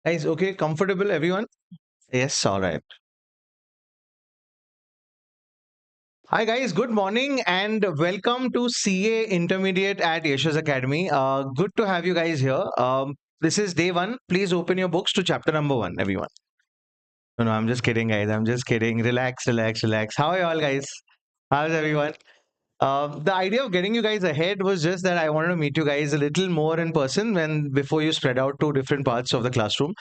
Guys, okay, comfortable, everyone? Yes, all right. Hi, guys. Good morning and welcome to CA Intermediate at Yeshas Academy. Good to have you guys here. This is day one. Please open your books to chapter number one, everyone. No, I'm just kidding, guys. I'm just kidding. Relax, relax, relax. How are you all, guys? How's everyone? The idea of getting you guys ahead was just that I wanted to meet you guys a little more in person when before you spread out to different parts of the classroom.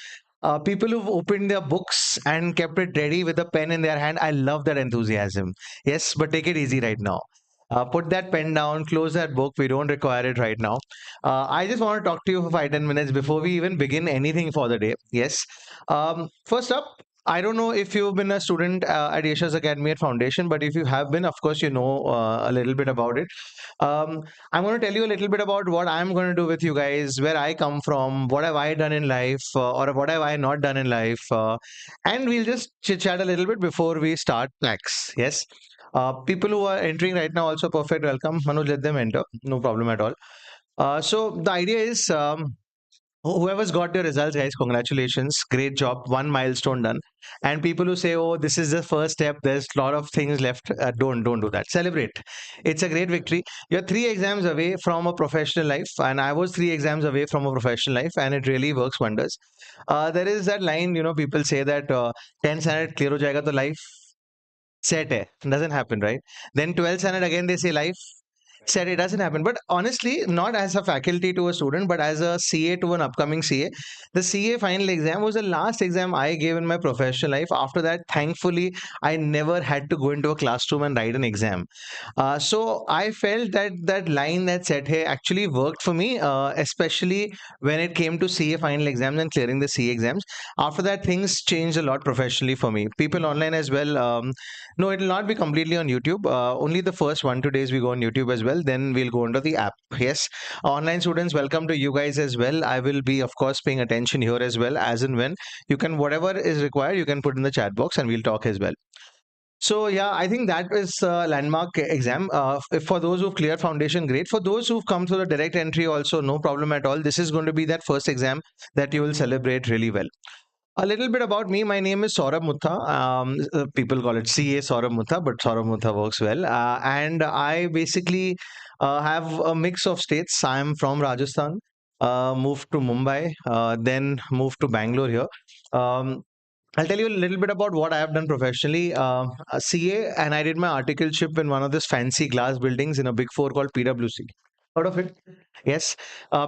People who've opened their books and kept it ready with a pen in their hand, I love that enthusiasm. Yes, but take it easy right now. Put that pen down, close that book. We don't require it right now. I just want to talk to you for 5-10 minutes before we even begin anything for the day. Yes. First up, I don't know if you've been a student at Yeshas Academy at Foundation, but if you have been, of course, you know a little bit about it. I'm going to tell you a little bit about what I'm going to do with you guys, where I come from, what have I done in life, or what have I not done in life. And we'll just chit chat a little bit before we start next. Yes. People who are entering right now also perfect welcome. Manoj, let them enter. No problem at all. So the idea is whoever's got your results, guys, congratulations. Great job. One milestone done. And people who say, oh, this is the first step, there's a lot of things left. Don't do that. Celebrate. It's a great victory. You're 3 exams away from a professional life. And I was 3 exams away from a professional life, and it really works wonders. There is that line, people say that 10 standard clear ho jayega to life set hai. Doesn't happen, right? Then 12th standard again they say life said it doesn't happen. But honestly, not as a faculty to a student, but as a CA to an upcoming CA, the CA final exam was the last exam I gave in my professional life. After that, thankfully, I never had to go into a classroom and write an exam. So I felt that that line that said, hey, actually worked for me, especially when it came to CA final exams and clearing the CA exams. After that, things changed a lot professionally for me. People online as well. No, it will not be completely on YouTube. Only the first 1-2 days we go on YouTube as well. Then we'll go into the app. Yes. Online students, welcome to you guys as well. I will be, of course, paying attention here as well, as and when you can, whatever is required, you can put in the chat box and we'll talk as well. So yeah, I think that is a landmark exam. For those who've cleared foundation, great. For those who've come through the direct entry, also no problem at all. This is going to be that first exam that you will celebrate really well. A little bit about me. My name is Sourabh Mutha. People call it CA Sourabh Mutha, but Sourabh Mutha works well. And I basically have a mix of states. I'm from Rajasthan, moved to Mumbai, then moved to Bangalore here. Um, I'll tell you a little bit about what I have done professionally. A CA, and I did my articleship in one of these fancy glass buildings in a big four called PwC. Heard of it? Yes.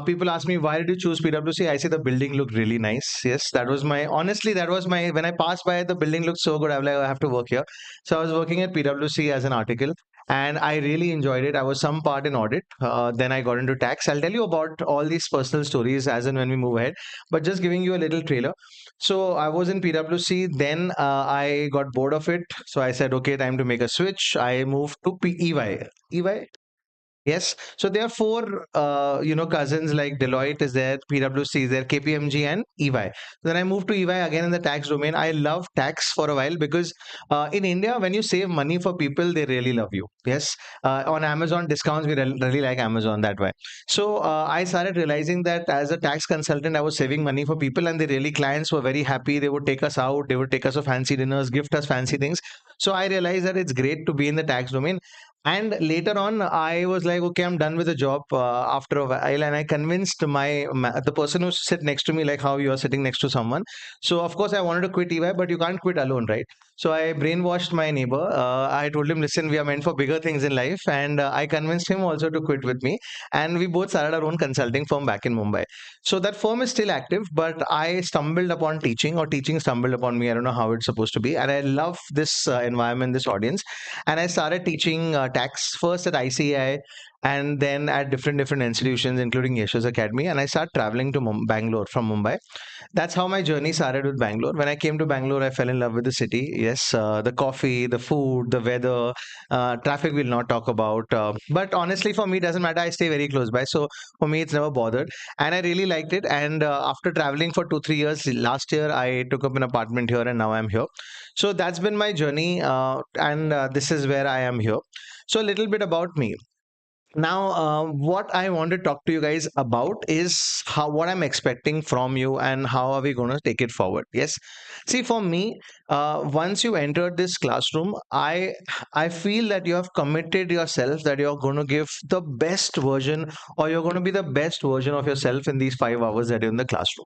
People ask me, why did you choose PwC? I say the building looked really nice. Yes, that was my, honestly, that was my, when I passed by, the building looked so good. I was like, I have to work here. So I was working at PwC as an article and I really enjoyed it. I was some part in audit. Then I got into tax. I'll tell you about all these personal stories as and when we move ahead, but just giving you a little trailer. So I was in PwC. Then I got bored of it. So I said, okay, time to make a switch. I moved to EY. EY? Yes. So there are four, cousins like Deloitte is there, PwC is there, KPMG and EY. Then I moved to EY again in the tax domain. I love tax for a while because in India, when you save money for people, they really love you. Yes. On Amazon discounts, we really like Amazon that way. So I started realizing that as a tax consultant, I was saving money for people and the really clients were very happy. They would take us out, they would take us to fancy dinners, gift us fancy things. So I realized that it's great to be in the tax domain. And later on, I was like, okay, I'm done with the job after a while. And I convinced the person who sit next to me, like how you are sitting next to someone. So, of course, I wanted to quit EY, but you can't quit alone, right? So, I brainwashed my neighbor. I told him, listen, we are meant for bigger things in life. And I convinced him also to quit with me. And we both started our own consulting firm back in Mumbai. So, that firm is still active, but I stumbled upon teaching, or teaching stumbled upon me. I don't know how it's supposed to be. And I love this environment, this audience, and I started teaching tax first at ICAI and then at different institutions, including Yeshas Academy. And I started traveling to Bangalore from Mumbai. That's how my journey started with Bangalore. When I came to Bangalore, I fell in love with the city. Yes, the coffee, the food, the weather, traffic we'll not talk about. But honestly, for me, it doesn't matter. I stay very close by. So for me, it's never bothered. And I really liked it. And after traveling for 2-3 years, last year, I took up an apartment here and now I'm here. So that's been my journey. And this is where I am here. So a little bit about me. Now, what I want to talk to you guys about is how what I'm expecting from you and how are we going to take it forward. Yes, see, for me, once you entered this classroom, I feel that you have committed yourself that you're going to give the best version, or you're going to be the best version of yourself in these 5 hours that you're in the classroom.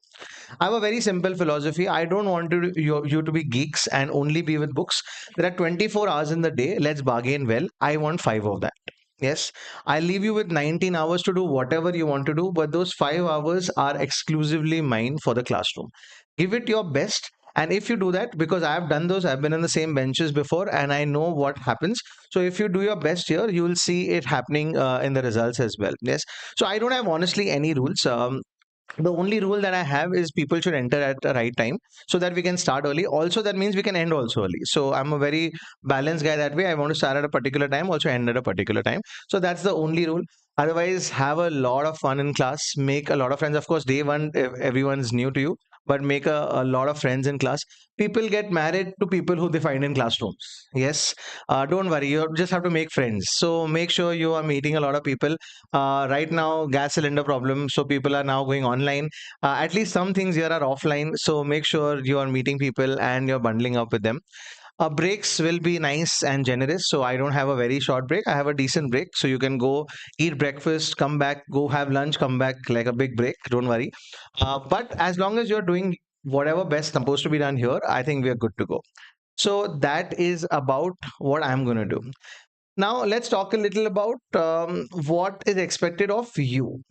I have a very simple philosophy. I don't want you to be geeks and only be with books. There are 24 hours in the day. Let's bargain well. I want five of that. Yes, I leave you with 19 hours to do whatever you want to do, but those 5 hours are exclusively mine for the classroom. Give it your best. And if you do that, because I have done those, I've been in the same benches before and I know what happens. So if you do your best here, you will see it happening in the results as well. Yes. So I don't have honestly any rules. The only rule that I have is people should enter at the right time so that we can start early. Also, that means we can end also early. So I'm a very balanced guy that way. I want to start at a particular time, also end at a particular time. So that's the only rule. Otherwise, have a lot of fun in class, make a lot of friends. Of course, day one, everyone's new to you, but make a lot of friends in class. People get married to people who they find in classrooms. Yes, don't worry, you just have to make friends. So make sure you are meeting a lot of people. Right now, gas cylinder problem, so people are now going online. At least some things here are offline, so make sure you are meeting people and you're bundling up with them. Breaks will be nice and generous. So I don't have a very short break. I have a decent break. So you can go eat breakfast, come back, go have lunch, come back like a big break. Don't worry. But as long as you're doing whatever best supposed to be done here, I think we are good to go. So that is about what I'm going to do. Now, let's talk a little about what is expected of you.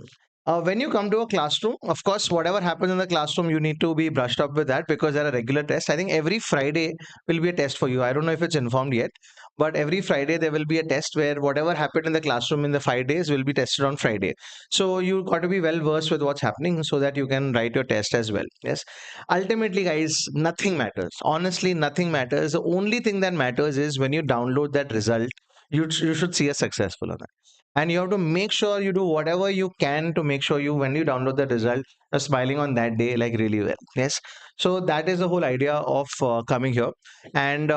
When you come to a classroom, of course, whatever happens in the classroom, you need to be brushed up with that because there are regular tests. I think every Friday will be a test for you. I don't know if it's informed yet, but every Friday there will be a test where whatever happened in the classroom in the 5 days will be tested on Friday. So you got to be well versed with what's happening so that you can write your test as well. Yes. Ultimately, guys, nothing matters. Honestly, nothing matters. The only thing that matters is when you download that result, you should see a successful on that, and you have to make sure you do whatever you can to make sure you when you download the result are smiling on that day like really well. Yes, so that is the whole idea of coming here. And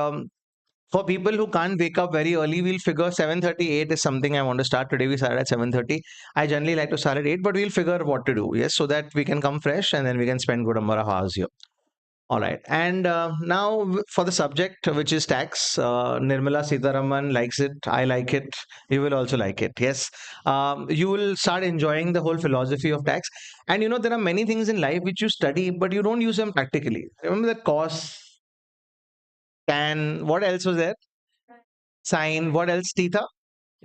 for people who can't wake up very early, we'll figure 7:38 is something I want to start today. We started at 7:30. I generally like to start at 8, but we'll figure what to do. Yes, so that we can come fresh and then we can spend good number of hours here. All right. And now for the subject, which is tax, Nirmala Sitharaman likes it. I like it. You will also like it. Yes. You will start enjoying the whole philosophy of tax. And you know, there are many things in life which you study, but you don't use them practically. Remember that cos, tan, what else was there? Sine, what else? Theta?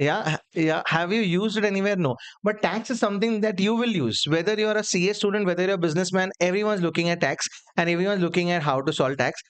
Yeah, yeah. Have you used it anywhere? No. But tax is something that you will use. Whether you're a CA student, whether you're a businessman, everyone's looking at tax and everyone's looking at how to solve tax.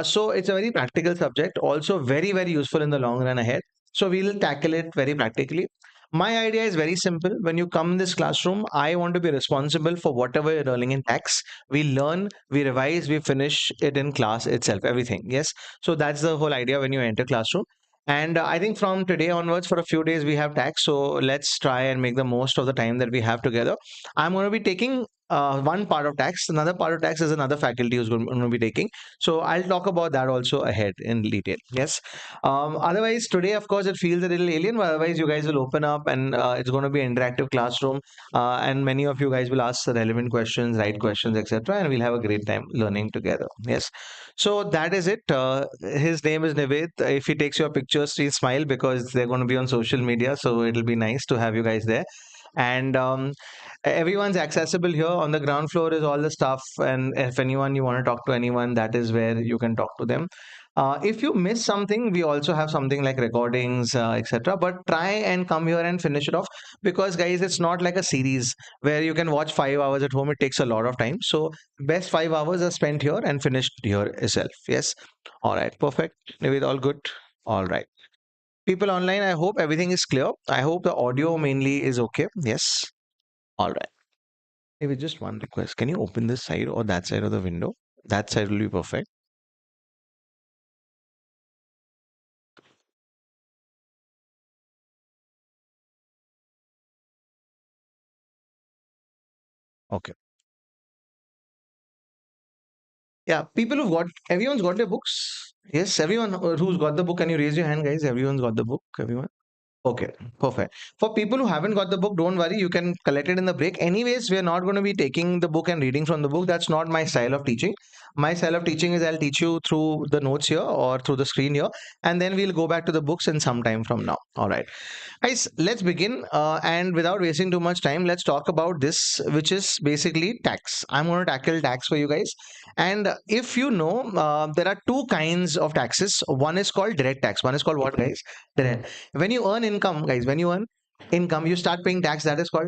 So it's a very practical subject, also very, very useful in the long run ahead. So we'll tackle it very practically. My idea is very simple. When you come in this classroom, I want to be responsible for whatever you're learning in tax. We learn, we revise, we finish it in class itself, everything. Yes. So that's the whole idea when you enter classroom. And I think from today onwards, for a few days, we have tax. So let's try and make the most of the time that we have together. I'm going to be taking one part of tax. Another part of tax is another faculty who's going to be taking. So I'll talk about that also ahead in detail. Yes. Otherwise, today, of course, it feels a little alien, but otherwise, you guys will open up and it's going to be an interactive classroom. And many of you guys will ask the relevant questions, right questions, etc. And we'll have a great time learning together. Yes. So that is it. His name is Nivet. If he takes your pictures, please smile because they're going to be on social media. So it'll be nice to have you guys there. And everyone's accessible here. On the ground floor is all the stuff. And if anyone you want to talk to anyone, that is where you can talk to them. If you miss something, we also have something like recordings, etc. But try and come here and finish it off because, guys, it's not like a series where you can watch 5 hours at home. It takes a lot of time. So best 5 hours are spent here and finished here itself. Yes. All right. Perfect. Maybe all good. All right. People online, I hope everything is clear. I hope the audio mainly is okay. Yes. All right. Maybe just one request. Can you open this side or that side of the window? That side will be perfect. Okay. Yeah. People who've got, everyone's got their books. Yes. Everyone who's got the book, can you raise your hand, guys? Everyone's got the book. Everyone. Okay, perfect. For people who haven't got the book, don't worry, you can collect it in the break. Anyways, we're not going to be taking the book and reading from the book. That's not my style of teaching. My style of teaching is I'll teach you through the notes here or through the screen here, and then we'll go back to the books in some time from now. All right. Guys, let's begin. And without wasting too much time, let's talk about this, which is basically tax. I'm going to tackle tax for you guys. And if you know, there are two kinds of taxes. One is called direct tax. One is called what, guys? Direct. When you earn income, guys, when you earn income, you start paying tax. That is called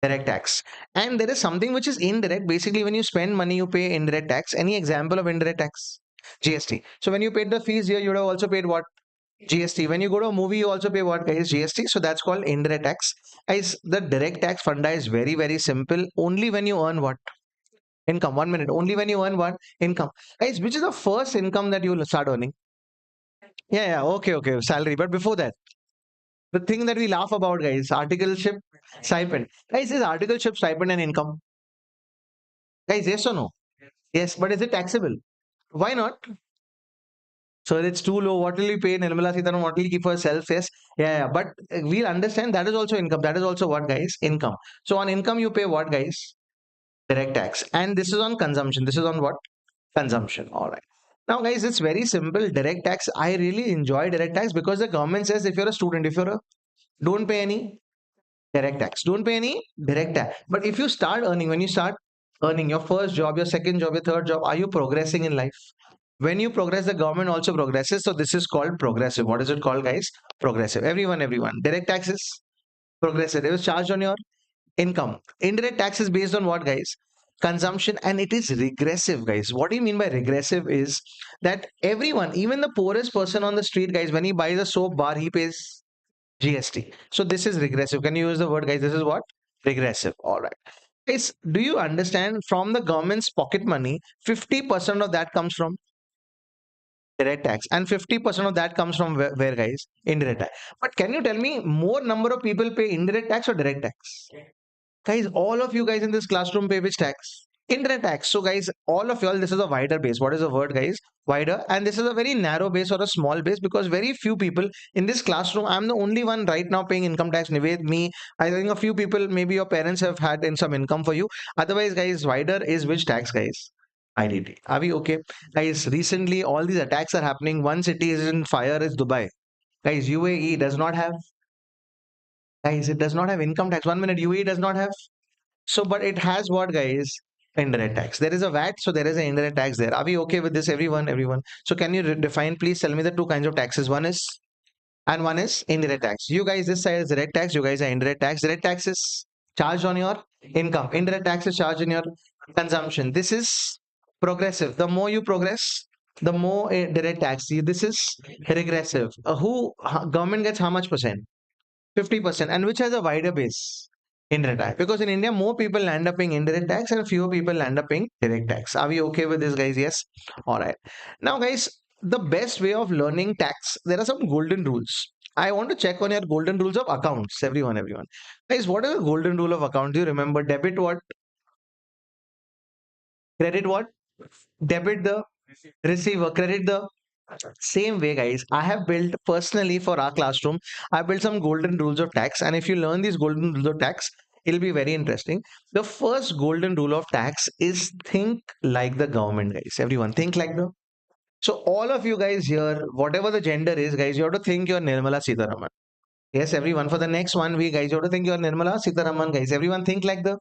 direct tax. And there is something which is indirect. Basically, when you spend money, you pay indirect tax. Any example of indirect tax? GST. So when you paid the fees here, you would have also paid what? GST. When you go to a movie, you also pay what, guys? GST. So that's called indirect tax. Guys, the direct tax funda is very, very simple. Only when you earn what? Income. 1 minute. Only when you earn what? Income. Guys, which is the first income that you will start earning? Yeah, yeah. Okay, okay. Salary. But before that, the thing that we laugh about, guys, articleship stipend. Guys, is articleship stipend an income? Guys, yes or no? Yes, but is it taxable? Why not? So it's too low. What will you pay Nirmala Sitaram? What will you keep for herself? Yes. Yeah, yeah. But we'll understand that is also income. That is also what, guys? Income. So on income, you pay what, guys? Direct tax. And this is on consumption. This is on what? Consumption. All right. Now, guys, it's very simple. Direct tax. I really enjoy direct tax because the government says if you're a student, if you're a don't pay any direct tax. Don't pay any direct tax. But if you start earning, when you start earning your first job, your second job, your third job, are you progressing in life? When you progress, the government also progresses. So this is called progressive. What is it called, guys? Progressive. Everyone. Direct taxes, progressive. It was charged on your income. Indirect tax is based on what, guys? Consumption, and it is regressive, guys. What do you mean by regressive is that everyone, even the poorest person on the street, guys, when he buys a soap bar, he pays GST. So this is regressive. Can you use the word, guys? This is what? Regressive. All right. Guys, do you understand from the government's pocket money, 50% of that comes from direct tax, and 50% of that comes from where, guys? Indirect tax. But can you tell me more number of people pay indirect tax or direct tax? Guys, all of you guys in this classroom pay which tax? Indirect tax. So, guys, all of y'all, this is a wider base. What is the word, guys? Wider. And this is a very narrow base or a small base because very few people in this classroom. I'm the only one right now paying income tax. Nived, me. I think a few people, maybe your parents have had in some income for you. Otherwise, guys, wider is which tax, guys? IDT. Are we okay? Guys, recently all these attacks are happening. One city is in fire, is Dubai. Guys, UAE does not have, guys, it does not have income tax. 1 minute, UAE does not have. So, but it has what, guys? Indirect tax. There is a VAT, so there is an indirect tax there. Are we okay with this, everyone? So, can you define, please tell me the two kinds of taxes? One is, and one is indirect tax. You guys, this side is direct tax. You guys are indirect tax. Direct tax is charged on your income. Indirect tax is charged in your consumption. This is progressive. The more you progress, the more direct tax. See, this is regressive. Government gets how much percent? 50%, and which has a wider base? Indirect tax. Because in India, more people land up paying indirect tax and fewer people land up paying direct tax. Are we okay with this, guys? Yes. All right. Now, guys, the best way of learning tax, there are some golden rules. I want to check on your golden rules of accounts. Everyone. Guys, what is the golden rule of account? Do you remember? Debit what? Credit what? Debit the receiver. Credit the same way, guys. I have built personally for our classroom, I built some golden rules of tax. And if you learn these golden rules of tax, it'll be very interesting. The first golden rule of tax is think like the government, guys. Everyone, think like the. So, all of you guys here, whatever the gender is, guys, you have to think you're Nirmala Sitharaman. Yes, everyone. For the next 1 week, guys, you have to think you're Nirmala Sitharaman, guys. Everyone, think like the.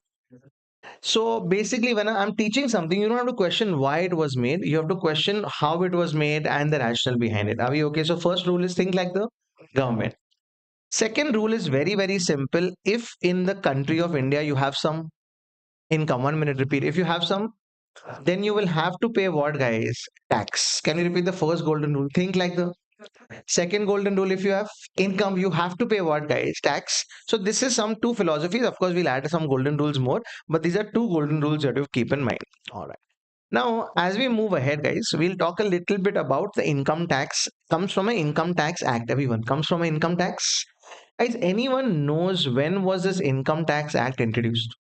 So basically, when I'm teaching something, you don't have to question why it was made. You have to question how it was made and the rationale behind it. Are we okay? So first rule is think like the government. Second rule is very, very simple. If in the country of India you have some income, 1 minute repeat. If you have some, then you will have to pay what, guys? Tax. Can you repeat the first golden rule? Think like the second golden rule. If you have income, you have to pay what, guys? Tax. So this is some two philosophies. Of course, we'll add some golden rules more, but these are two golden rules that you keep in mind. All right. Now, as we move ahead, guys, we'll talk a little bit about the income tax. Comes from an income tax act. Everyone comes from an income tax. Guys, anyone knows when was this income tax act introduced?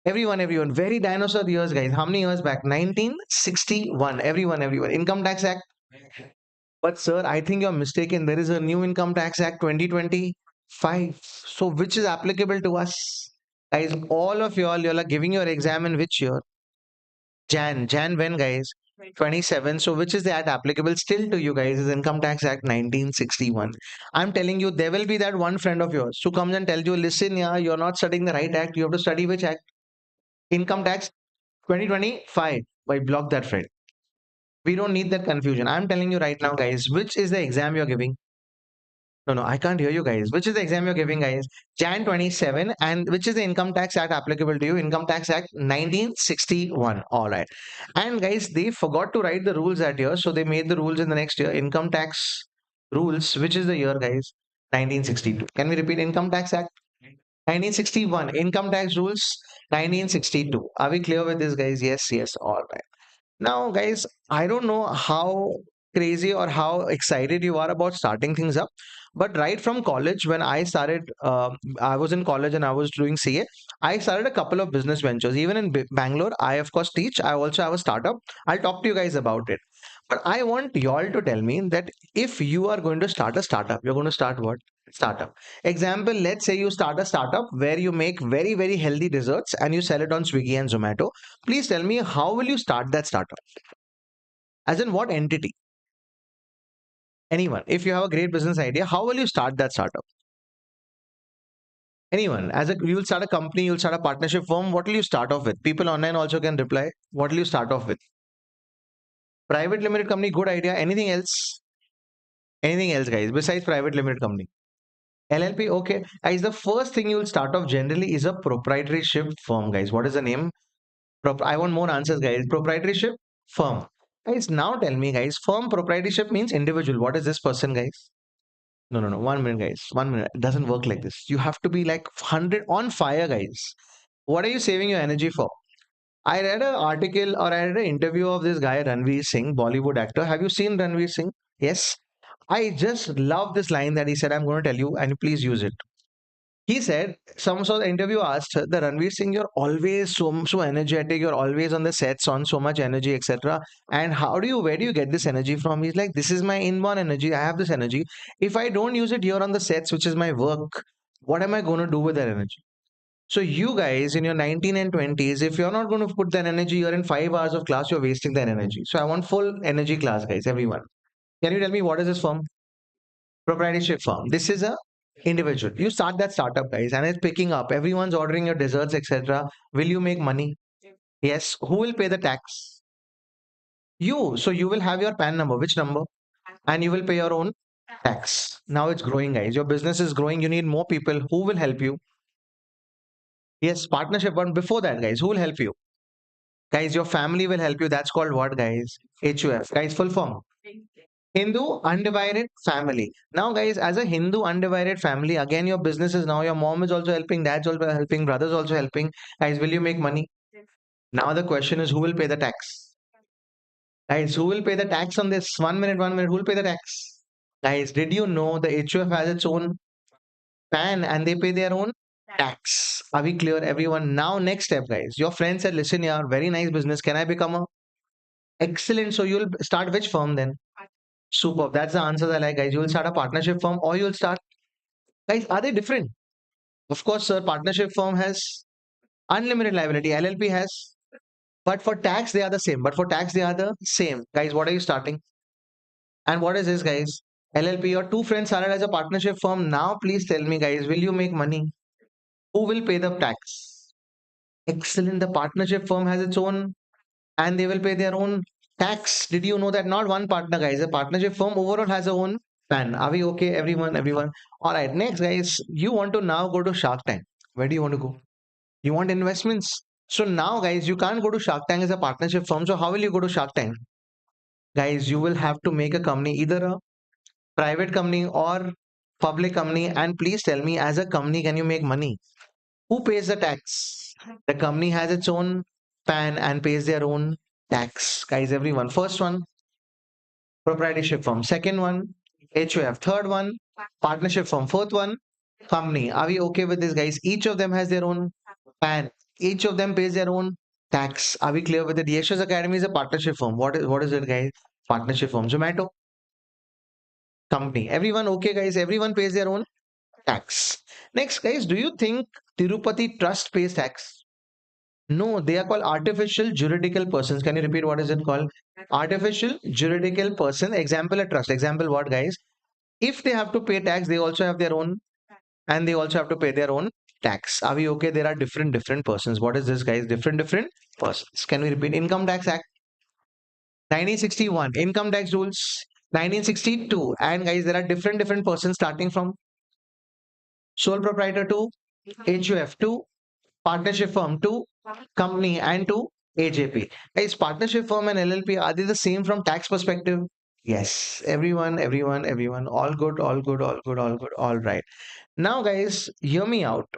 Everyone. Very dinosaur years, guys. How many years back? 1961. Everyone. Income tax act. But sir, I think you're mistaken. There is a new Income Tax Act 2025. So which is applicable to us? Guys, all of y'all are giving your exam in which year? Jan when guys? 27. So which is that applicable still to you guys is Income Tax Act 1961. I'm telling you, there will be that one friend of yours who comes and tells you, listen, yeah, you're not studying the right act. You have to study which act? Income Tax 2025. Why block that friend? We don't need that confusion. I'm telling you right now, guys, which is the exam you're giving? No, no, I can't hear you guys. Which is the exam you're giving, guys? Jan 27, and which is the Income Tax Act applicable to you? Income Tax Act 1961. All right. And guys, they forgot to write the rules that year, so they made the rules in the next year. Income tax rules, which is the year, guys? 1962. Can we repeat Income Tax Act? 1961. Income tax rules, 1962. Are we clear with this, guys? Yes, yes. All right. Now, guys, I don't know how crazy or how excited you are about starting things up, but right from college, when I started, I was in college and I was doing CA. I started a couple of business ventures. Even in Bangalore, I of course teach. I also have a startup. I'll talk to you guys about it. But I want y'all to tell me that if you are going to start a startup, you're going to start what? Startup. Example, let's say you start a startup where you make very, very healthy desserts and you sell it on Swiggy and Zomato. Please tell me, how will you start that startup? As in what entity? Anyone. If you have a great business idea, how will you start that startup? Anyone. You'll start a company, you'll start a partnership firm. What will you start off with? People online also can reply. What will you start off with? Private limited company, good idea. Anything else? Anything else, guys, besides private limited company? LLP, okay. Guys, the first thing you'll start off generally is a proprietorship firm, guys. What is the name? I want more answers, guys. Proprietorship firm. Guys, now tell me, guys, firm proprietorship means individual. What is this person, guys? No, no, no. 1 minute, guys. 1 minute. It doesn't work like this. You have to be like 100 on fire, guys. What are you saving your energy for? I read an article or I read an interview of this guy, Ranveer Singh, Bollywood actor. Have you seen Ranveer Singh? Yes. I just love this line that he said, I'm going to tell you, and please use it. He said, some sort of interview asked her, the Ranveer Singh, you're always so energetic, you're always on the sets on so much energy, etc. And where do you get this energy from? He's like, this is my inborn energy. I have this energy. If I don't use it here on the sets, which is my work, what am I going to do with that energy? So you guys in your 19 and 20s, if you're not going to put that energy, you're in 5 hours of class, you're wasting that energy. So I want full energy class, guys, everyone. Can you tell me what is this firm? Proprietorship firm. This is a individual. You start that startup, guys, and it's picking up. Everyone's ordering your desserts, etc. Will you make money? Yes. Who will pay the tax? You. So you will have your PAN number. Which number? And you will pay your own tax. Now it's growing, guys. Your business is growing. You need more people. Who will help you? Yes, partnership. But before that, guys, who will help you? Guys, your family will help you. That's called what, guys? HUF. Guys, full form. Hindu undivided family. Now, guys, as a Hindu undivided family, again, your business is now your mom is also helping, dad's also helping, brother's also helping. Guys, will you make money? Now, the question is who will pay the tax? Guys, who will pay the tax on this? 1 minute, 1 minute. Who will pay the tax? Guys, did you know the HUF has its own PAN and they pay their own tax? Are we clear, everyone? Now, next step, guys. Your friend said, listen, yeah, very nice business. Can I become a excellent? So you'll start which firm then? Superb. That's the answer I like, guys. You will start a partnership firm or you'll start. Guys, are they different? Of course, sir. Partnership firm has unlimited liability. LLP has. But for tax, they are the same. But for tax, they are the same. Guys, what are you starting? And what is this, guys? LLP, your two friends started as a partnership firm. Now, please tell me, guys, will you make money? Who will pay the tax? Excellent. The partnership firm has its own and they will pay their own tax. Did you know that not one partner, guys? A partnership firm overall has a own PAN. Are we okay, everyone? Everyone. All right. Next, guys, you want to now go to Shark Tank. Where do you want to go? You want investments. So now, guys, you can't go to Shark Tank as a partnership firm. So how will you go to Shark Tank? Guys, you will have to make a company, either a private company or public company. And please tell me, as a company, can you make money? Who pays the tax? The company has its own PAN and pays their own tax. Guys, everyone. First one, proprietorship firm. Second one, HOF. Third one, partnership firm. Fourth one, company. Are we okay with this, guys? Each of them has their own PAN. Each of them pays their own tax. Are we clear with it? Yeshas Academy is a partnership firm. What is it, guys? Partnership firm. Zomato. company. Everyone okay, guys? Everyone pays their own tax. Next, guys, do you think Tirupati Trust pays tax? No, they are called artificial juridical persons. Can you repeat what is it called? Artificial juridical person. Example, a trust. Example, what, guys? If they have to pay tax, they also have their own, and they also have to pay their own tax. Are we okay? There are different persons. What is this, guys? Different persons. Can we repeat? Income Tax Act 1961, income tax rules 1962, and guys, there are different persons starting from sole proprietor to HUF to partnership firm to company and to AJP. Guys, partnership firm and LLP, are they the same from tax perspective? Yes, everyone, all good, all good, all good, all good, all right. Now, guys, hear me out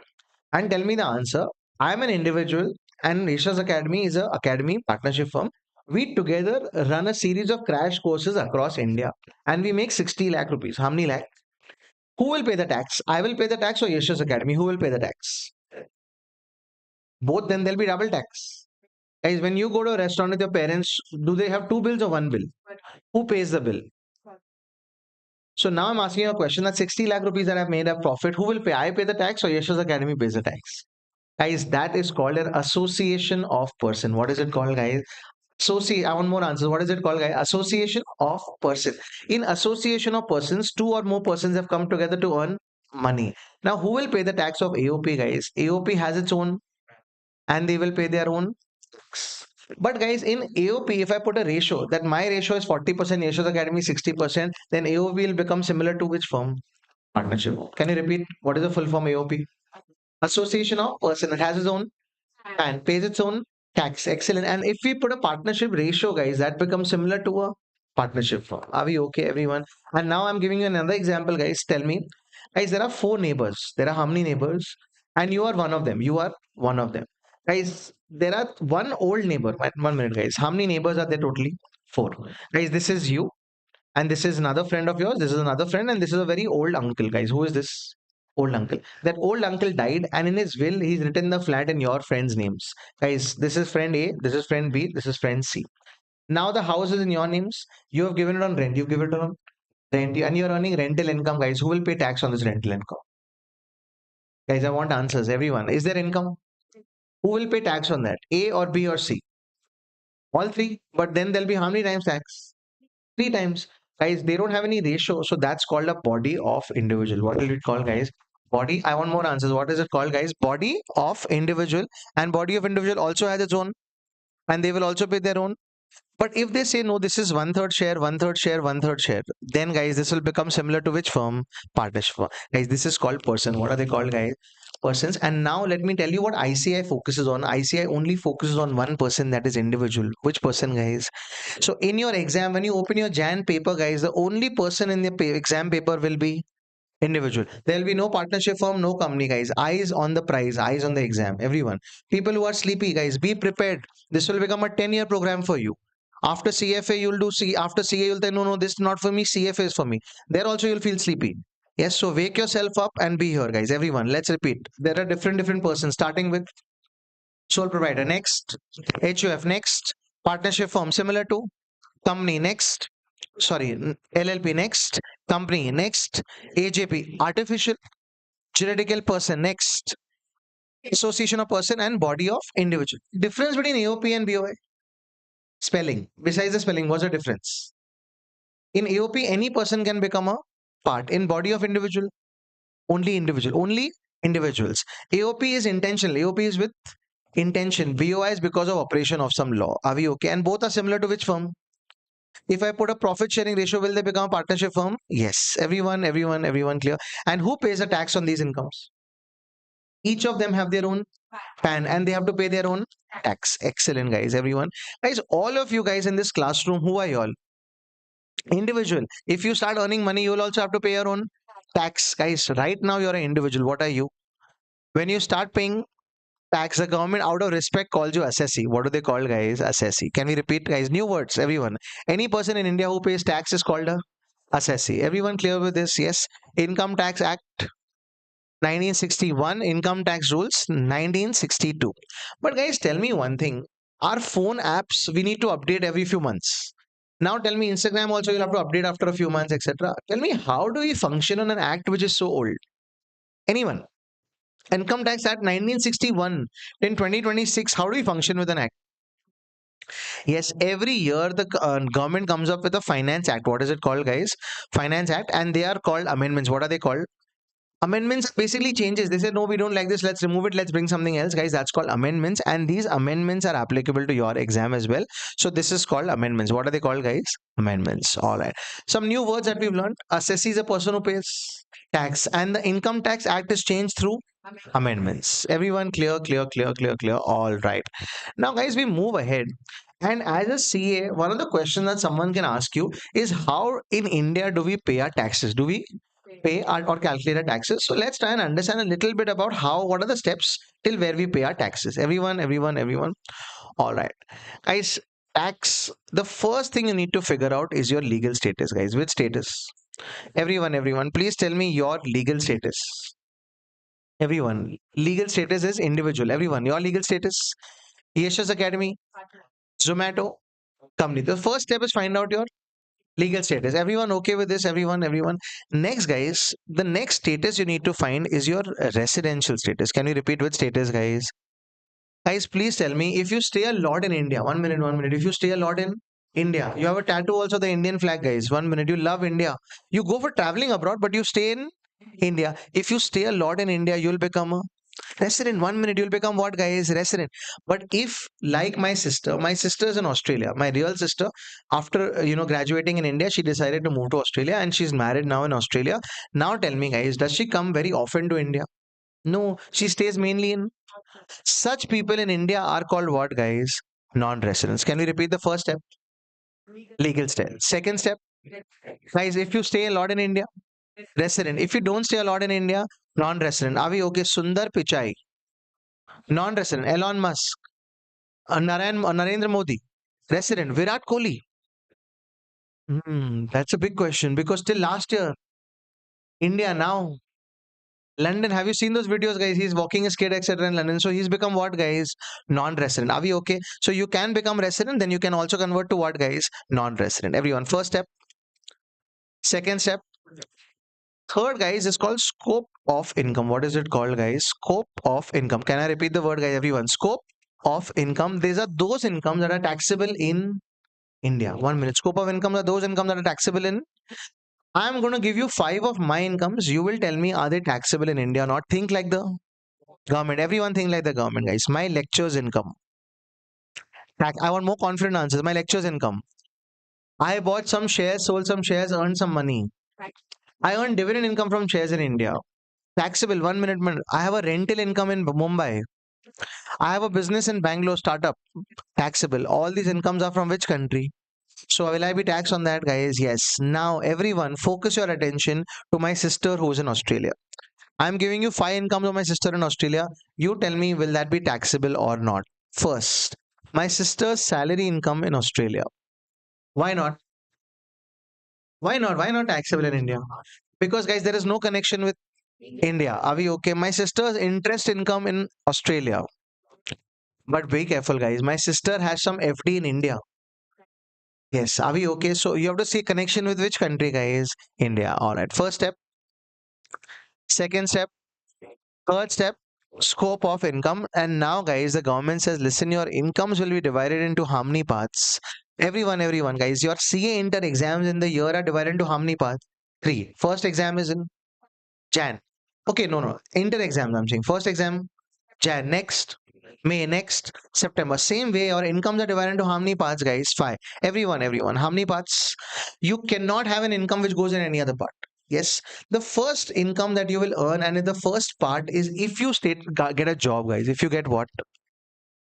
and tell me the answer. I'm an individual, and Yeshas Academy is a academy partnership firm. We together run a series of crash courses across India, and we make 60 lakh rupees. How many lakh? Who will pay the tax? I will pay the tax, or Yeshas Academy? Who will pay the tax? Both, then there'll be double tax. Guys, when you go to a restaurant with your parents, do they have two bills or one bill? Who pays the bill? So now I'm asking you a question, that 60 lakh rupees that I've made a profit, who will pay? I pay the tax, or Yeshas Academy pays the tax? Guys, that is called an association of person. What is it called, guys? Associate. I want more answers. What is it called, guys? Association of person. In association of persons, two or more persons have come together to earn money. Now, who will pay the tax of AOP, guys? AOP has its own, and they will pay their own tax. But guys, in AOP, if I put a ratio that my ratio is 40%, Yeshas Academy 60%, then AOP will become similar to which firm? Partnership. Can you repeat? What is the full form AOP? Association of person. It has its own and pays its own tax. Excellent. And if we put a partnership ratio, guys, that becomes similar to a partnership firm. Are we okay, everyone? And now I'm giving you another example, guys. Tell me, guys, there are four neighbors. There are how many neighbors? And you are one of them. You are one of them. Guys, there are one old neighbor. 1 minute, guys. How many neighbors are there totally? Four. Guys, this is you. And this is another friend of yours. This is another friend. And this is a very old uncle, guys. Who is this? Old uncle. That old uncle died, and in his will, he's written the flat in your friends' names. Guys, this is friend A, this is friend B, this is friend C. Now the house is in your names. You have given it on rent. You've given it on rent, and you're earning rental income, guys. Who will pay tax on this rental income? Guys, I want answers. Everyone, is there income? Who will pay tax on that? A or B or C? All three. But then there'll be how many times tax? Three times. Guys, they don't have any ratio, so that's called a body of individual. What will it call, guys? Body. I want more answers. What is it called, guys? Body of individual. And body of individual also has its own, and they will also pay their own. But if they say no, this is one third share, one third share, one third share, then guys, this will become similar to which firm? Partnership firm. Guys, this is called person. What are they called, guys? Persons. And now let me tell you what ICI focuses on. ICI only focuses on one person, that is individual. Which person, guys? So in your exam, when you open your Jan paper, guys, the only person in the exam paper will be individual. There'll be no partnership firm, no company, guys. Eyes on the prize, eyes on the exam. Everyone. People who are sleepy, guys, be prepared. This will become a 10-year program for you. After CFA, you'll do C. After CA, you'll say, no, this is not for me. CFA is for me. There also, you'll feel sleepy. Yes, so wake yourself up and be here, guys. Everyone, let's repeat. There are different persons, starting with sole provider next, HUF next, partnership firm similar to company next, sorry, LLP next, company next, AJP, artificial juridical person next, association of person, and body of individual. Difference between AOP and BOI? Spelling. Besides the spelling, what's the difference? In AOP, any person can become a part. In body of individual, only individual, only individuals. AOP is intentional. AOP is with intention. BOI is because of operation of some law. Are we okay? And both are similar to which firm? If I put a profit sharing ratio, will they become a partnership firm? Yes. Everyone clear. And who pays a tax on these incomes? Each of them have their own PAN, and they have to pay their own tax. Excellent, guys. Everyone. Guys, all of you guys in this classroom, who are you all? Individual. If you start earning money, you will also have to pay your own tax. Guys, right now you're an individual. What are you? When you start paying tax, the government out of respect calls you assessee. What do they call, guys? Assessee. Can we repeat, guys? New words, everyone. Any person in India who pays tax is called a assessee. Everyone clear with this? Yes. Income Tax Act 1961, Income Tax Rules 1962. But guys, tell me one thing. Our phone apps, we need to update every few months. Now tell me, Instagram also you'll have to update after a few months, etc. Tell me, how do we function on an act which is so old? Anyone? Income Tax Act 1961 in 2026. How do we function with an act? Yes, every year the government comes up with a Finance Act. What is it called, guys? Finance Act, and they are called amendments. What are they called? Amendments basically changes. They say, no, we don't like this. Let's remove it. Let's bring something else, guys. That's called amendments. And these amendments are applicable to your exam as well. So this is called amendments. What are they called, guys? Amendments. All right. Some new words that we've learned. Assessee is a person who pays tax. And the Income Tax Act is changed through amendments. Everyone clear, clear, clear, clear, clear. All right. Now, guys, we move ahead. And as a CA, one of the questions that someone can ask you is how in India do we pay our taxes? Do we pay our, or calculate our taxes? So let's try and understand a little bit about what are the steps till where we pay our taxes. Everyone. All right. Guys, tax, the first thing you need to figure out is your legal status, guys. Which status? Everyone, please tell me your legal status. Everyone, legal status is individual. Everyone, your legal status. Yeshas Academy, Zomato, company. The first step is find out your legal status. Everyone okay with this? Everyone. Next, guys, the next status you need to find is your residential status. Can you repeat which status, guys? Guys, please tell me if you stay a lot in India. 1 minute, 1 minute. If you stay a lot in India, you have a tattoo also the Indian flag, guys. 1 minute. You love India. You go for traveling abroad, but you stay in India. If you stay a lot in India, you'll become a resident. 1 minute. You'll become what, guys? Resident. But if, like my sister is in Australia, my real sister, after graduating in India, she decided to move to Australia and she's married now in Australia. Now tell me, guys, does she come very often to India? No, she stays mainly in. Such people in India are called what, guys? Non-residents. Can we repeat the first step? Legal step. Second step, guys, if you stay a lot in India, resident. If you don't stay a lot in India, non-resident. Are we okay? Sundar Pichai, non-resident. Elon Musk, Narendra Modi, resident. Virat Kohli. That's a big question because till last year, India now. London, have you seen those videos, guys? He's walking his kid, etc. in London. So he's become what, guys? Non-resident. Are we okay? So you can become resident, then you can also convert to what, guys? Non-resident. Everyone, first step. Second step. Third, guys, is called scope of income. What is it called, guys? Scope of income. Can I repeat the word, guys? Everyone, scope of income. These are those incomes that are taxable in India. 1 minute. Scope of income are those incomes that are taxable in. I'm going to give you 5 of my incomes. You will tell me, are they taxable in India or not? Think like the government. Everyone think like the government, guys. My lectures income. I want more confident answers. My lectures income. I bought some shares, sold some shares, earned some money. I earned dividend income from shares in India. Taxable. 1 minute. I have a rental income in Mumbai. I have a business in Bangalore startup. Taxable. All these incomes are from which country? So will I be taxed on that, guys? Yes. Now, everyone, focus your attention to my sister who's in Australia. I'm giving you 5 incomes of my sister in Australia. You tell me, will that be taxable or not? First, my sister's salary income in Australia. Why not? Why not? Why not taxable in India? Because, guys, there is no connection with India. Are we okay? My sister's interest income in Australia. But be careful, guys. My sister has some FD in India. Yes. Are we okay? So you have to see connection with which country, guys? India. All right. First step. Second step. Third step. Scope of income. And now, guys, the government says, listen, your incomes will be divided into how many parts? Everyone, guys, your CA inter exams in the year are divided into how many parts? 3. First exam is in Jan. Okay, no. Inter exams, I'm saying. First exam, Jan. Next, May. Next, September. Same way, your incomes are divided into how many parts, guys? 5. Everyone. How many parts? You cannot have an income which goes in any other part. Yes, the first income that you will earn, and in the first part is if you get a job, guys. If you get what?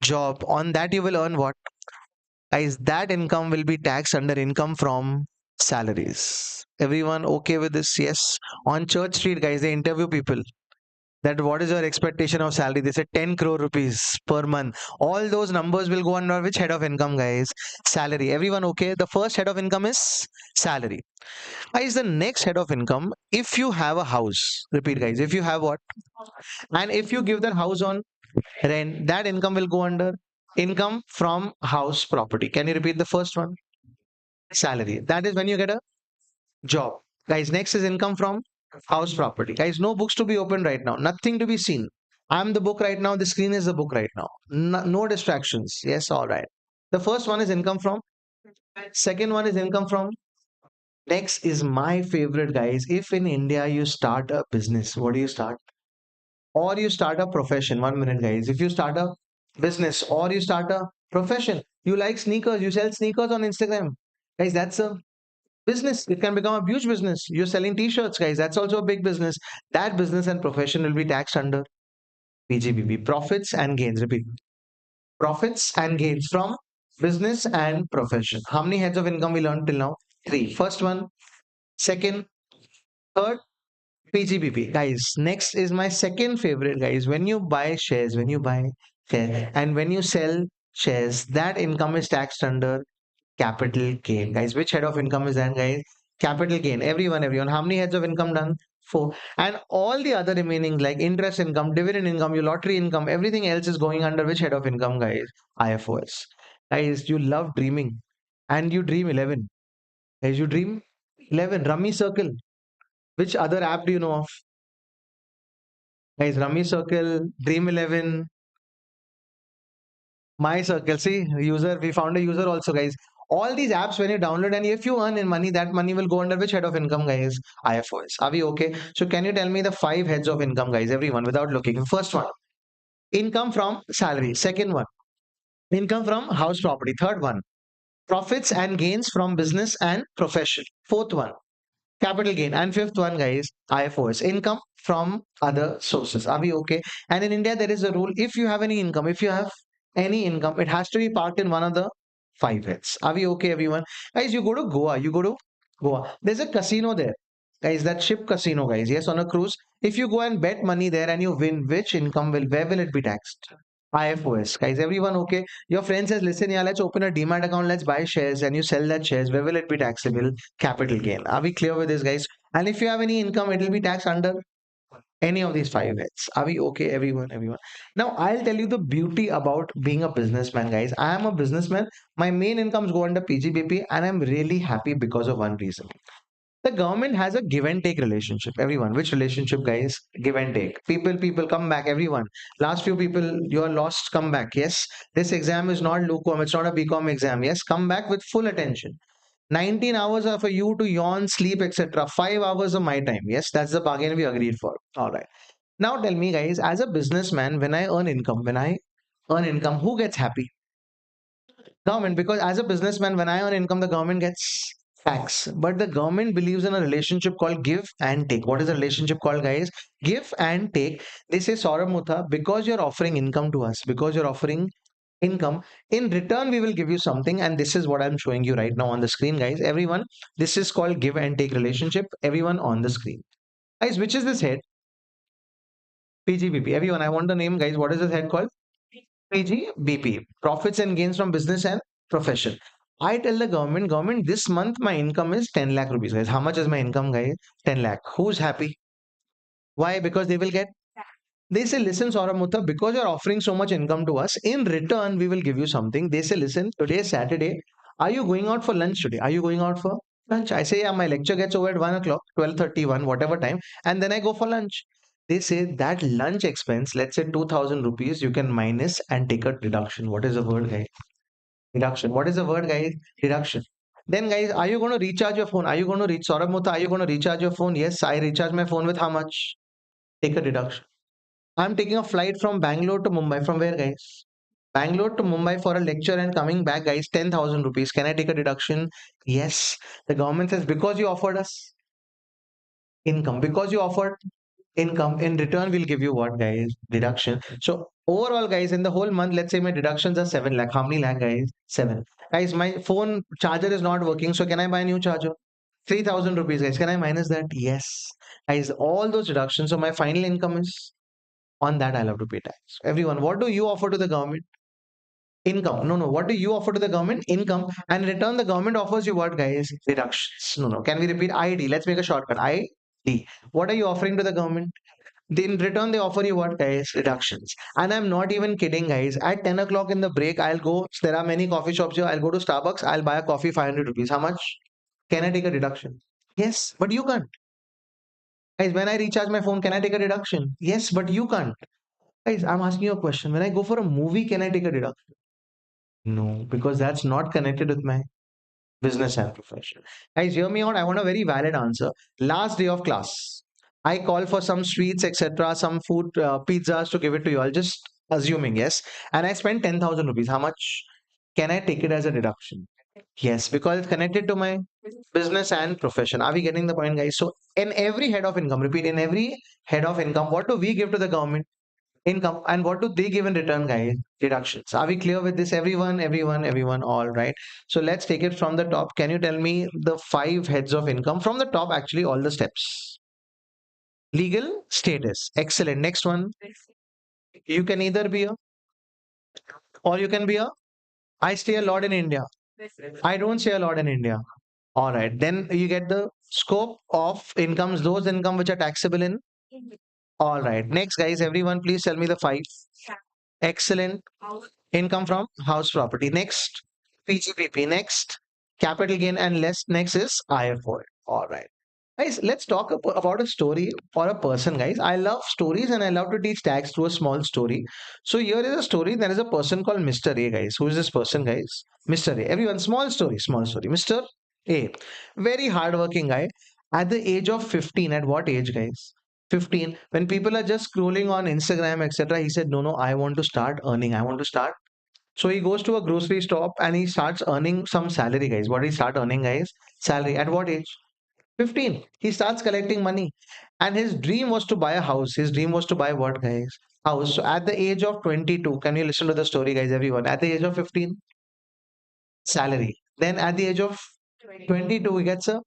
Job. On that, you will earn what? Guys, that income will be taxed under income from salaries. Everyone okay with this? Yes. On Church Street, guys, they interview people that what is your expectation of salary? They say 10 crore rupees per month. All those numbers will go under which head of income, guys? Salary. Everyone okay? The first head of income is salary. Guys, the next head of income, if you have a house, repeat, guys, if you have what? And if you give that house on rent, that income will go under income from house property. Can you repeat the first one? Salary. That is when you get a job. Guys, next is income from house property. Guys, no books to be opened right now. Nothing to be seen. I'm the book right now. The screen is the book right now. No distractions. Yes, all right. The first one is income from. Second one is income from. Next is my favorite, guys. If in India you start a business, what do you start? Or you start a profession. 1 minute, guys. If you start a business or you start a profession, you like sneakers, you sell sneakers on Instagram. Guys, that's a business. It can become a huge business. You're selling t-shirts, guys. That's also a big business. That business and profession will be taxed under PGBP. Profits and gains. Repeat. Profits and gains from business and profession. How many heads of income we learned till now? Three. First one, second, third, PGBP. Guys, next is my second favorite, guys. When you buy shares, and when you sell shares, that income is taxed under capital gain. Guys, which head of income is that, guys? Capital gain. Everyone. How many heads of income done? Four. And all the other remaining, like interest income, dividend income, your lottery income, everything else is going under which head of income, guys? IFOS. Guys, you love dreaming and you dream 11. Guys, you dream 11. Rummy Circle. Which other app do you know of? Guys, Rummy Circle, Dream 11, My Circle. See, user, we found a user also, guys. All these apps, when you download and if you earn in money, that money will go under which head of income, guys? IFOS. Are we okay? So, can you tell me the five heads of income, guys? Everyone, without looking. First one, income from salary. Second one, income from house property. Third one, profits and gains from business and profession. Fourth one, capital gain. And fifth one, guys, IFOS, income from other sources. Are we okay? And in India, there is a rule, if you have any income, it has to be parked in one of the five heads. Are we okay, everyone? Guys, you go to Goa, There's a casino there. Guys, that ship casino, guys. Yes, on a cruise. If you go and bet money there and you win, where will it be taxed? IFOS. Guys, everyone okay? Your friend says, listen, yeah, let's open a demat account, let's buy shares, and you sell that shares. Where will it be taxable? Capital gain. Are we clear with this, guys? And if you have any income, it will be taxed under any of these five heads. Are we okay, everyone? Now, I'll tell you the beauty about being a businessman, guys. I am a businessman. My main incomes go under PGBP, and I'm really happy because of one reason. The government has a give and take relationship. Everyone, which relationship, guys? Give and take. People, come back. Everyone, last few people, you are lost. Come back. Yes, this exam is not lukewarm. It's not a BCom exam. Yes, come back with full attention. 19 hours are for you to yawn, sleep, etc. 5 hours of my time. Yes, that's the bargain we agreed for. All right. Now tell me, guys, as a businessman, when I earn income, who gets happy? Government, because as a businessman, when I earn income, the government gets tax. But the government believes in a relationship called give and take. What is the relationship called, guys? Give and take. They say, Saurabh, Mutha, because you're offering income to us, because you're offering income, in return, we will give you something. And this is what I'm showing you right now on the screen, guys. Everyone, this is called give and take relationship. Everyone on the screen. Guys, which is this head? PGBP. Everyone, I want the name, guys. What is this head called? PGBP, profits and gains from business and profession. I tell the government, this month my income is 10 lakh rupees, guys. How much is my income, guys? 10 lakh. Who's happy? Why? Because they will get, they say, listen, Soramutha, because you're offering so much income to us, in return, we will give you something. They say, listen, today is Saturday. Are you going out for lunch today? Are you going out for lunch? I say, yeah, my lecture gets over at 1 o'clock, 12:31, whatever time. And then I go for lunch. They say that lunch expense, let's say 2,000 rupees, you can minus and take a deduction. What is the word, guys? Deduction. What is the word, guys? Deduction. Then, guys, are you going to recharge your phone? Are you going to reach Saurabh Mutha? Are you going to recharge your phone? Yes, I recharge my phone with how much? Take a deduction. I'm taking a flight from Bangalore to Mumbai. From where, guys? Bangalore to Mumbai for a lecture and coming back, guys, 10,000 rupees. Can I take a deduction? Yes. The government says, because you offered us income, because you offered income, in return, we'll give you what, guys? Deduction. So, overall, guys, in the whole month, let's say my deductions are 7 lakh. How many lakh, guys? 7. Guys, my phone charger is not working. So, can I buy a new charger? 3,000 rupees, guys. Can I minus that? Yes. Guys, all those deductions. So, my final income is on that I'll have to pay tax. Everyone, what do you offer to the government? Income. No. What do you offer to the government? Income. And in return, the government offers you what, guys? Deductions. No. Can we repeat? ID. Let's make a shortcut. ID. What are you offering to the government? In return, they offer you what, guys? Reductions. And I'm not even kidding, guys. At 10 o'clock in the break, I'll go. There are many coffee shops here. I'll go to Starbucks. I'll buy a coffee, 500 rupees. How much? Can I take a deduction? Yes, but you can't. Guys, when I recharge my phone, can I take a deduction? Yes, but you can't. Guys, I'm asking you a question. When I go for a movie, can I take a deduction? No, because that's not connected with my business and profession. Guys, hear me out. I want a very valid answer. Last day of class, I call for some sweets, etc., some food, pizzas to give it to you. I'll just assuming yes, and I spend 10,000 rupees. How much can I take it as a deduction? Yes, because it's connected to my business and profession. Are we getting the point, guys? So, in every head of income, repeat, in every head of income, what do we give to the government? Income. And what do they give in return, guys? Deductions. Are we clear with this? Everyone, all right. So let's take it from the top. Can you tell me the five heads of income from the top, actually, all the steps? Legal status. Excellent. Next one. You can either be a, or you can be a, I stay a lot in India. I don't stay a lot in India. All right. Then you get the scope of incomes, those income which are taxable in. All right. Next, guys, everyone, please tell me the five. Excellent. Income from house property. Next, PGPP. Next, capital gain and less. Next is IFO. All right. Guys, let's talk about a story or a person, guys. I love stories and I love to teach tax through a small story. So here is a story. There is a person called Mr. A, guys. Who is this person, guys? Mr. A. Everyone, small story, small story. Mr. A. Very hardworking guy. At the age of 15, at what age, guys? 15. When people are just scrolling on Instagram, etc., he said, no, no, I want to start earning. I want to start, so he goes to a grocery shop and he starts earning some salary, guys. What did he start earning, guys? Salary. At what age? 15. He starts collecting money. And his dream was to buy a house. His dream was to buy what, guys? House. So at the age of 22, can you listen to the story, guys, everyone? At the age of 15, salary. Then at the age of 22, he gets a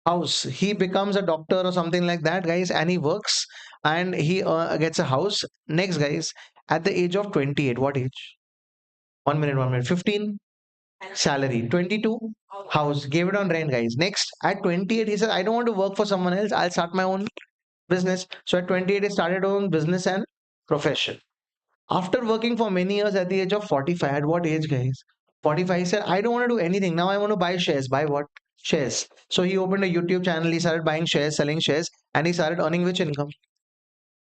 house. He becomes a doctor or something like that, guys, and he works and he gets a house. Next, guys, at the age of 28, what age? 1 minute. 15, salary. 22, house. Gave it on rent, guys. Next, at 28, he said, I don't want to work for someone else. I'll start my own business. So at 28, he started own business and profession. After working for many years at the age of 45, at what age, guys? 45, he said, I don't want to do anything. Now I want to buy shares. Buy what? Shares. So he opened a YouTube channel. He started buying shares, selling shares, and he started earning which income?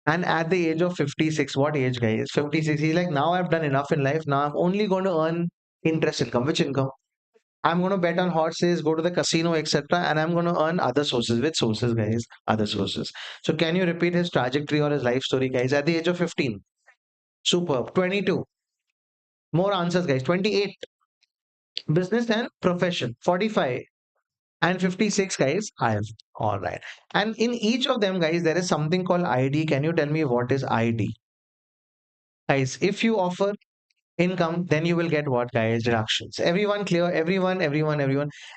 And at the age of 56, what age, guys? 56. He's like, now I've done enough in life. Now I'm only going to earn interest income. Which income? I'm going to bet on horses, go to the casino, etc. And I'm going to earn other sources. Which sources, guys? Other sources. So can you repeat his trajectory or his life story, guys? At the age of 15. Superb. 22. More answers, guys. 28. Business and profession. 45. And 56, guys. I have. All right. And in each of them, guys, there is something called ID. Can you tell me what is ID? Guys, if you offer income, then you will get what, guys? Deductions. Everyone clear? Everyone.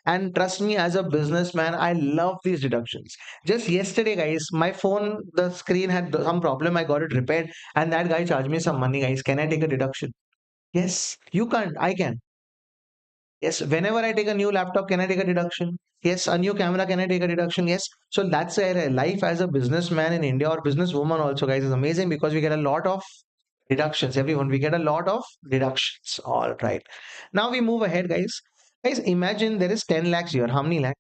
And trust me, as a businessman, I love these deductions. Just yesterday, guys, my phone, the screen had some problem. I got it repaired, and that guy charged me some money, guys. Can I take a deduction? Yes, you can't. I can. Yes, whenever I take a new laptop, can I take a deduction? Yes, a new camera, can I take a deduction? Yes. So that's a life as a businessman in India or businesswoman also, guys, is amazing because we get a lot of deductions. Everyone, we get a lot of deductions. All right. Now we move ahead, guys. Guys, imagine there is 10 lakhs here. How many lakh?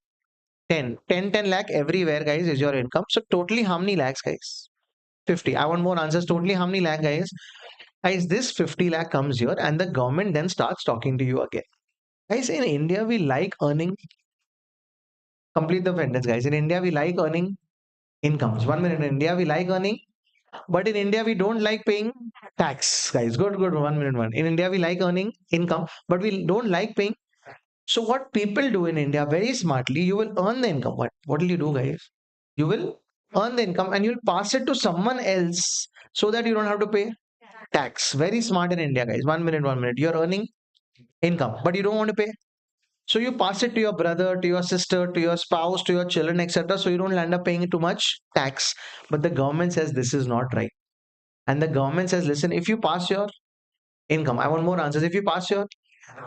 10. 10 lakh everywhere, guys, is your income. So totally how many lakhs, guys? 50. I want more answers. Totally how many lakh, guys? Guys, this 50 lakh comes here and the government then starts talking to you again. Guys, in India, we like earning, complete the sentence, guys. In India, we like earning incomes. 1 minute. In India, we like earning, but in India, we don't like paying tax, guys. Good. 1 minute. In India, we like earning income, but we don't like paying. So, what people do in India very smartly, you will earn the income. What will you do, guys? You will earn the income and you'll pass it to someone else so that you don't have to pay tax. Very smart in India, guys. 1 minute. You're earning income, but you don't want to pay. So you pass it to your brother, to your sister, to your spouse, to your children, etc. So you don't end up paying too much tax. But the government says this is not right. And the government says, listen, if you pass your income, I want more answers. If you pass your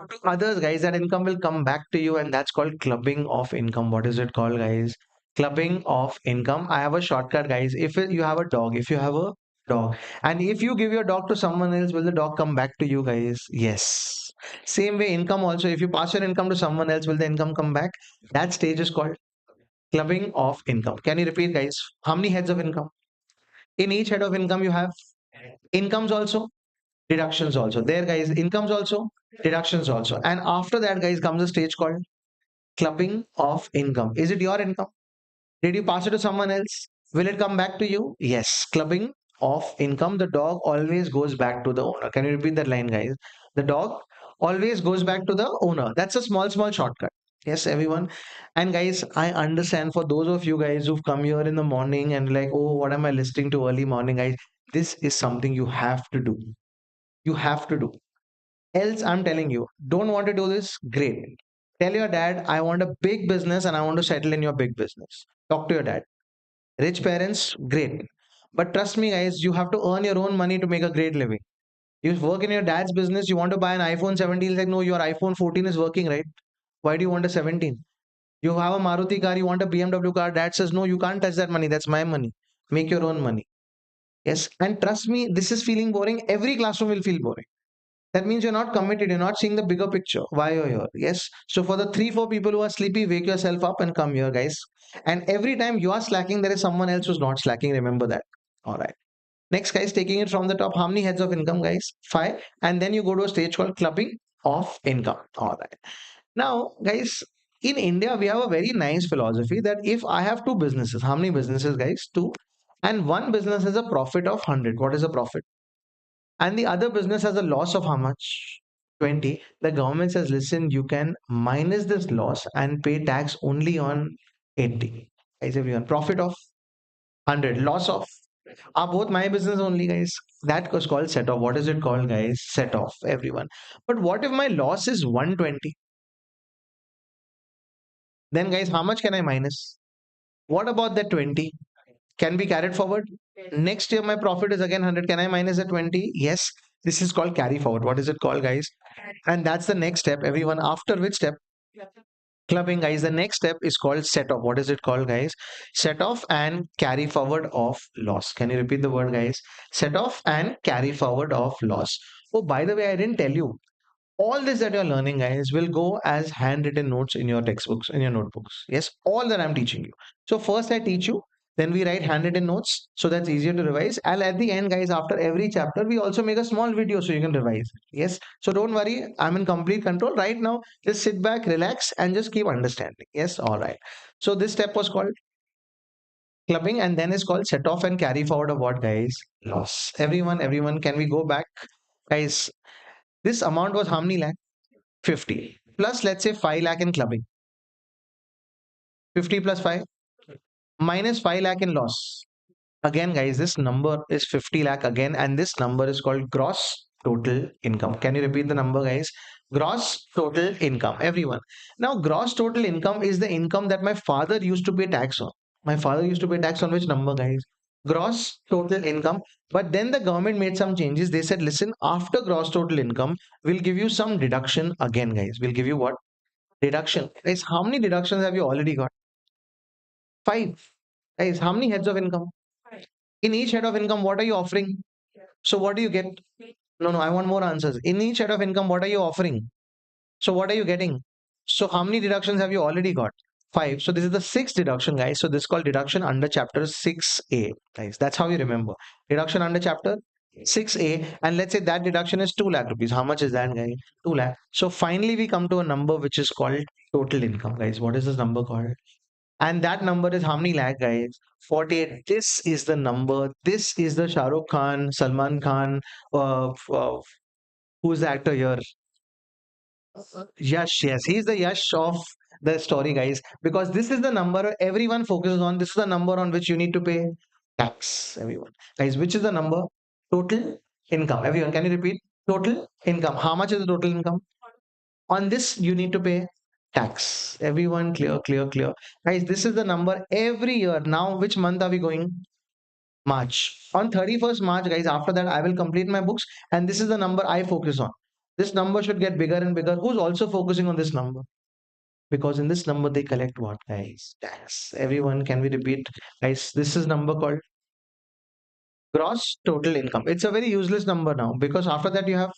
to others, guys, that income will come back to you. And that's called clubbing of income. What is it called, guys? Clubbing of income. I have a shortcut, guys. If you have a dog, if you have a dog, and if you give your dog to someone else, will the dog come back to you, guys? Yes. Same way, income also. If you pass your income to someone else, will the income come back? That stage is called clubbing of income. Can you repeat, guys? How many heads of income? In each head of income, you have incomes also, deductions also. There, guys, incomes also, deductions also. And after that, guys, comes a stage called clubbing of income. Is it your income? Did you pass it to someone else? Will it come back to you? Yes. Clubbing of income. The dog always goes back to the owner. Can you repeat that line, guys? The dog always goes back to the owner. That's a small, small shortcut. Yes, everyone. And guys, I understand for those of you guys who've come here in the morning and like, oh, what am I listening to early morning, guys? This is something you have to do. You have to do. Else, I'm telling you, don't want to do this? Great. Tell your dad, I want a big business and I want to settle in your big business. Talk to your dad. Rich parents, great. But trust me, guys, you have to earn your own money to make a great living. You work in your dad's business, you want to buy an iPhone 17, he's like, no, your iPhone 14 is working, right? Why do you want a 17? You have a Maruti car, you want a BMW car. Dad says, no, you can't touch that money. That's my money. Make your own money. Yes. And trust me, this is feeling boring. Every classroom will feel boring. That means you're not committed. You're not seeing the bigger picture. Why you're here. Yes. So for the three, four people who are sleepy, wake yourself up and come here, guys. And every time you are slacking, there is someone else who's not slacking. Remember that. All right. Next, guys, taking it from the top. How many heads of income, guys? Five. And then you go to a stage called clubbing of income. All right. Now, guys, in India, we have a very nice philosophy that if I have two businesses, how many businesses, guys? Two. And one business has a profit of 100. What is the profit? And the other business has a loss of how much? 20. The government says, listen, you can minus this loss and pay tax only on 80. Guys, everyone, profit of 100, loss of are both my business only, guys. That was called set off. What is it called, guys? Set off, everyone. But what if my loss is 120? Then, guys, how much can I minus? What about that 20? Can be carried forward. Next year, my profit is again 100. Can I minus the 20? Yes. This is called carry forward. What is it called, guys? And that's the next step, everyone. After which step? Clubbing, guys. The next step is called set off. What is it called, guys? Set off and carry forward of loss. Can you repeat the word, guys? Set off and carry forward of loss. Oh, by the way, I didn't tell you. All this that you're learning, guys, will go as handwritten notes in your textbooks, in your notebooks. Yes, all that I'm teaching you. So first I teach you, then we write handwritten notes so that's easier to revise. And at the end, guys, after every chapter, we also make a small video so you can revise. Yes. So don't worry, I'm in complete control right now. Just sit back, relax, and just keep understanding. Yes, all right. So this step was called clubbing, and then is called set off and carry forward of what, guys? Loss. Everyone, can we go back? Guys, this amount was how many lakh? 50 plus let's say 5 lakh in clubbing. 50 plus 5 minus 5 lakh in loss. Again, guys, this number is 50 lakh again, and this number is called gross total income. Can you repeat the number, guys? Gross total income, everyone. Now, gross total income is the income that my father used to pay tax on. My father used to pay tax on which number, guys? Gross total income. But then the government made some changes. They said, listen, after gross total income, we'll give you some deduction again, guys. We'll give you what? Deduction. Guys, how many deductions have you already got? Five. Guys, how many heads of income? In each head of income, what are you offering? So what do you get? No, I want more answers. In each head of income, what are you offering? So what are you getting? So how many deductions have you already got? Five. So this is the sixth deduction, guys. So this is called deduction under chapter 6A, guys. That's how you remember. Deduction under chapter 6A. And let's say that deduction is 2 lakh rupees. How much is that, guys? 2 lakh. So finally, we come to a number which is called total income, guys. What is this number called? And that number is how many lakh, guys? 48. This is the number. This is the Shah Rukh Khan, Salman Khan, who's the actor here? Yash, yes. He's the Yash of the story, guys. Because this is the number everyone focuses on. This is the number on which you need to pay tax, everyone. Guys, which is the number? Total income. Everyone, can you repeat? Total income. How much is the total income? On this, you need to pay tax. Everyone, clear. Guys, this is the number every year. Now, which month are we going? March. On 31st March, guys, after that, I will complete my books. And this is the number I focus on. This number should get bigger and bigger. Who's also focusing on this number? Because in this number they collect what, guys? Tax. Everyone, can we repeat? Guys, this is number called gross total income. It's a very useless number now because after that you have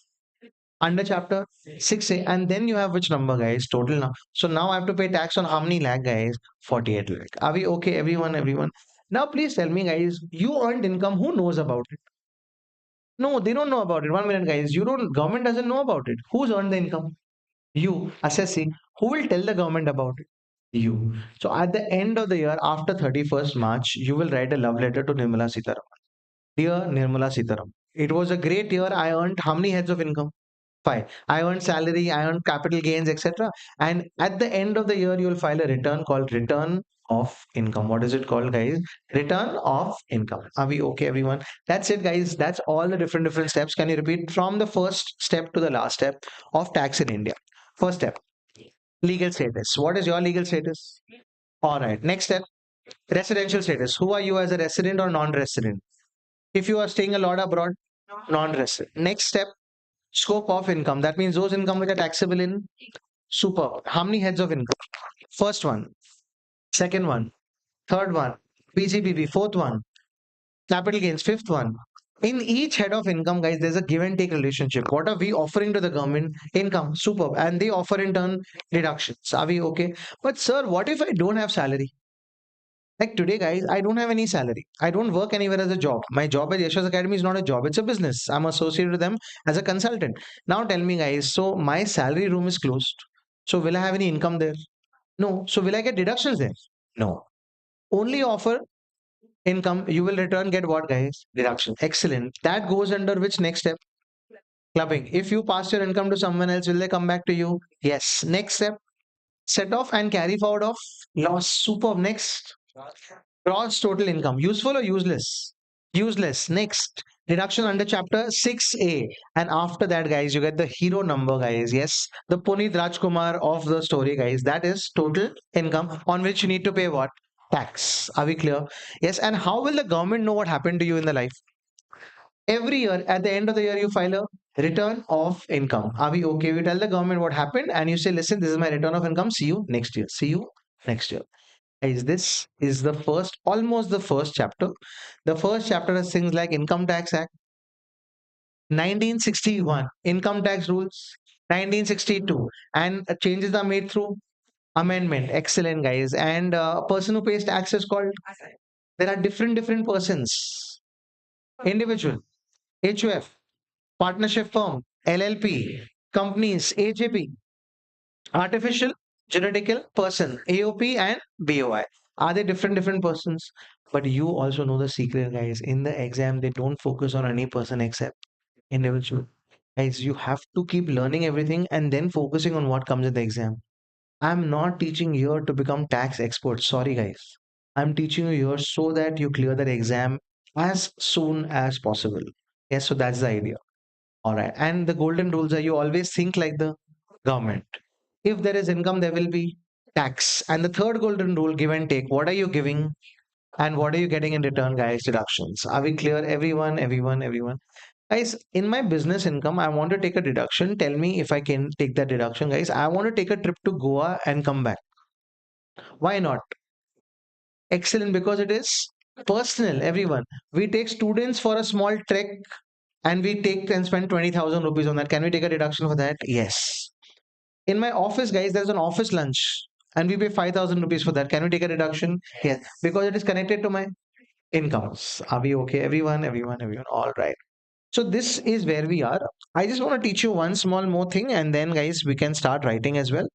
under chapter 6A, and then you have which number, guys? Total now. So now I have to pay tax on how many lakh, guys? 48 lakh. Are we okay, everyone? Everyone. Now please tell me, guys, you earned income. Who knows about it? No, they don't know about it. 1 minute, guys. You don't, government doesn't know about it. Who's earned the income? You, assessing. Who will tell the government about it? You. So at the end of the year, after 31st March, you will write a love letter to Nirmala Sitaram. Dear Nirmala Sitaram, it was a great year. I earned how many heads of income? Five. I earned salary, I earned capital gains, etc. And at the end of the year, you will file a return called return of income. What is it called, guys? Return of income. Are we okay, everyone? That's it, guys. That's all the different steps. Can you repeat from the first step to the last step of tax in India? First step, legal status. What is your legal status? All right. Next step, residential status. Who are you as a resident or non-resident? If you are staying a lot abroad, non-resident. Next step, scope of income. That means those income which are taxable in. Super. How many heads of income? First one, second one, third one, PGBB, fourth one, capital gains, fifth one. In each head of income, guys, there's a give and take relationship. What are we offering to the government? Income, superb. And they offer in turn deductions. Are we okay? But sir, what if I don't have salary? Like today, guys, I don't have any salary. I don't work anywhere as a job. My job at Yeshas Academy is not a job, it's a business. I'm associated with them as a consultant. Now tell me, guys, so my salary room is closed. So will I have any income there? No. So will I get deductions there? No. Only offer income. You will return get what, guys? Deduction. Excellent. That goes under which next step? Clubbing. If you pass your income to someone else, will they come back to you? Yes. Next step, set off and carry forward of loss. Superb. Next. Gross total income. Useful or useless? Useless. Next. Deduction under chapter 6A. And after that, guys, you get the hero number, guys. Yes. The Puneet Rajkumar of the story, guys. That is total income on which you need to pay what? Tax. Are we clear? Yes. And how will the government know what happened to you in the life? Every year, at the end of the year, you file a return of income. Are we okay? We tell the government what happened and you say, listen, this is my return of income. See you next year. See you next year. Guys, this is the first, almost the first chapter. The first chapter has things like Income Tax Act, 1961, Income Tax Rules, 1962, and changes are made through amendment. Excellent, guys. And a person who pays tax is called. There are different persons: individual, HUF, partnership firm, LLP, companies, AJP, artificial genetical person, AOP and BOI. Are they different persons? But you also know the secret, guys. In the exam, they don't focus on any person except individual. Guys, you have to keep learning everything and then focusing on what comes in the exam. I'm not teaching here to become tax experts. Sorry, guys. I'm teaching you here so that you clear that exam as soon as possible. Yes, so that's the idea. All right. And the golden rules are you always think like the government. If there is income, there will be tax. And the third golden rule, give and take. What are you giving and what are you getting in return, guys? Deductions. Are we clear? Everyone. Guys, in my business income, I want to take a deduction. Tell me if I can take that deduction, guys. I want to take a trip to Goa and come back. Why not? Excellent, because it is personal, everyone. We take students for a small trek and we take and spend 20,000 rupees on that. Can we take a deduction for that? Yes. In my office, guys, there's an office lunch and we pay 5,000 rupees for that. Can we take a deduction? Yes, because it is connected to my incomes. Are we okay? Everyone. All right. So this is where we are. I just want to teach you one small more thing and then, guys, we can start writing as well.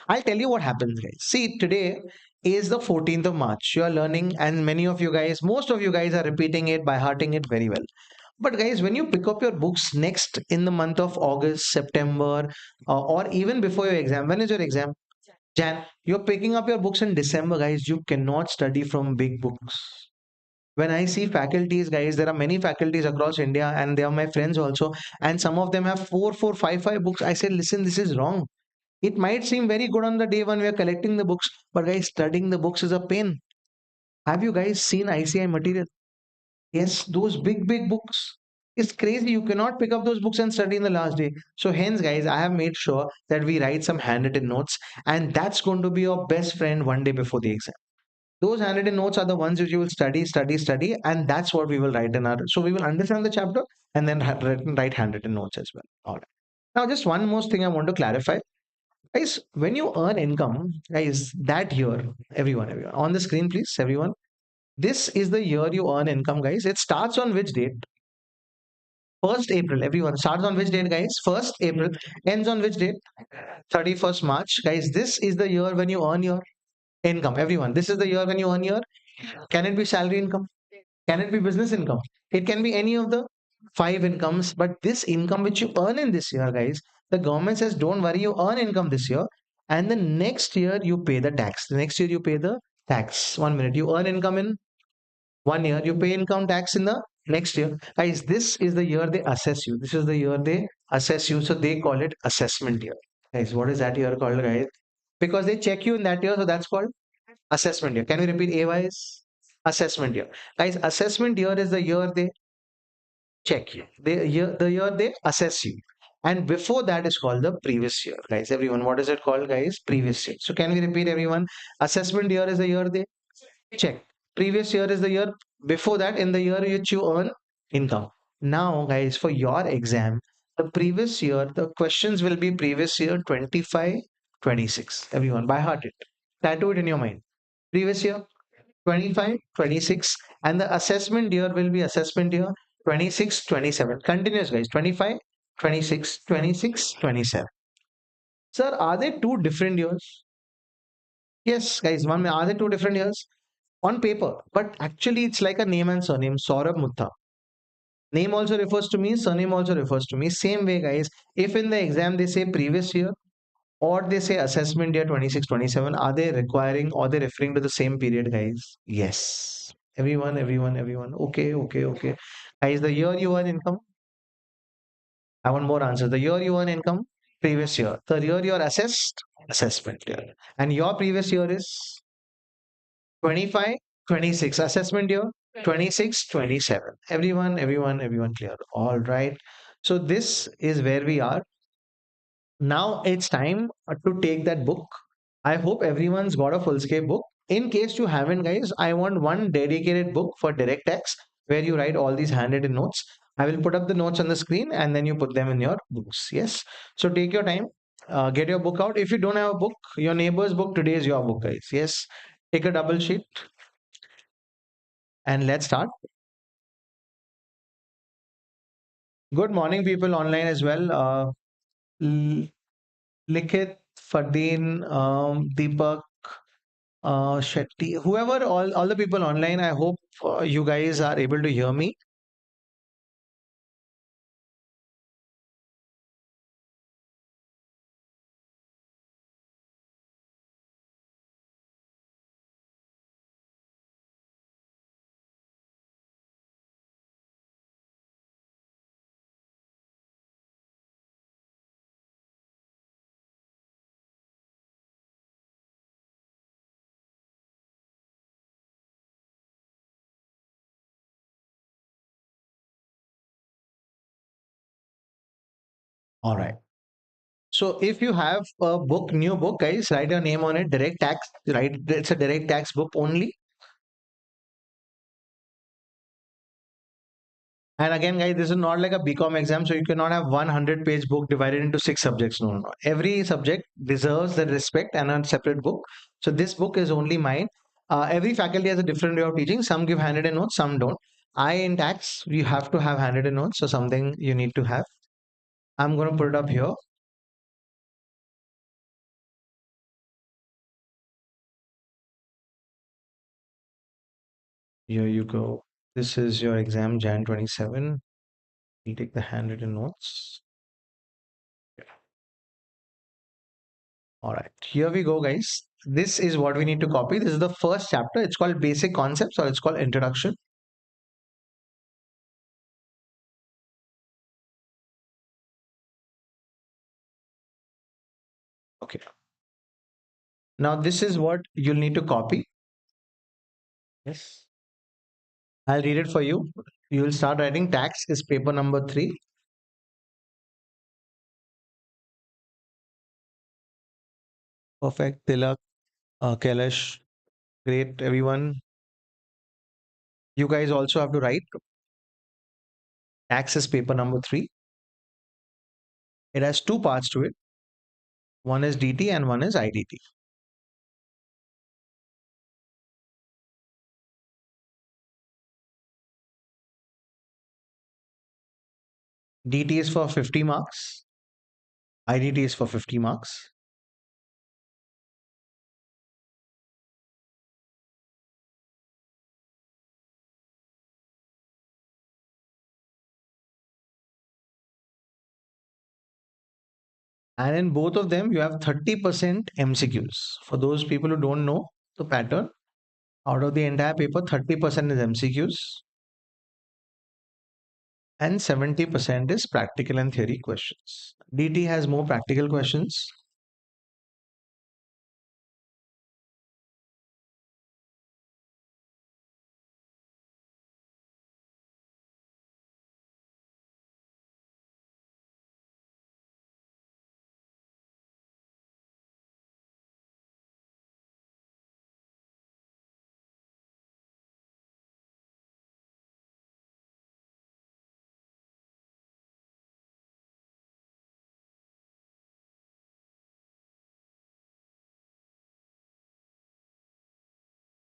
I'll tell you what happens, guys. See, today is the 14th of March. You are learning, and many of you guys, most of you guys are repeating it by hearting it very well. But guys, when you pick up your books next in the month of August, September, or even before your exam, when is your exam? Jan, you're picking up your books in December, guys. You cannot study from big books. When I see faculties, guys, there are many faculties across India, and they are my friends also, and some of them have four, five books. I said, listen, this is wrong. It might seem very good on the day when we are collecting the books, but guys, studying the books is a pain. Have you guys seen ICI material? Yes, those big books. It's crazy. You cannot pick up those books and study in the last day. So hence, guys, I have made sure that we write some handwritten notes, and that's going to be your best friend one day before the exam. Those handwritten notes are the ones which you will study, study, study, and that's what we will write in our. So we will understand the chapter and then write handwritten notes as well. All right. Now, just one more thing I want to clarify, guys. When you earn income, guys, that year, everyone, on the screen, please, everyone. This is the year you earn income, guys. It starts on which date? 1st April. Everyone starts on which date, guys? 1st April. Ends on which date? 31st March. Guys, this is the year when you earn your income. Everyone, this is the year when you earn your. Can it be salary income? Can it be business income? It can be any of the five incomes, but this income which you earn in this year, guys, the government says, don't worry, you earn income this year, and the next year you pay the tax. The next year you pay the tax. 1 minute, you earn income in 1 year, you pay income tax in the next year. Guys, this is the year they assess you. This is the year they assess you. So they call it assessment year. Guys, what is that year called, guys? Because they check you in that year, so that's called assessment year. Can we repeat AY's? Assessment year. Guys, assessment year is the year they check you. The year they assess you. And before that is called the previous year. Guys, everyone, what is it called, guys? Previous year. So can we repeat, everyone? Assessment year is the year they check. Previous year is the year before that, in the year which you earn income. Now, guys, for your exam, the previous year, the questions will be previous year 25, 26. Everyone, by heart it. Tattoo it in your mind. Previous year 25, 26, and the assessment year will be assessment year 26, 27. Continuous, guys. 25, 26, 26, 27. Sir, are they two different years? Yes, guys. Are they two different years? On paper, but actually it's like a name and surname. Sourabh Mutha. Name also refers to me, surname also refers to me. Same way, guys. If in the exam they say previous year or they say assessment year 26, 27, are they requiring or they referring to the same period, guys? Yes. Everyone. Okay, okay, okay. Guys, the year you earn income, I want more answers. The year you earn income, previous year. The year you are assessed, assessment year. And your previous year is 25, 26. Assessment year 26, 27. Everyone clear. All right. So this is where we are. Now it's time to take that book. I hope everyone's got a full scale book. In case you haven't, guys, I want one dedicated book for direct tax where you write all these handwritten notes. I will put up the notes on the screen and then you put them in your books. Yes. So take your time, get your book out. If you don't have a book, your neighbor's book today is your book, guys. Yes. Take a double sheet and let's start. Good morning, people online as well. L- Likit, Fardeen, Deepak, Shetty, whoever, all the people online, I hope you guys are able to hear me. All right. So if you have a book, new book, guys, write your name on it. Direct tax, right? It's a direct tax book only. And again, guys, this is not like a BCom exam, so you cannot have 100-page book divided into six subjects. No, no, no. Every subject deserves the respect and a separate book. So this book is only mine. Every faculty has a different way of teaching. Some give handwritten notes, some don't. I in tax, you have to have handwritten notes, so something you need to have. I'm going to put it up here. Here you go. This is your exam, Jan 27. You take the handwritten notes. All right, here we go, guys. This is what we need to copy. This is the first chapter. It's called Basic Concepts or it's called Introduction. Okay. Now, this is what you'll need to copy. Yes. I'll read it for you. You will start writing tax is paper number 3. Perfect. Tilak, Kailash, great, everyone. You guys also have to write tax is paper number 3. It has two parts to it. One is DT and one is IDT. DT is for 50 marks. IDT is for 50 marks. And in both of them, you have 30% MCQs. For those people who don't know the pattern, out of the entire paper, 30% is MCQs and 70% is practical and theory questions. DT has more practical questions.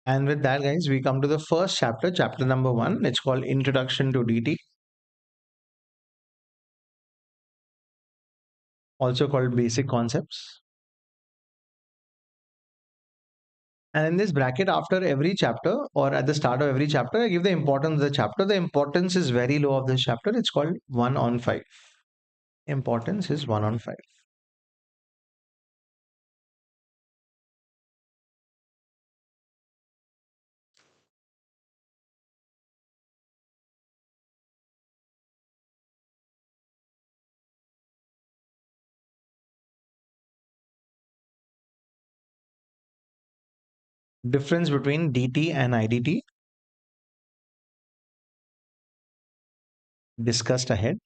And with that, guys, we come to the first chapter, chapter number 1. It's called Introduction to DT, also called Basic Concepts. And in this bracket, after every chapter or at the start of every chapter, I give the importance of the chapter. The importance is very low of this chapter. It's called 1 on 5. Importance is 1 on 5. Difference between DT and IDT discussed ahead.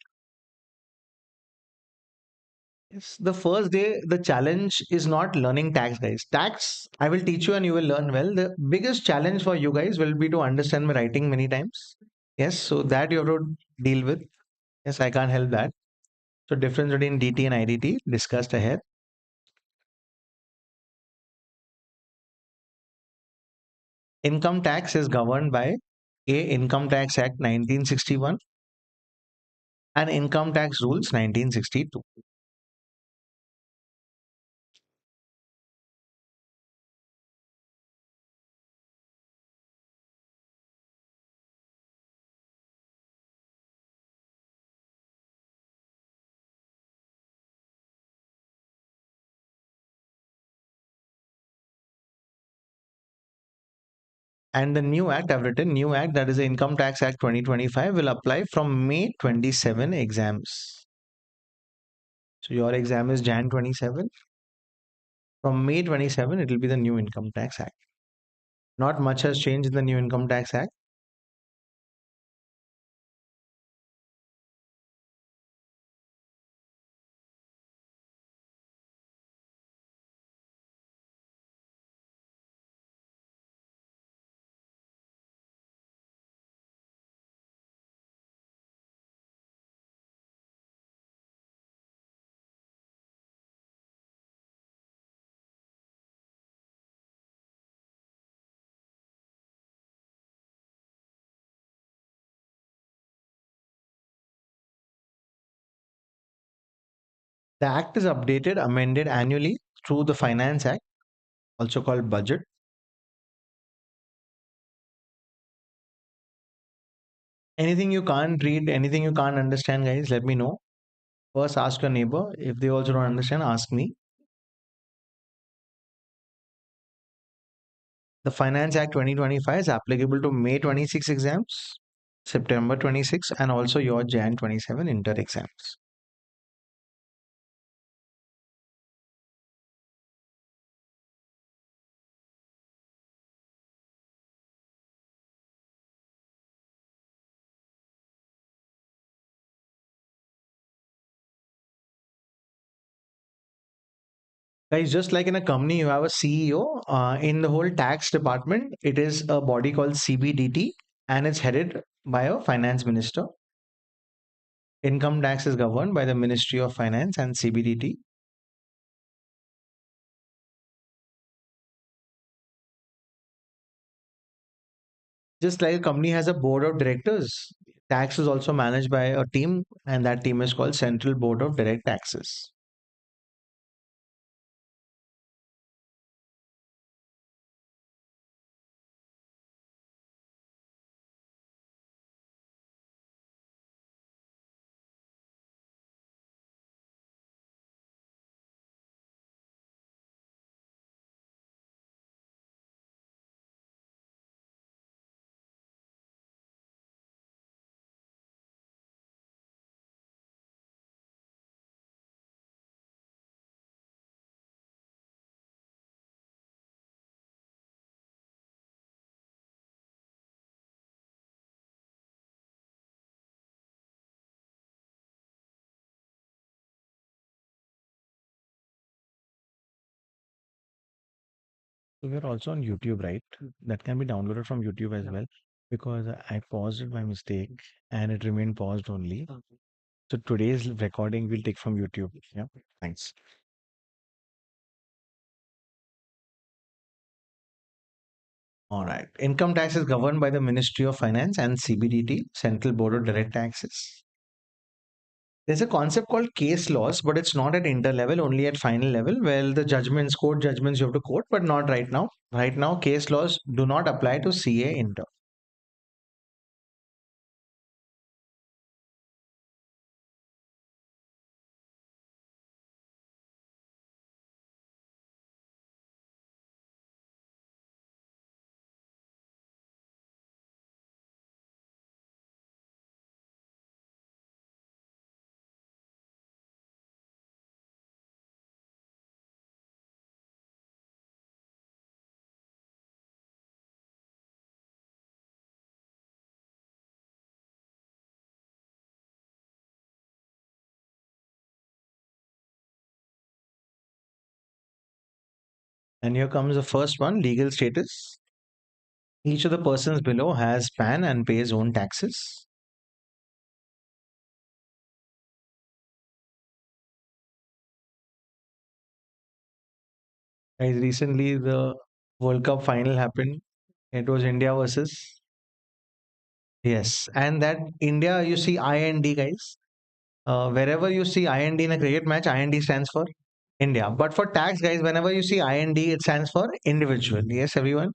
Yes, the first day, the challenge is not learning tax, guys. Tax, I will teach you and you will learn well. The biggest challenge for you guys will be to understand my writing many times. Yes, so that you have to deal with. Yes, I can't help that. So difference between DT and IDT discussed ahead. Income tax is governed by A. Income Tax Act 1961 and Income Tax Rules 1962. And the new act I've written, new act, that is the Income Tax Act 2025, will apply from May 27 exams. So your exam is Jan 27. From May 27, it will be the new Income Tax Act. Not much has changed in the new Income Tax Act. The act is updated, amended annually through the Finance Act, also called budget. Anything you can't read, anything you can't understand, guys, let me know. First, ask your neighbor. If they also don't understand, ask me. The Finance Act 2025 is applicable to May 26 exams, September 26, and also your Jan 27 inter exams. Guys, just like in a company, you have a CEO. In the whole tax department, it is a body called CBDT and it's headed by a finance minister. Income tax is governed by the Ministry of Finance and CBDT. Just like a company has a board of directors, tax is also managed by a team, and that team is called Central Board of Direct Taxes. So we're also on YouTube, right? That can be downloaded from YouTube as well because I paused it by mistake and it remained paused only. So today's recording we'll take from YouTube. Yeah. Thanks. All right. Income tax is governed by the Ministry of Finance and CBDT, Central Board of Direct Taxes. There's a concept called case laws, but it's not at inter level, only at final level. Well, the judgments, court judgments you have to quote, but not right now. Right now, case laws do not apply to CA inter. And here comes the first one, legal status. Each of the persons below has PAN and pays own taxes. Guys, recently the World Cup final happened. It was India versus. Yes. And that India, you see IND, guys. Wherever you see IND in a cricket match, IND stands for India. But for tax, guys, whenever you see IND, it stands for individual. Yes, everyone.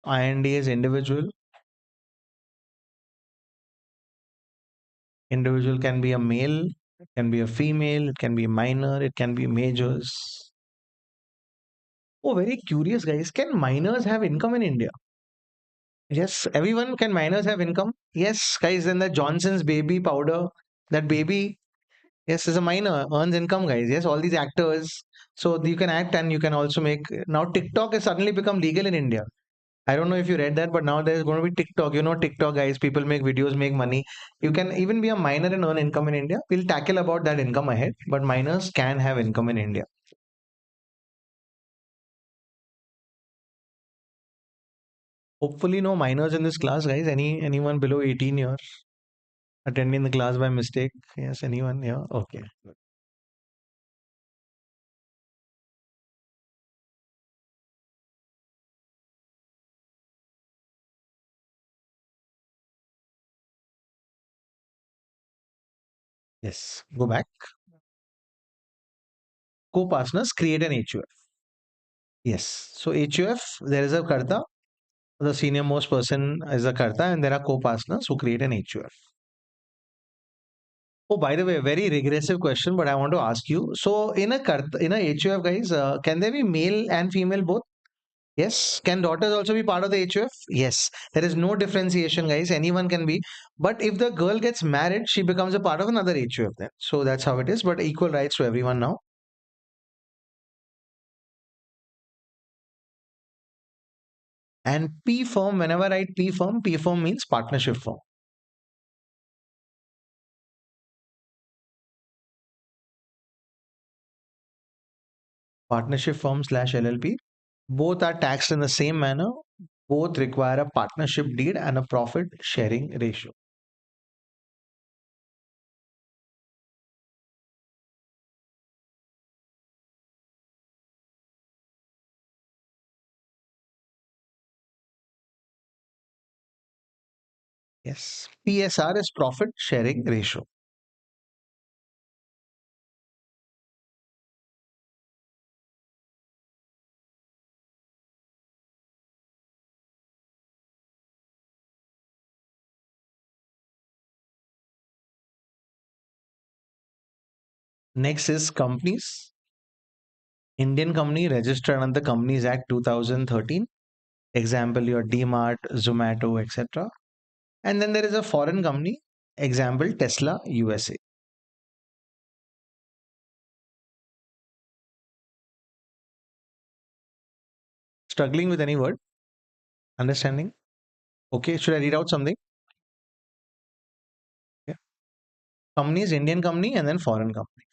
IND is individual. Individual can be a male, it can be a female, it can be minor, it can be majors. Oh, very curious, guys. Can minors have income in India? Yes, everyone can minors have income? Yes, guys. Then the Johnson's baby powder, that baby, yes, is a minor, earns income, guys. Yes, all these actors. So you can act and you can also make. Now TikTok has suddenly become legal in India. I don't know if you read that, but now there's going to be TikTok. You know, TikTok, guys. People make videos, make money. You can even be a minor and earn income in India. We'll tackle about that income ahead, but minors can have income in India. Hopefully, no minors in this class, guys. Anyone below 18 years attending the class by mistake? Yes, anyone? Yeah, okay. Yes, go back. Co-partners create an HUF. Yes. So HUF, there is a Karta. The senior most person is a Karta, and there are co-partners who create an HUF. Oh, by the way, very regressive question, but I want to ask you. So, in a HUF, guys, can there be male and female both? Yes. Can daughters also be part of the HUF? Yes. There is no differentiation, guys. Anyone can be. But if the girl gets married, she becomes a part of another HUF then. So that's how it is. But equal rights to everyone now. And P firm, whenever I write P firm means partnership firm. Partnership firm slash LLP. Both are taxed in the same manner. Both require a partnership deed and a profit sharing ratio. Yes. PSR is profit sharing ratio. Next is companies. Indian company registered under the Companies Act 2013. Example, your DMart, Zomato, etc. And then there is a foreign company. Example, Tesla, USA. Struggling with any word? Understanding? Okay, should I read out something? Yeah. Company is Indian company and then foreign company.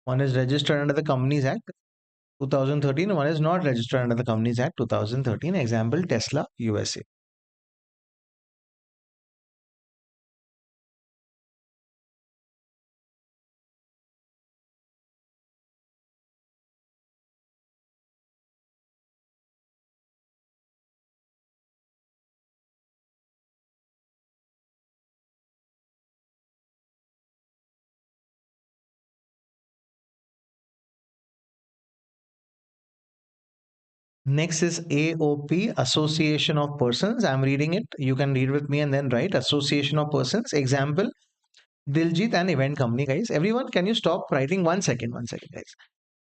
One is registered under the Companies Act 2013. One is not registered under the Companies Act 2013. Example, Tesla, USA. Next is AOP, Association of Persons. I'm reading it. You can read with me and then write Association of Persons. Example, Diljit and event company, guys. Everyone, can you stop writing 1 second? 1 second, guys.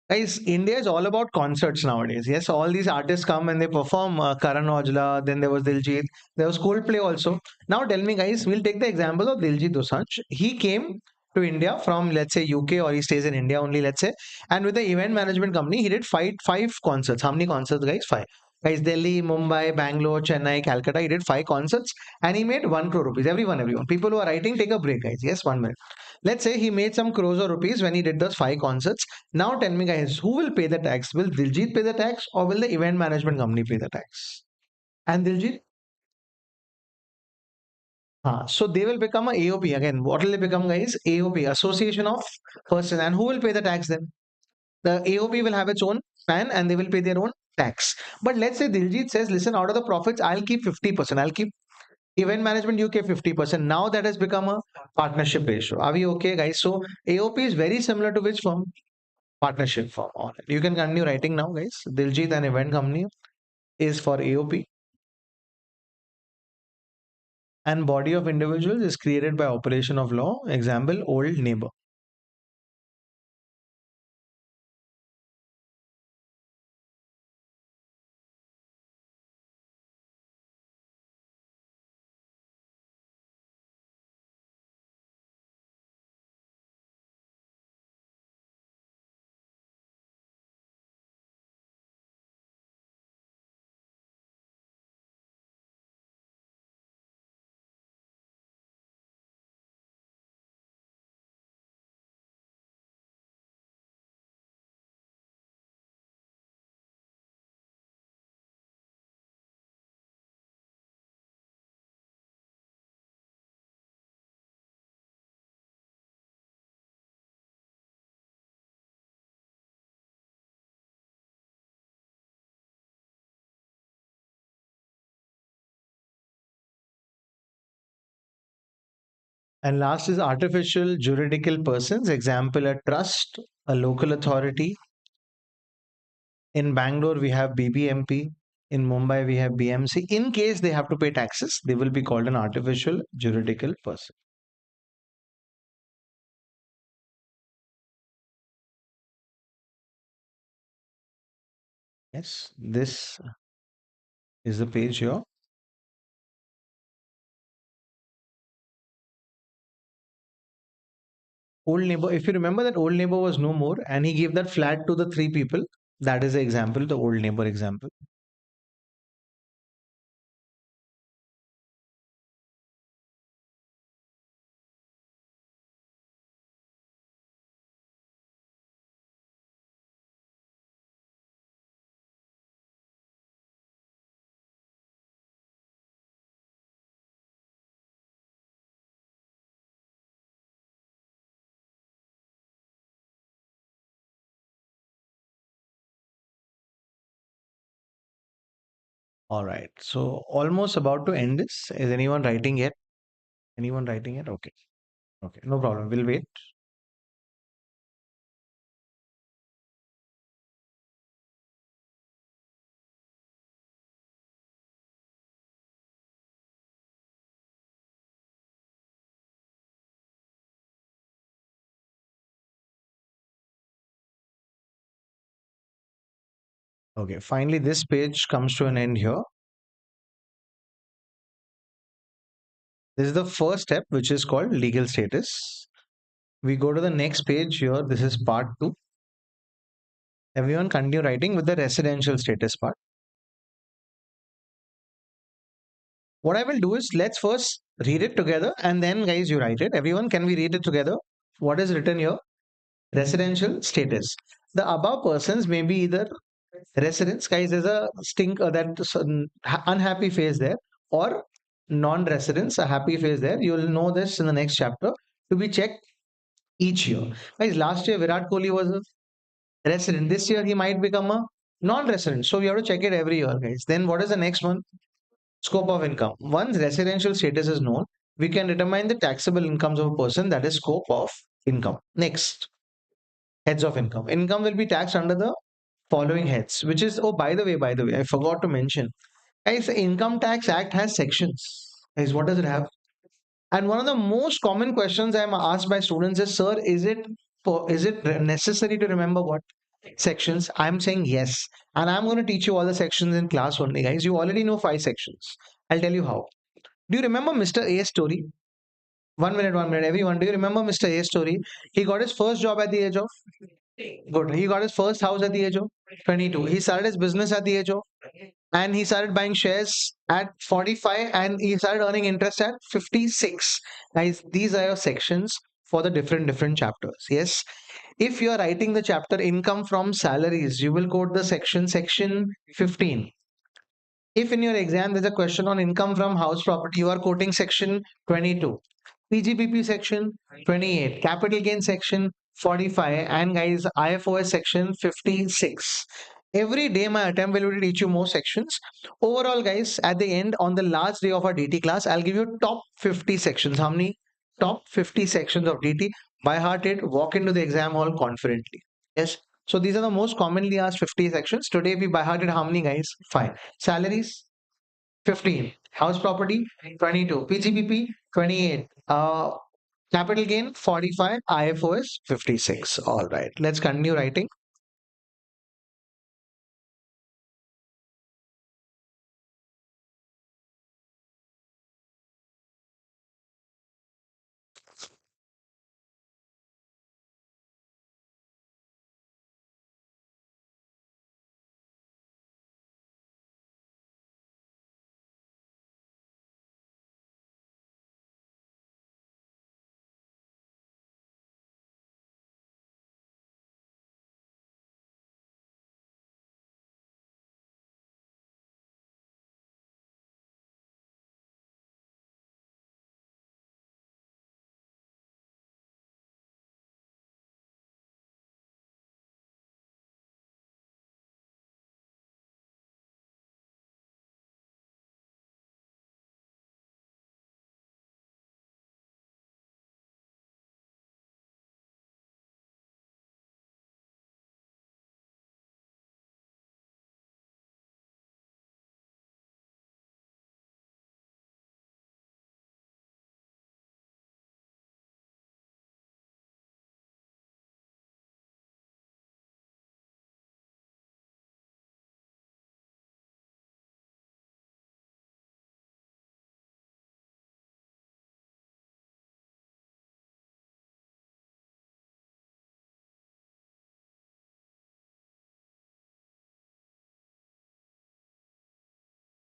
Guys, India is all about concerts nowadays. Yes, all these artists come and they perform. Karan Aujla, then there was Diljit, there was Coldplay also. Now tell me, guys, we'll take the example of Diljit Dosanjh. He came to India from, let's say, UK, or he stays in India only, let's say, and with the event management company, he did five concerts. How many concerts, guys? Five. Guys, Delhi, Mumbai, Bangalore, Chennai, Calcutta. He did 5 concerts and he made 1 crore rupees. Everyone. People who are writing, take a break, guys. Yes, 1 minute. Let's say he made some crores of rupees when he did those 5 concerts. Now tell me, guys, who will pay the tax? Will Diljit pay the tax or will the event management company pay the tax? And Diljit? So they will become a AOP. Again, what will they become, guys? AOP, Association of Person. And who will pay the tax then? The AOP will have its own PAN and they will pay their own tax. But let's say Diljit says, listen, out of the profits, I'll keep 50%. I'll keep event management, you keep 50%. Now that has become a partnership ratio. Are we okay, guys? So AOP is very similar to which firm? Partnership firm. All right. You can continue writing now, guys. Diljit, an event company, is for AOP, and body of individuals is created by operation of law. Example, old neighbor. And last is artificial juridical persons. Example, a trust, a local authority. In Bangalore, we have BBMP. In Mumbai, we have BMC. In case they have to pay taxes, they will be called an artificial juridical person. Yes, this is the page here. Old neighbor, if you remember, that old neighbor was no more and he gave that flat to the 3 people. That is the example, the old neighbor example. All right. So almost about to end this. Is anyone writing yet? Anyone writing yet? Okay. Okay. No problem. We'll wait. Okay. Finally, this page comes to an end here. This is the first step, which is called legal status. We go to the next page here. This is part two. Everyone continue writing with the residential status part. What I will do is let's first read it together and then, guys, you write it. Everyone, can we read it together? What is written here? Residential status. The above persons may be either residents, guys, there's a stink unhappy phase there, or non-residents, a happy phase there. You will know this in the next chapter to be checked each year. Guys, last year Virat Kohli was a resident. This year he might become a non-resident. So we have to check it every year, guys. Then what is the next one? Scope of income. Once residential status is known, we can determine the taxable incomes of a person, that is scope of income. Next, heads of income. Income will be taxed under the following heads, which is, oh, by the way, I forgot to mention. Guys, the Income Tax Act has sections. Guys, what does it have? And one of the most common questions I'm asked by students is, sir, is it necessary to remember what sections? I'm saying yes. And I'm going to teach you all the sections in class only, guys. You already know 5 sections. I'll tell you how. Do you remember Mr. A's story? 1 minute, 1 minute. Everyone, do you remember Mr. A's story? He got his first job at the age of good. He got his first house at the age of 22. He started his business at the age of, and he started buying shares at 45, and he started earning interest at 56. Guys, these are your sections for the different chapters. Yes. If you are writing the chapter income from salaries, you will quote the section 15. If in your exam there's a question on income from house property, you are quoting section 22. PGBP section 28, capital gain section 45, and guys, IFOS section 56. Every day my attempt will be to teach you more sections. Overall, guys, at the end, on the last day of our DT class, I'll give you top 50 sections. How many? Top 50 sections of DT. By heart it, walk into the exam hall confidently. Yes. So these are the most commonly asked 50 sections. Today we by hearted how many, guys? 5. Salaries 15. House property 22. PGPP 28. Capital gain 45. IFOS 56. All right. Let's continue writing.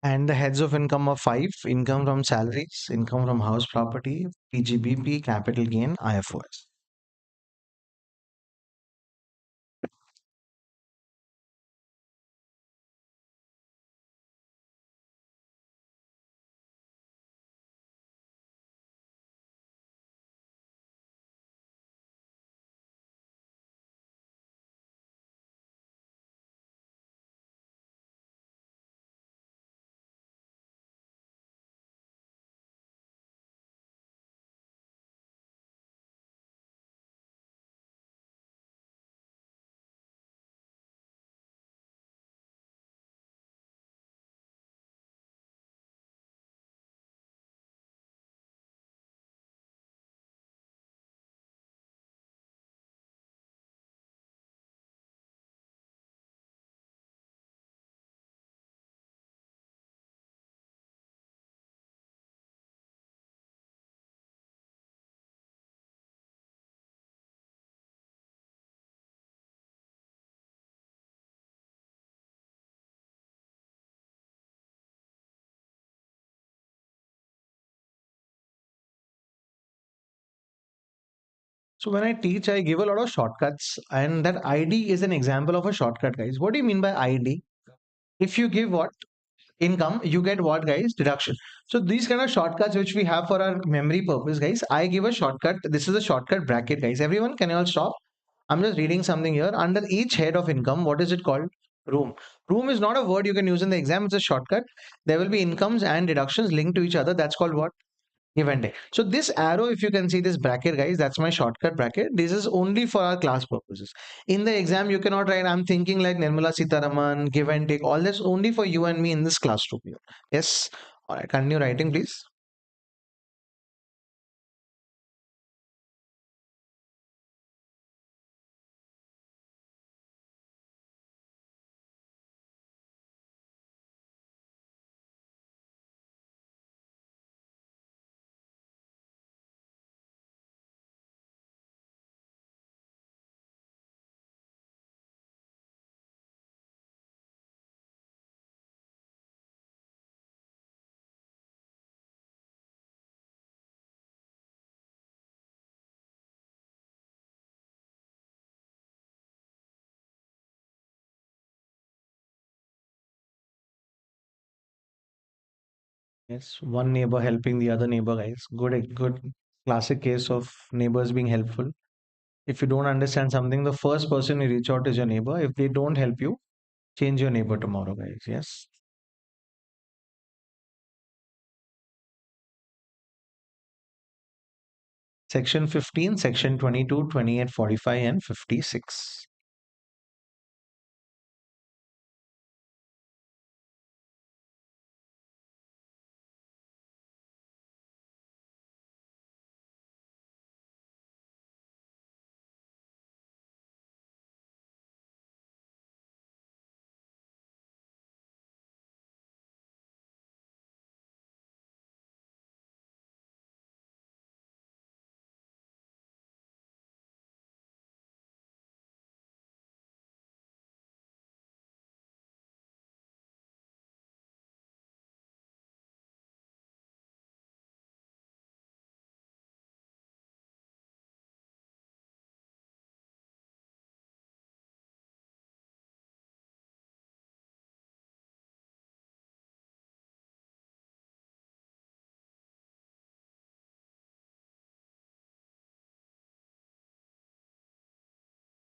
And the heads of income are 5. Income from salaries, income from house property, PGBP, capital gain, IFOS. So when I teach, I give a lot of shortcuts, and that ID is an example of a shortcut, guys. What do you mean by ID? If you give what? Income, you get what, guys? Deduction. So these kind of shortcuts which we have for our memory purpose, guys, I give a shortcut. This is a shortcut bracket, guys. Everyone, can you all stop? I'm just reading something here. Under each head of income, what is it called? Room. Room is not a word you can use in the exam. It's a shortcut. There will be incomes and deductions linked to each other. That's called what? Give and take. So this arrow, if you can see this bracket, guys, that's my shortcut bracket. This is only for our class purposes. In the exam, you cannot write, I'm thinking like Nirmala Sitaraman, give and take. All that's only for you and me in this classroom here. Yes. All right. Continue writing, please. Yes. One neighbor helping the other neighbor, guys. Good classic case of neighbors being helpful. If you don't understand something, the first person you reach out is your neighbor. If they don't help you, change your neighbor tomorrow, guys. Yes. Section 15, section 22, 28, 45, and 56.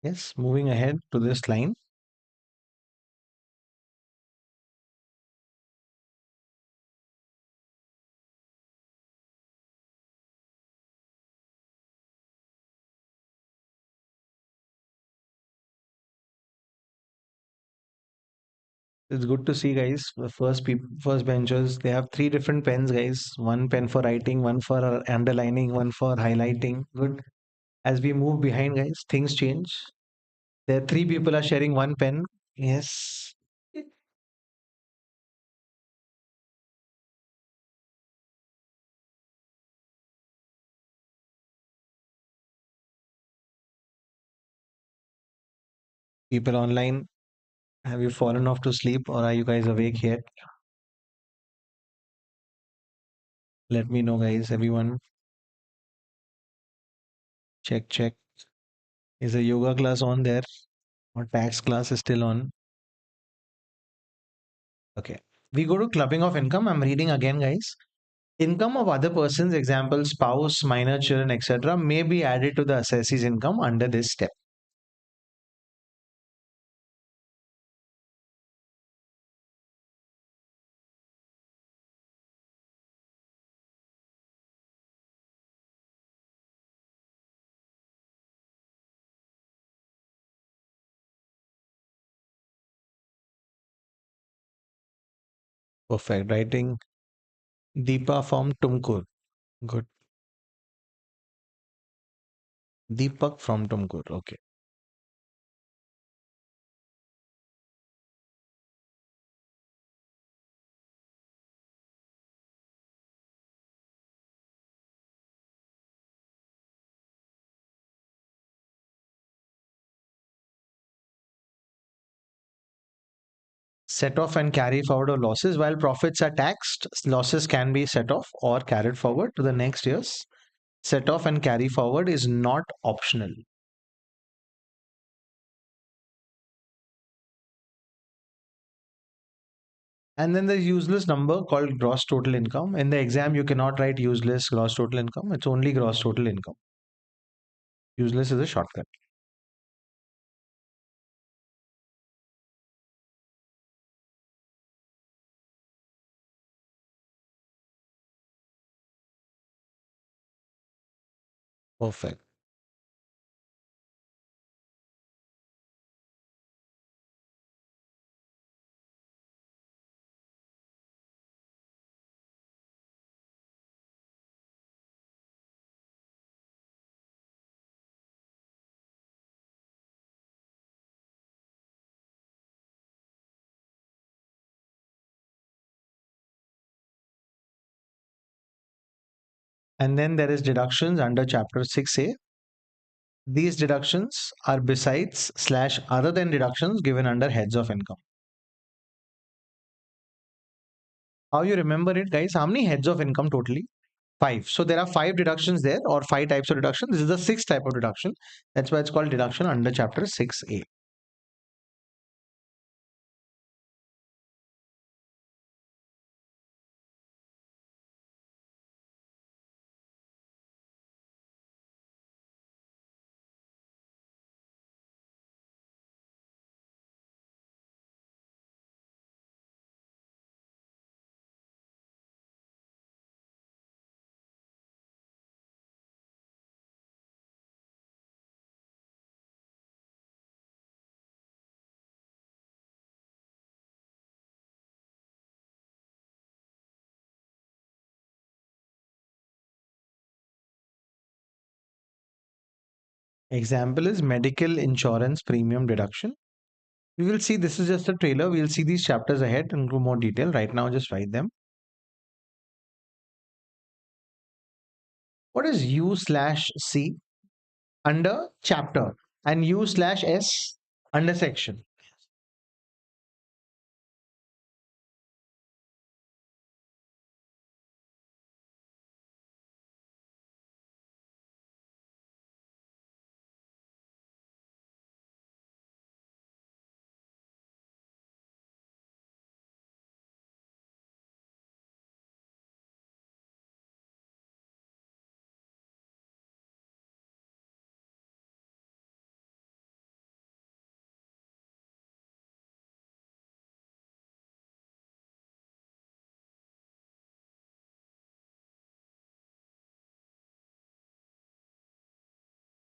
Yes, moving ahead to this line. It's good to see, guys. The first people, first benchers, they have three different pens, guys. One pen for writing, one for underlining, one for highlighting. Good. As we move behind, guys, things change. There, three people are sharing one pen. Yes. People online, have you fallen off to sleep or are you guys awake yet? Let me know, guys. Everyone, check, check. Is a yoga class on there or tax class is still on? Okay. We go to clubbing of income. I'm reading again, guys. Income of other persons, example spouse, minor children, etc., may be added to the assessee's income under this step. Perfect. Writing Deepa from Tumkur. Good. Deepak from Tumkur. Okay. Set off and carry forward of losses. While profits are taxed, losses can be set off or carried forward to the next years. Set off and carry forward is not optional. And then there's useless number called gross total income. In the exam, you cannot write useless gross total income. It's only gross total income. Useless is a shortcut. Perfect. And then there is deductions under chapter 6A. These deductions are besides slash other than deductions given under heads of income. How you remember it, guys? How many heads of income totally? Five. So there are five deductions there, or five types of deduction. This is the sixth type of deduction. That's why it's called deduction under chapter 6A. Example is medical insurance premium deduction. We will see this is just a trailer. We'll see these chapters ahead into more detail. Right now, just write them. What is U slash C under chapter and U slash S under section?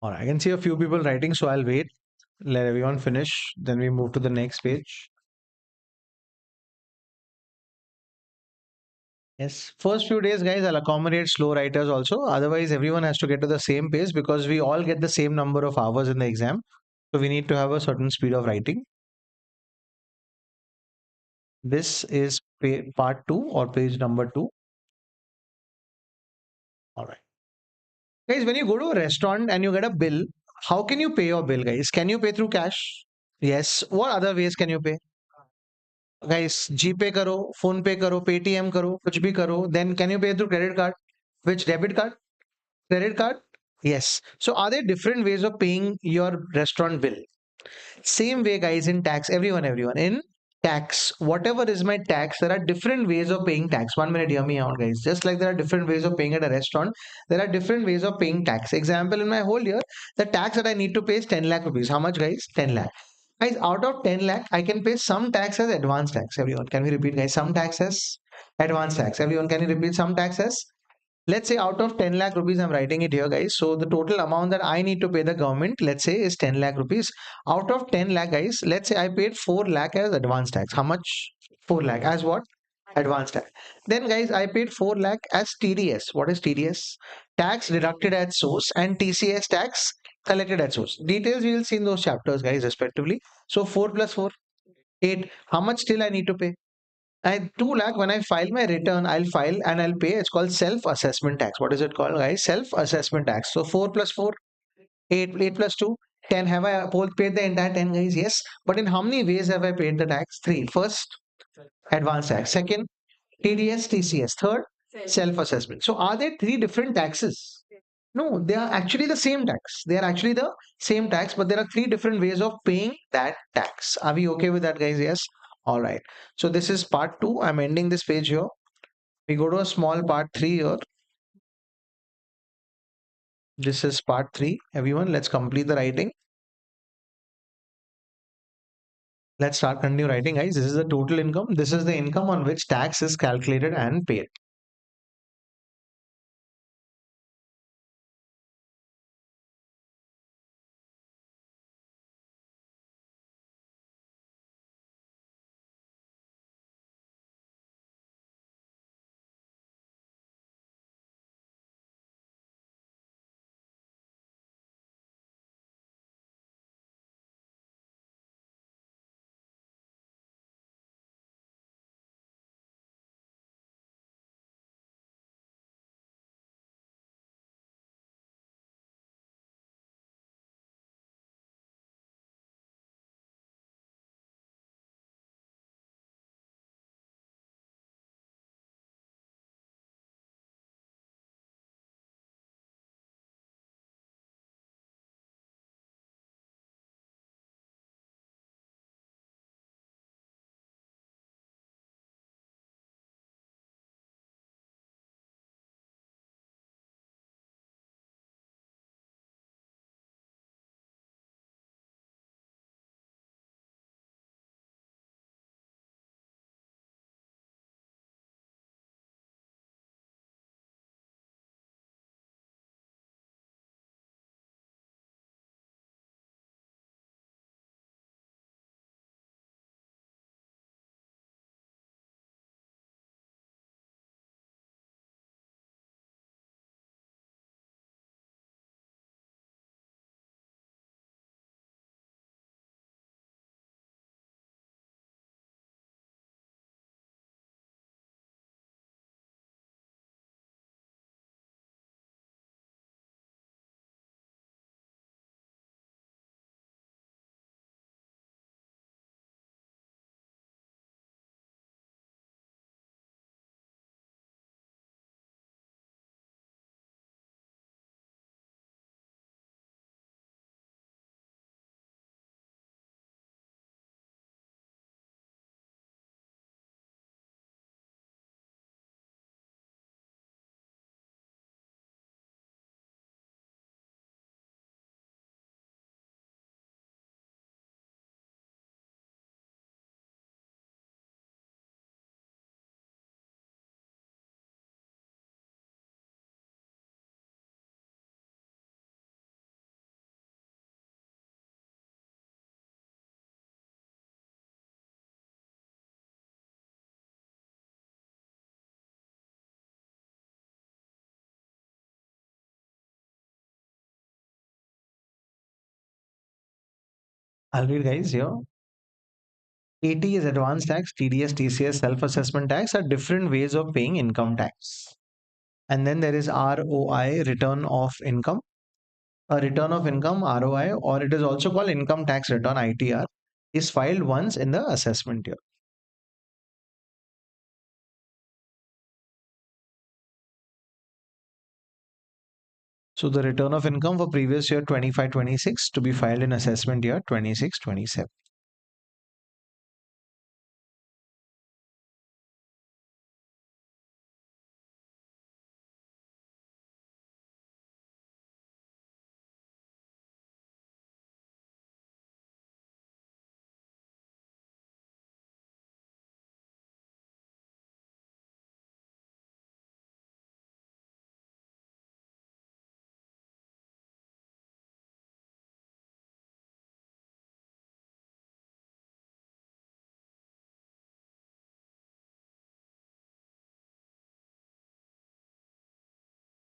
All right, I can see a few people writing, so I'll wait. Let everyone finish. Then we move to the next page. Yes, first few days, guys, I'll accommodate slow writers also. Otherwise, everyone has to get to the same pace because we all get the same number of hours in the exam. So we need to have a certain speed of writing. This is part two or page number two. All right. Guys, when you go to a restaurant and you get a bill, how can you pay your bill, guys? Can you pay through cash? Yes. What other ways can you pay? Guys, GPay करो, phone पे करो, Paytm करो, कुछ भी करो. Then can you pay through credit card? Which debit card? Credit card? Yes. So are there different ways of paying your restaurant bill? Same way, guys, in tax, everyone, in tax, whatever is my tax, there are different ways of paying tax. 1 minute, hear me out, guys. Just like there are different ways of paying at a restaurant, there are different ways of paying tax. Example, in my whole year, the tax that I need to pay is 10 lakh rupees. How much, guys? 10 lakh. Guys, out of 10 lakh, I can pay some tax as advance tax. Everyone, can we repeat, guys? Some tax as advance tax. Everyone, can you repeat some tax as? Let's say out of 10 lakh rupees, I'm writing it here, guys. So the total amount that I need to pay the government, let's say, is 10 lakh rupees. Out of 10 lakh, guys, let's say I paid 4 lakh as advance tax. How much? 4 lakh as what? Advance tax. Then, guys, I paid 4 lakh as TDS. What is TDS? Tax deducted at source, and TCS, tax collected at source. Details we will see in those chapters, guys, respectively. So 4 plus 4, 8. How much still I need to pay? I 2 lakh, when I file my return, I'll file and I'll pay. It's called self-assessment tax. What is it called, guys? Self-assessment tax. So 4 plus 4, 8, 8 plus 2, 10. Have I paid the entire 10, guys? Yes. But in how many ways have I paid the tax? Three. First, advance tax. Second, TDS, TCS. Third, self-assessment. So are there three different taxes? No, they are actually the same tax. They are actually the same tax, but there are three different ways of paying that tax. Are we okay with that, guys? Yes. All right. So this is part two. I'm ending this page here. We go to a small part three here. This is part three. Everyone, let's complete the writing. Let's start continue writing, guys. This is the total income. This is the income on which tax is calculated and paid. I'll read, guys, here. AT is advanced tax, TDS, TCS, self-assessment tax are different ways of paying income tax. And then there is ROI, return of income. A return of income, ROI, or it is also called income tax return, ITR, is filed once in the assessment year. So the return of income for previous year 25-26 to be filed in assessment year 26-27.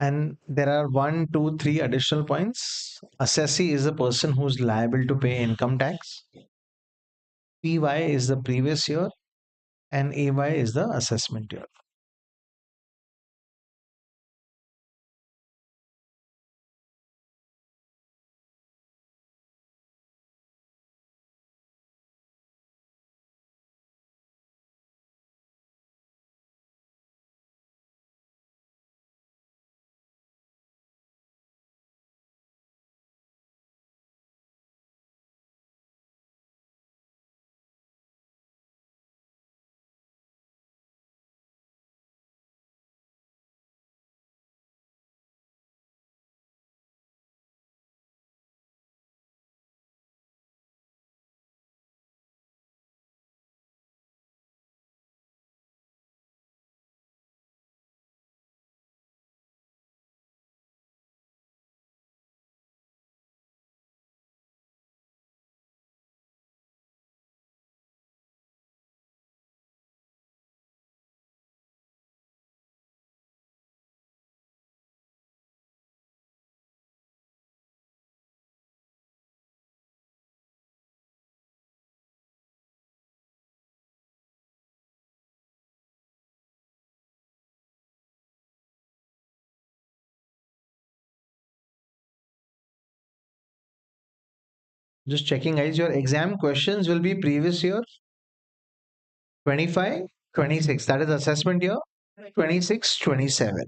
And there are one, two, three additional points. Assessee is the person who's liable to pay income tax. PY is the previous year, and AY is the assessment year. Just checking, guys. Your exam questions will be previous year 25, 26. That is assessment year 26, 27.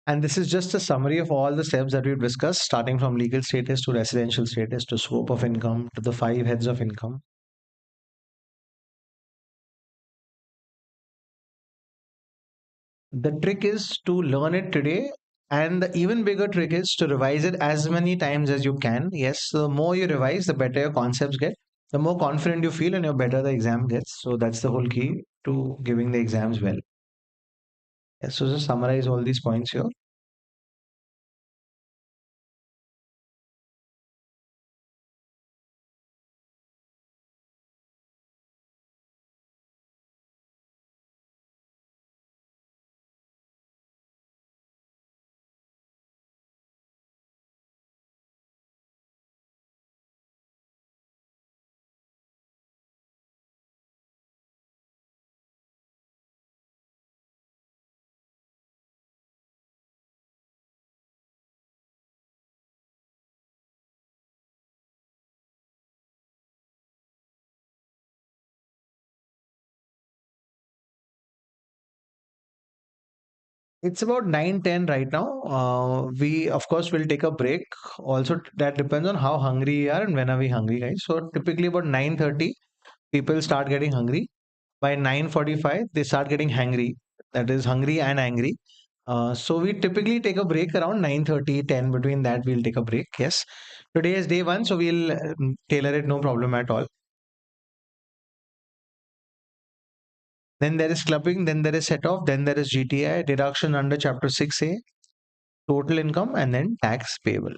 And this is just a summary of all the steps that we've discussed, starting from legal status to residential status to scope of income to the five heads of income. The trick is to learn it today. And the even bigger trick is to revise it as many times as you can. Yes, the more you revise, the better your concepts get, the more confident you feel, and the better the exam gets. So that's the whole key to giving the exams well. Yes, so just summarize all these points here. It's about 9:10 right now. We, of course, will take a break. Also, that depends on how hungry we are and when are we hungry, guys. So typically about 9:30, people start getting hungry. By 9:45, they start getting hangry. That is hungry and angry. So we typically take a break around 9:30, 10. Between that, we'll take a break. Yes. Today is day one, so we'll tailor it, no problem at all. Then there is clubbing, then there is set off, then there is GTI, deduction under Chapter 6A, total income, and then tax payable.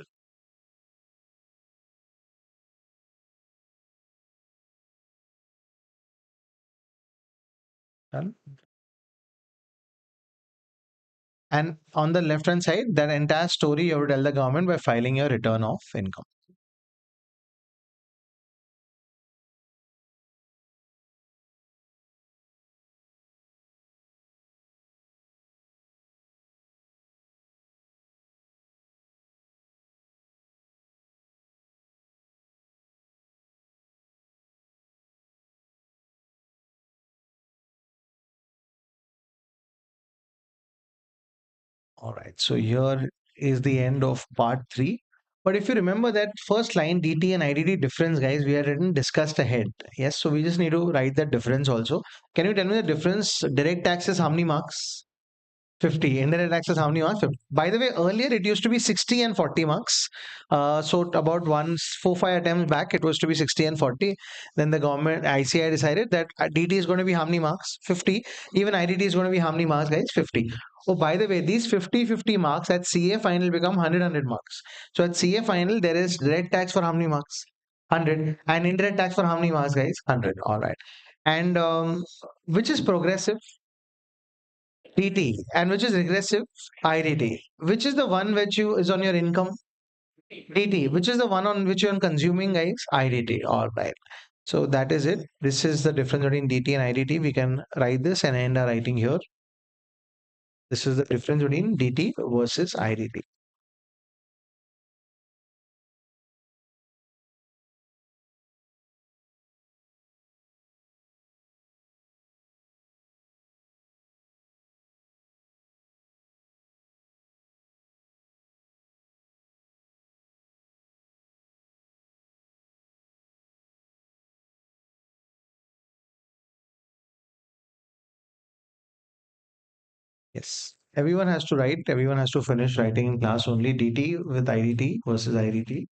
Done. And on the left hand side, that entire story you have to tell the government by filing your return of income. All right. So here is the end of part three. But if you remember that first line, DT and IDT difference, guys, we had written discussed ahead. Yes. So we just need to write that difference also. Can you tell me the difference? Direct taxes, how many marks? 50. Indirect taxes, how many marks? 50. By the way, earlier it used to be 60 and 40 marks. So about 4, 5 attempts back, it was to be 60 and 40. Then the government, ICI decided that DT is going to be how many marks? 50. Even IDT is going to be how many marks, guys? 50. Oh, by the way, these 50 marks at CA final become 100 marks. So at CA final, there is direct tax for how many marks? 100. And indirect tax for how many marks, guys? 100. All right. And which is progressive? DT, and which is regressive? IDT. Which is the one which you is on your income? DT. Which is the one on which you are consuming, guys? IDT. All right. So that is it. This is the difference between DT and IDT. We can write this and end our writing here. This is the difference between DT versus IDT. Yes. Everyone has to write. Everyone has to finish writing in class only DT with IDT versus IDT.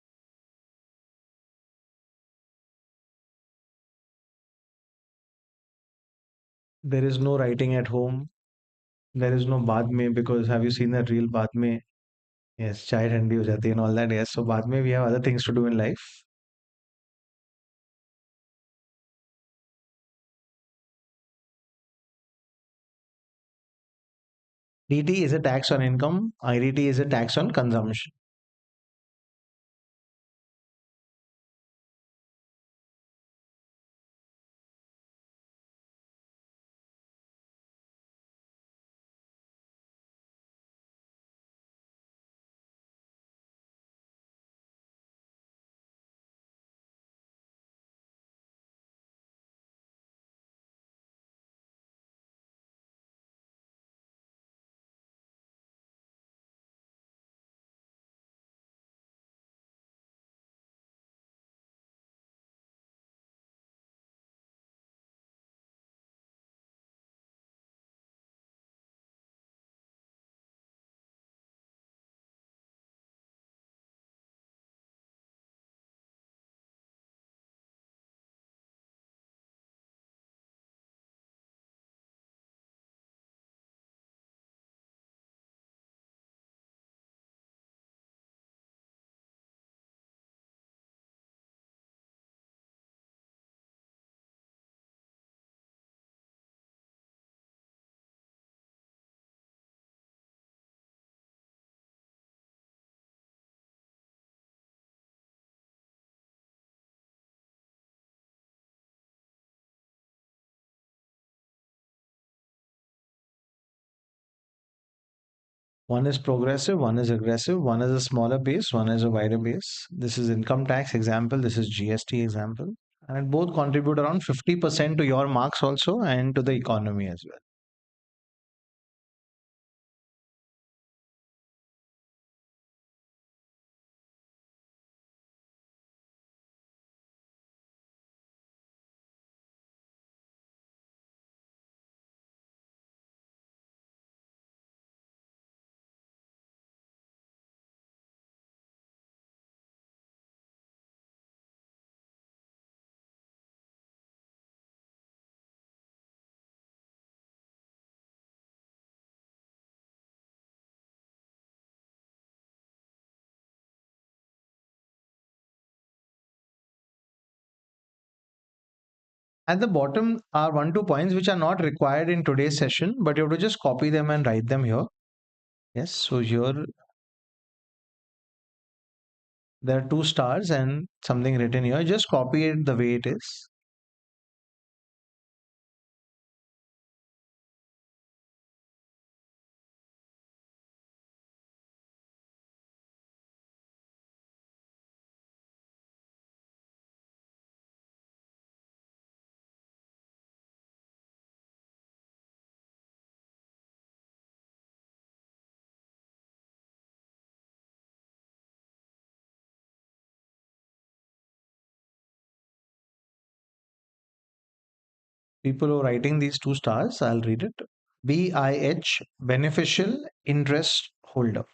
There is no writing at home. There is no baad mein, because have you seen that real baad mein? Yes, chai ठंडी हो जाती है and all that. Yes, so baad mein we have other things to do in life. DT is a tax on income. IDT is a tax on consumption. One is progressive, one is aggressive, one is a smaller base, one is a wider base. This is income tax example, this is GST example. And both contribute around 50% to your marks also and to the economy as well. At the bottom are one, two points which are not required in today's session, but you have to just copy them and write them here. Yes, so here there are two stars and something written here. Just copy it the way it is. People who are writing these two stars, I'll read it. BIH, beneficial interest holder.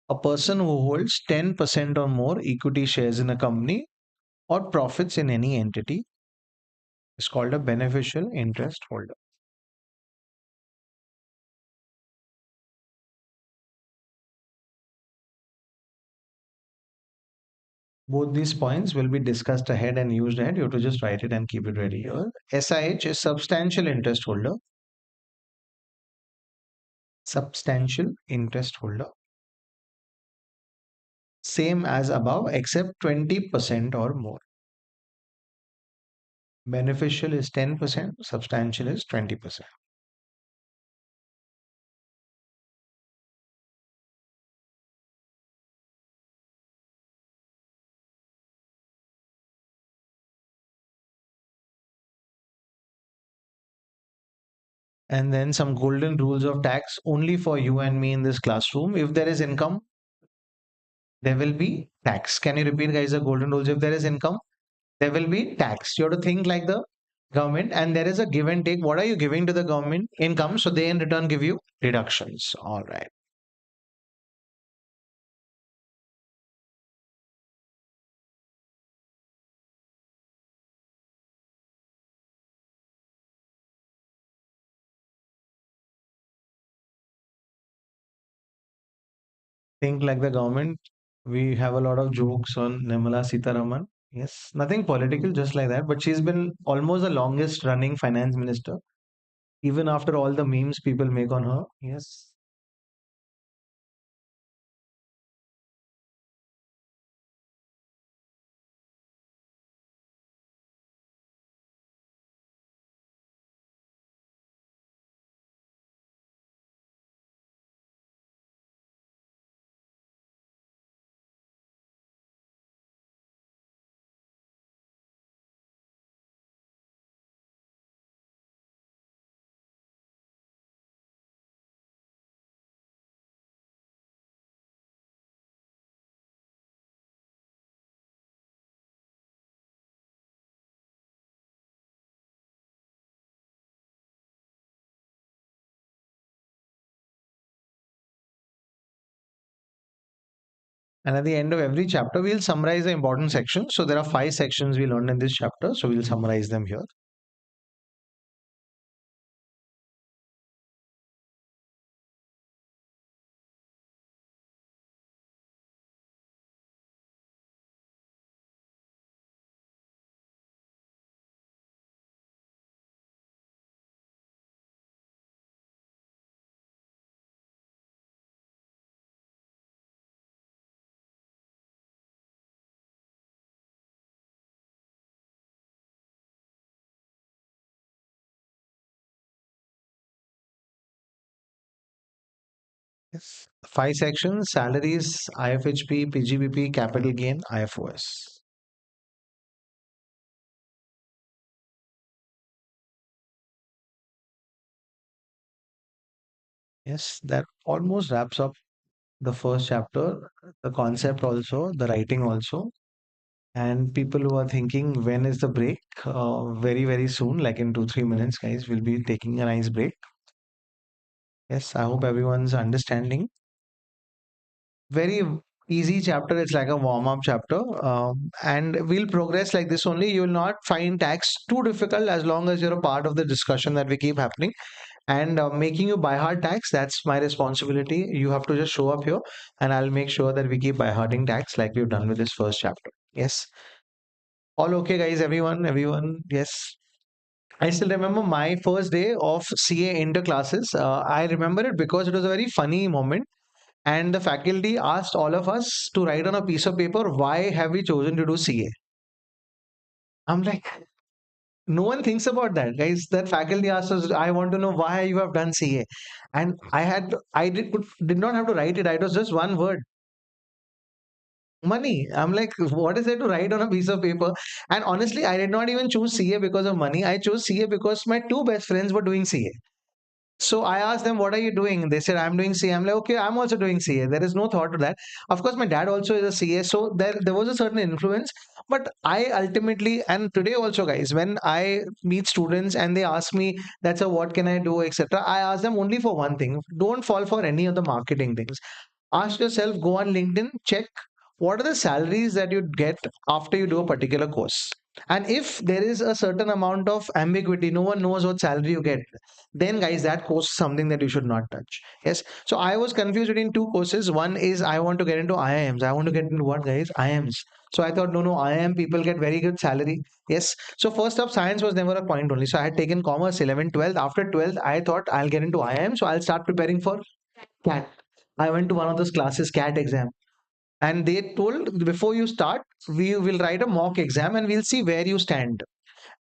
A person who holds 10% or more equity shares in a company or profits in any entity is called a beneficial interest holder. Both these points will be discussed ahead and used ahead. You have to just write it and keep it ready here. SIH is substantial interest holder. Substantial interest holder. Same as above, except 20% or more. Beneficial is 10%, substantial is 20%. And then some golden rules of tax only for you and me in this classroom. If there is income, there will be tax. Can you repeat, guys, the golden rules? If there is income, there will be tax. You have to think like the government, and there is a give and take. What are you giving to the government? Income. So they in return give you deductions. All right. think like the government. We have a lot of jokes on Nirmala Sitaraman. Yes, nothing political, just like that. But she's been almost the longest running finance minister, even after all the memes people make on her. Yes. And at the end of every chapter, we'll summarize the important sections. So there are 5 sections we learned in this chapter. So we'll summarize them here. Yes. 5 sections: salaries, IFHP, PGBP, capital gain, IFOS. Yes, that almost wraps up the first chapter, the concept also, the writing also. And people who are thinking, when is the break? Very, very soon, like in 2, 3 minutes, guys, we'll be taking a nice break. Yes, I hope everyone's understanding. Very easy chapter. It's like a warm up chapter. And we'll progress like this only. You will not find tax too difficult as long as you're a part of the discussion that we keep happening. And making you by heart tax, that's my responsibility. You have to just show up here and I'll make sure that we keep by hearting tax like we've done with this first chapter. Yes. All okay, guys? Everyone. Yes. I still remember my first day of CA inter classes. I remember it because it was a very funny moment. And the faculty asked all of us to write on a piece of paper, why have we chosen to do CA? I'm like, no one thinks about that, guys. That faculty asked us, I want to know why you have done CA. And I did not have to write it. It was just one word, money. I'm like, what is there to write on a piece of paper? And honestly, I did not even choose CA because of money. I chose CA because my two best friends were doing CA. So I asked them, what are you doing? They said, I'm doing CA. I'm like, okay, I'm also doing CA. There is no thought to that. Of course, my dad also is a CA. So there was a certain influence. But I ultimately, and today also, guys, when I meet students and they ask me, that's a what can I do, etc., I ask them only for one thing. Don't fall for any of the marketing things. Ask yourself, go on LinkedIn, check what are the salaries that you get after you do a particular course. And if there is a certain amount of ambiguity, no one knows what salary you get, then guys, that course is something that you should not touch. Yes. So I was confused between two courses. One is I want to get into IIMs. I want to get into what, guys? IIMs. So I thought, no, no, IIM people get very good salary. Yes. So first up, science was never a point only. So I had taken commerce 11, 12th. After 12th, I thought I'll get into IIM. So I'll start preparing for CAT. I went to one of those classes, CAT exam. And they told before you start, we will write a mock exam and we'll see where you stand.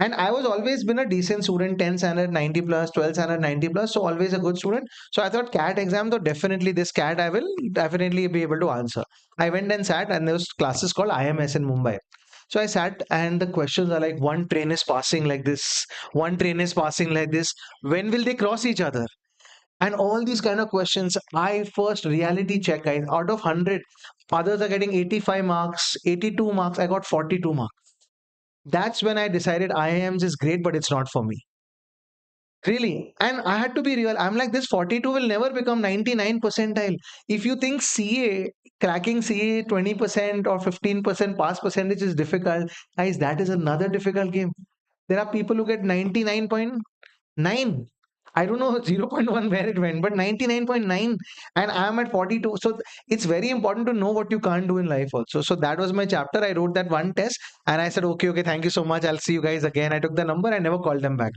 And I was always been a decent student, 10 standard 90 plus, 12 standard 90 plus, so always a good student. So I thought CAT exam, though definitely this CAT I will definitely be able to answer. I went and sat, and there was classes called IMS in Mumbai. So I sat, and the questions are like, one train is passing like this, one train is passing like this. When will they cross each other? And all these kind of questions. I first reality check, guys. Out of 100, others are getting 85 marks, 82 marks. I got 42 marks. That's when I decided IIMs is great, but it's not for me. Really. And I had to be real. I'm like, this 42 will never become 99 percentile. If you think CA, cracking CA 20% or 15% pass percentage is difficult, guys, that is another difficult game. There are people who get 99.9. I don't know 0 0.1 where it went, but 99.9, and I'm at 42. So it's very important to know what you can't do in life also. So that was my chapter. I wrote that one test and I said, okay, okay, thank you so much. I'll see you guys again. I took the number. I never called them back.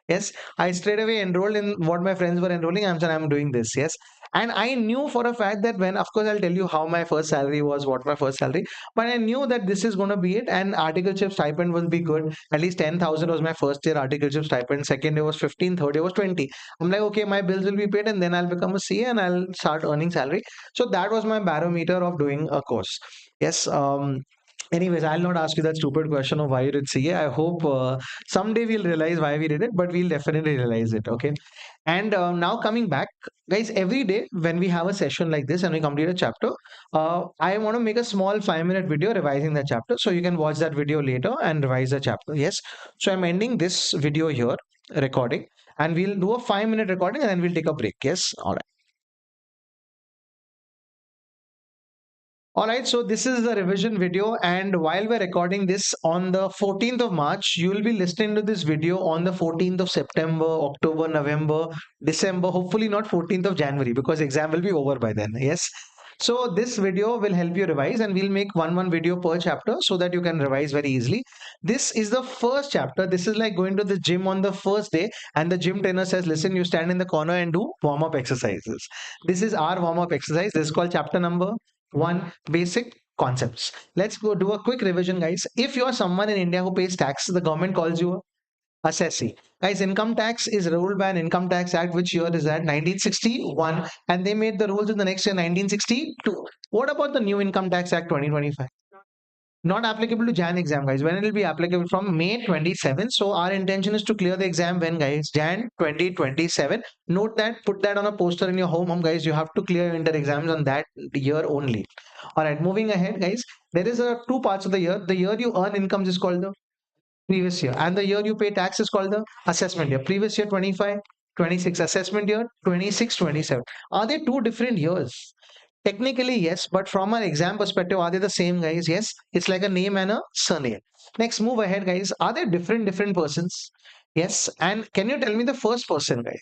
Yes, I straight away enrolled in what my friends were enrolling. I'm saying I'm doing this. Yes. And I knew for a fact that when, of course, I'll tell you how my first salary was, what my first salary, but I knew that this is going to be it. And articleship stipend will be good. At least 10,000 was my first year articleship stipend. Second year was 15, third year was 20. I'm like, okay, my bills will be paid and then I'll become a CA and I'll start earning salary. So that was my barometer of doing a course. Yes. Anyways, I'll not ask you that stupid question of why you did CA. I hope someday we'll realize why we did it, but we'll definitely realize it. Okay. And now coming back, guys, every day when we have a session like this and we complete a chapter, I want to make a small 5 minute video revising the chapter. So you can watch that video later and revise the chapter. Yes. So I'm ending this video here, recording, and we'll do a 5 minute recording and then we'll take a break. Yes. All right. All right, so this is the revision video, and while we're recording this on the 14th of March, you will be listening to this video on the 14th of September, October, November, December, hopefully not 14th of January because exam will be over by then. Yes. So this video will help you revise, and we'll make one video per chapter so that you can revise very easily. This is the first chapter. This is like going to the gym on the first day, and the gym trainer says, listen, you stand in the corner and do warm-up exercises. This is our warm-up exercise. This is called chapter number one, basic concepts. Let's go do a quick revision, guys. If you're someone in India who pays tax, the government calls you a assessee. Guys, income tax is ruled by an Income Tax Act, which year is that? 1961, and they made the rules in the next year, 1962. What about the new Income Tax Act 2025? Not applicable to Jan exam, guys. When it will be applicable? From May 27. So our intention is to clear the exam when, guys? Jan 2027. Note that, put that on a poster in your home, guys. You have to clear your inter exams on that year only. All right, moving ahead, guys. There is a two parts of the year. The year you earn incomes is called the previous year, and the year you pay tax is called the assessment year. Previous year 25, 26. Assessment year 26, 27. Are they two different years? Technically, yes, but from an exam perspective, are they the same, guys? Yes, it's like a name and a surname. Next, move ahead, guys. Are they different persons? Yes, and can you tell me the first person, guys?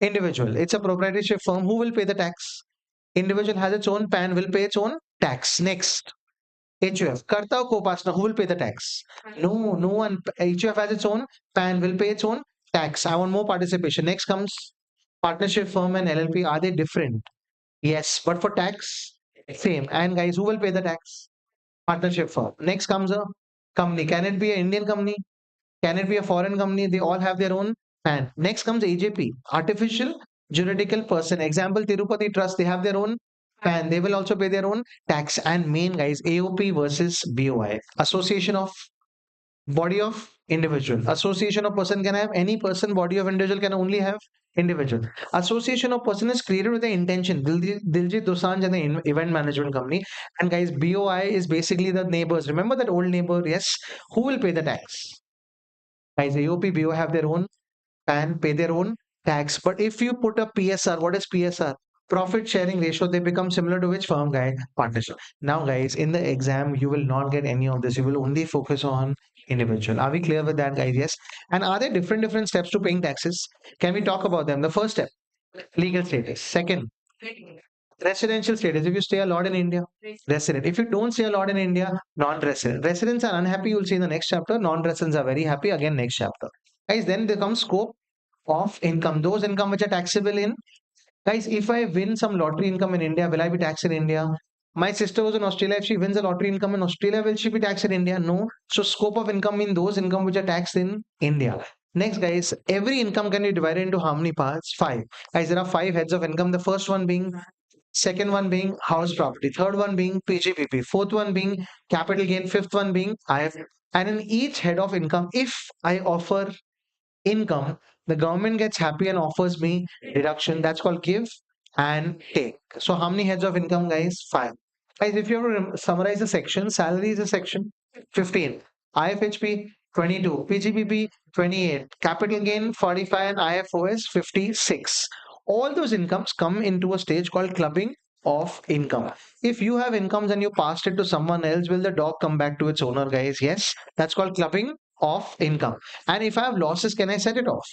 Individual. It's a proprietorship firm. Who will pay the tax? Individual has its own PAN, will pay its own tax. Next, HUF. Karta or Kopasna, who will pay the tax? No, no one. HUF has its own PAN, will pay its own tax. I want more participation. Next comes partnership firm and LLP. Are they different? Yes, but for tax, same. And guys, who will pay the tax? Partnership firm. Next comes a company. Can it be an Indian company? Can it be a foreign company? They all have their own PAN. Next comes AJP, artificial juridical person. Example, Tirupati Trust, they have their own PAN. They will also pay their own tax. And main, guys, AOP versus BOI. Association of body of individual. Association of person can have any person, body of individual can only have individual. Association of person is created with the intention. Diljit Dosanjh and the event management company. And guys, BOI is basically the neighbors. Remember that old neighbor? Yes. Who will pay the tax? Guys, AOP, BOI have their own and pay their own tax. But if you put a PSR, what is PSR? Profit sharing ratio, they become similar to which firm, guy? Partnership. Now, guys, in the exam, you will not get any of this. You will only focus on individual. Are we clear with that, guys? Yes. And are there different steps to paying taxes? Can we talk about them? The first step, legal status. Second, residential status. If you stay a lot in India, resident. If you don't stay a lot in India, non-resident. Residents are unhappy. You'll see in the next chapter. Non-residents are very happy. Again, next chapter. Guys, then there comes scope of income. Those income which are taxable in. Guys, if I win some lottery income in India, will I be taxed in India? My sister was in Australia. If she wins a lottery income in Australia, will she be taxed in India? No. So scope of income in those income which are taxed in India. Next, guys, every income can be divided into how many parts? Five. Guys, there are five heads of income. The first one being, second one being house property, third one being PGPP, fourth one being capital gain, fifth one being IF. And in each head of income, if I offer income, the government gets happy and offers me deduction. That's called give and take. So how many heads of income, guys? Five. Guys, if you have to summarize the section, salary is a section 15, IFHP 22, PGBP 28, capital gain 45, and IFOS 56. All those incomes come into a stage called clubbing of income. If you have incomes and you passed it to someone else, will the dog come back to its owner, guys? Yes, that's called clubbing of income. And if I have losses, can I set it off?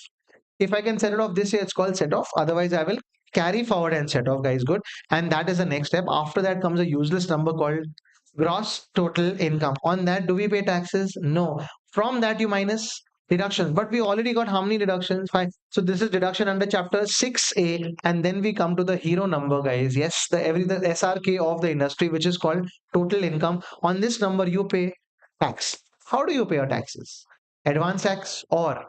If I can set it off this year, it's called set off. Otherwise, I will carry forward and set off, guys. Good. And that is the next step. After that comes a useless number called gross total income. On that, do we pay taxes? No. From that, you minus deductions. But we already got how many deductions? Five. So this is deduction under chapter 6A. And then we come to the hero number, guys. Yes, the SRK of the industry, which is called total income. On this number, you pay tax. How do you pay your taxes? Advance tax or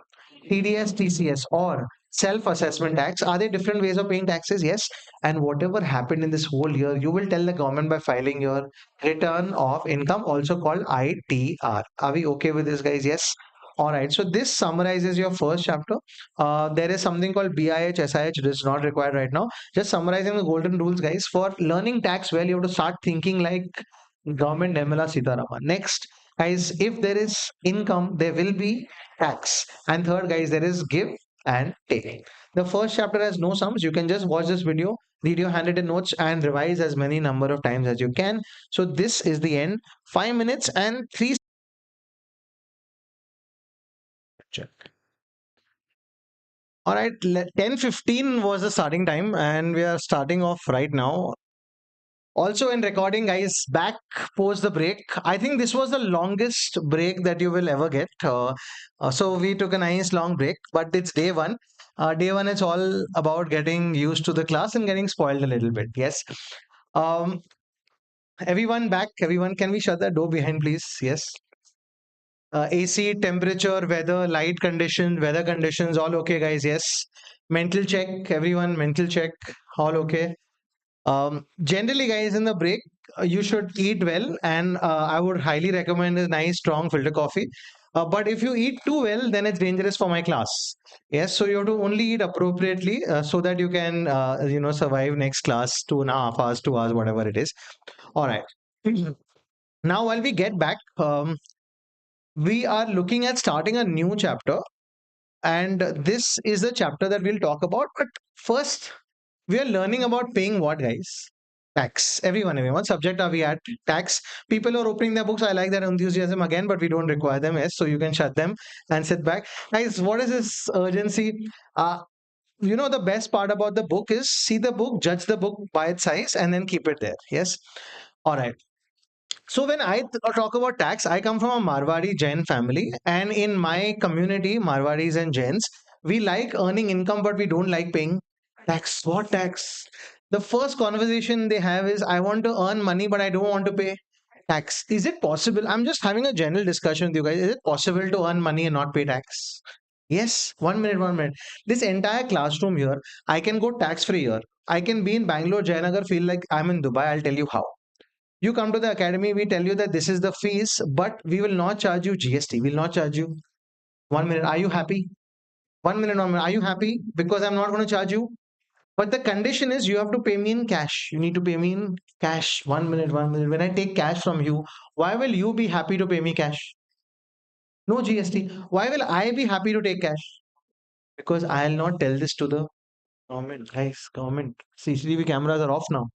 TDS, TCS, or self assessment tax. Are there different ways of paying taxes? Yes. And whatever happened in this whole year, you will tell the government by filing your return of income, also called ITR. Are we okay with this, guys? Yes. All right. So this summarizes your first chapter. There is something called BIH, SIH. It is not required right now. Just summarizing the golden rules, guys. For learning tax well, you have to start thinking like government Nirmala Sitaraman. Next, guys, if there is income, there will be tax. And third, guys, there is give and take. The first chapter has no sums. You can just watch this video, read your handwritten notes, and revise as many number of times as you can. So this is the end. 5 minutes and three. All right, 10:15 was the starting time, and we are starting off right now. Also in recording, guys, back post the break. I think this was the longest break that you will ever get. So we took a nice long break, but it's day one. Day one is all about getting used to the class and getting spoiled a little bit. Yes. Um, everyone back. Everyone, can we shut the door behind, please? Yes. AC, temperature, weather, light conditions, weather conditions, all okay, guys. Yes. Mental check. Everyone, mental check. All okay. Generally, guys, in the break, you should eat well, and I would highly recommend a nice, strong filter coffee. But if you eat too well, then it's dangerous for my class. Yes, so you have to only eat appropriately so that you can, survive next class 2.5 hours, 2 hours, whatever it is. All right. Now, while we get back, we are looking at starting a new chapter, and this is the chapter that we'll talk about. But first, we are learning about paying what, guys? Tax. Everyone. Subject are we at? Tax. People are opening their books. I like that enthusiasm again, but we don't require them. Yes, so you can shut them and sit back. Guys, what is this urgency? Uh, the best part about the book is see the book, judge the book by its size, and then keep it there. Yes. All right. So when I talk about tax, I come from a Marwari Jain family, and in my community, Marwaris and Jains, we like earning income, but we don't like paying tax. What tax? The first conversation they have is, I want to earn money, but I don't want to pay tax. Is it possible? I'm just having a general discussion with you guys. Is it possible to earn money and not pay tax? Yes, 1 minute, 1 minute. This entire classroom here, I can go tax free here. I can be in Bangalore, Jayanagar, feel like I'm in Dubai. I'll tell you how. You come to the academy, we tell you that this is the fees, but we will not charge you GST. We'll not charge you. 1 minute. Are you happy? 1 minute, 1 minute. Are you happy? Because I'm not going to charge you. But the condition is you have to pay me in cash. You need to pay me in cash. 1 minute, 1 minute. When I take cash from you, why will you be happy to pay me cash? No GST. Why will I be happy to take cash? Because I'll not tell this to the government. Guys, government. CCTV cameras are off now.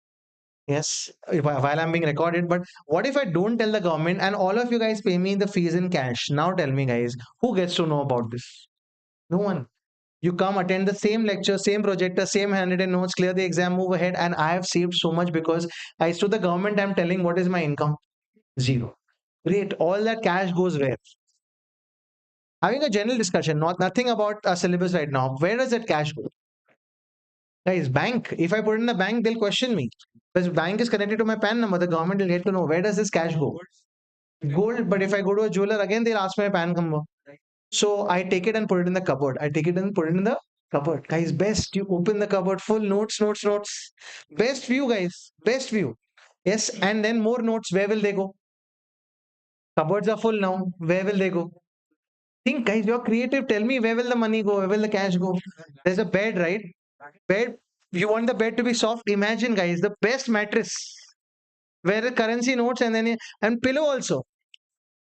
Yes, while I'm being recorded. But what if I don't tell the government and all of you guys pay me the fees in cash? Now tell me, guys, who gets to know about this? No one. You come attend the same lecture, same projector, same handwritten notes, clear the exam, move ahead. And I have saved so much because to the government, I'm telling what is my income? Zero. Great. All that cash goes where? Having a general discussion, not nothing about a syllabus right now. Where does that cash go? Guys, bank. If I put in the bank, they'll question me. Because bank is connected to my PAN number, the government will get to know where does this cash go. Gold, but if I go to a jeweler again, they'll ask my PAN number. So I take it and put it in the cupboard. I take it and put it in the cupboard. Guys, best you open the cupboard, full notes, notes, notes. Best view, guys. Best view. Yes, and then more notes. Where will they go? Cupboards are full now. Where will they go? Think, guys, you're creative. Tell me where will the money go? Where will the cash go? There's a bed, right? Bed. You want the bed to be soft? Imagine, guys, the best mattress where the currency notes and pillow also.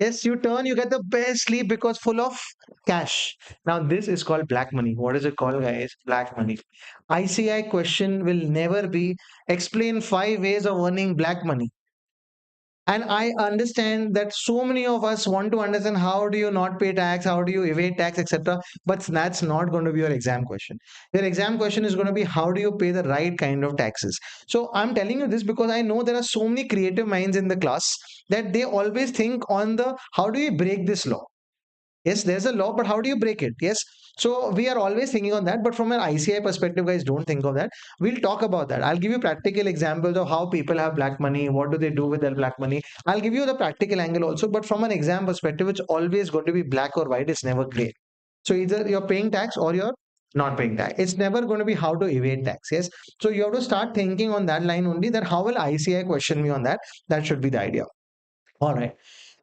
Yes, you turn, you get the best sleep because full of cash. Now, this is called black money. What is it called, guys? Black money. ICI question will never be explain 5 ways of earning black money. And I understand that so many of us want to understand how do you not pay tax, how do you evade tax, etc. But that's not going to be your exam question. Your exam question is going to be how do you pay the right kind of taxes. So I'm telling you this because I know there are so many creative minds in the class that they always think on the how do you break this law. Yes, there's a law, but how do you break it? Yes. So we are always thinking on that. But from an ICI perspective, guys, don't think of that. We'll talk about that. I'll give you practical examples of how people have black money. What do they do with their black money? I'll give you the practical angle also. But from an exam perspective, it's always going to be black or white. It's never gray. So either you're paying tax or you're not paying tax. It's never going to be how to evade tax. Yes. So you have to start thinking on that line only that how will ICI question me on that? That should be the idea. All right.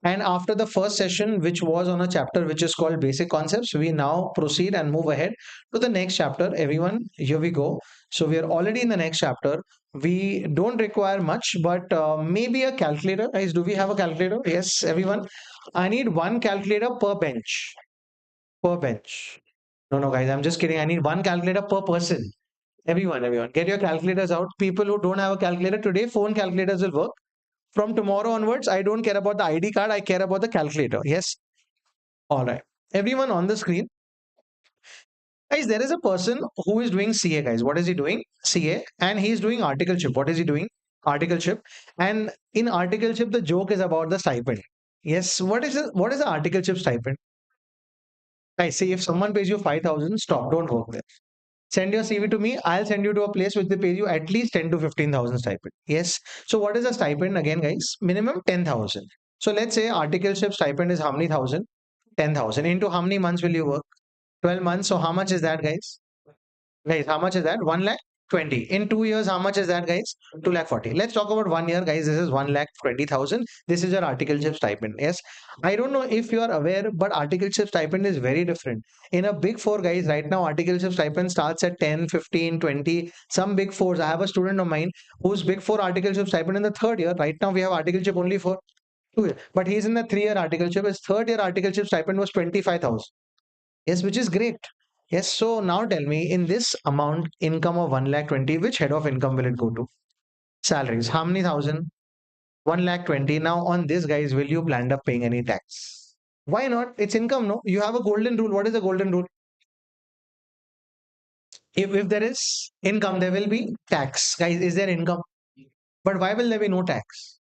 And after the first session, which was on a chapter which is called Basic Concepts, we now proceed and move ahead to the next chapter. Everyone, here we go. So we are already in the next chapter. We don't require much, but maybe a calculator. Guys, do we have a calculator? Yes, everyone. I need one calculator per bench. Per bench. No, no, guys, I'm just kidding. I need one calculator per person. Everyone, get your calculators out. People who don't have a calculator today, phone calculators will work. From tomorrow onwards, I don't care about the ID card, I care about the calculator. Yes. All right. Everyone on the screen. Guys, there is a person who is doing CA, guys. What is he doing? CA. And he is doing articleship. What is he doing? Articleship. And in articleship, the joke is about the stipend. Yes. What is the articleship stipend? Guys, see if someone pays you 5,000, stop. Don't work there. Send your CV to me. I'll send you to a place which they pay you at least 10 to 15,000 stipend. Yes. So what is a stipend again, guys? Minimum 10,000. So let's say articleship stipend is how many thousand? 10,000. Into how many months will you work? 12 months. So how much is that, guys? Guys, how much is that? 1 lakh 20. In 2 years, how much is that, guys? 2 lakh 40. Let's talk about 1 year, guys. This is 1 lakh 20,000. This is your articleship stipend. Yes. I don't know if you are aware, but articleship stipend is very different. In a big four, guys, right now, articleship stipend starts at 10, 15, 20. Some big fours. I have a student of mine who's big four articleship stipend in the third year. Right now, we have articleship only for 2 years. But he's in the 3 year articleship. His third year articleship stipend was 25,000. Yes, which is great. Yes, so now tell me, in this amount, income of 1 lakh 20, which head of income will it go to? Salaries. How many thousand? 1 lakh 20. Now, on this, guys, will you plan up paying any tax? Why not? It's income, no? You have a golden rule. What is the golden rule? If there is income, there will be tax. Guys, is there income? But why will there be no tax?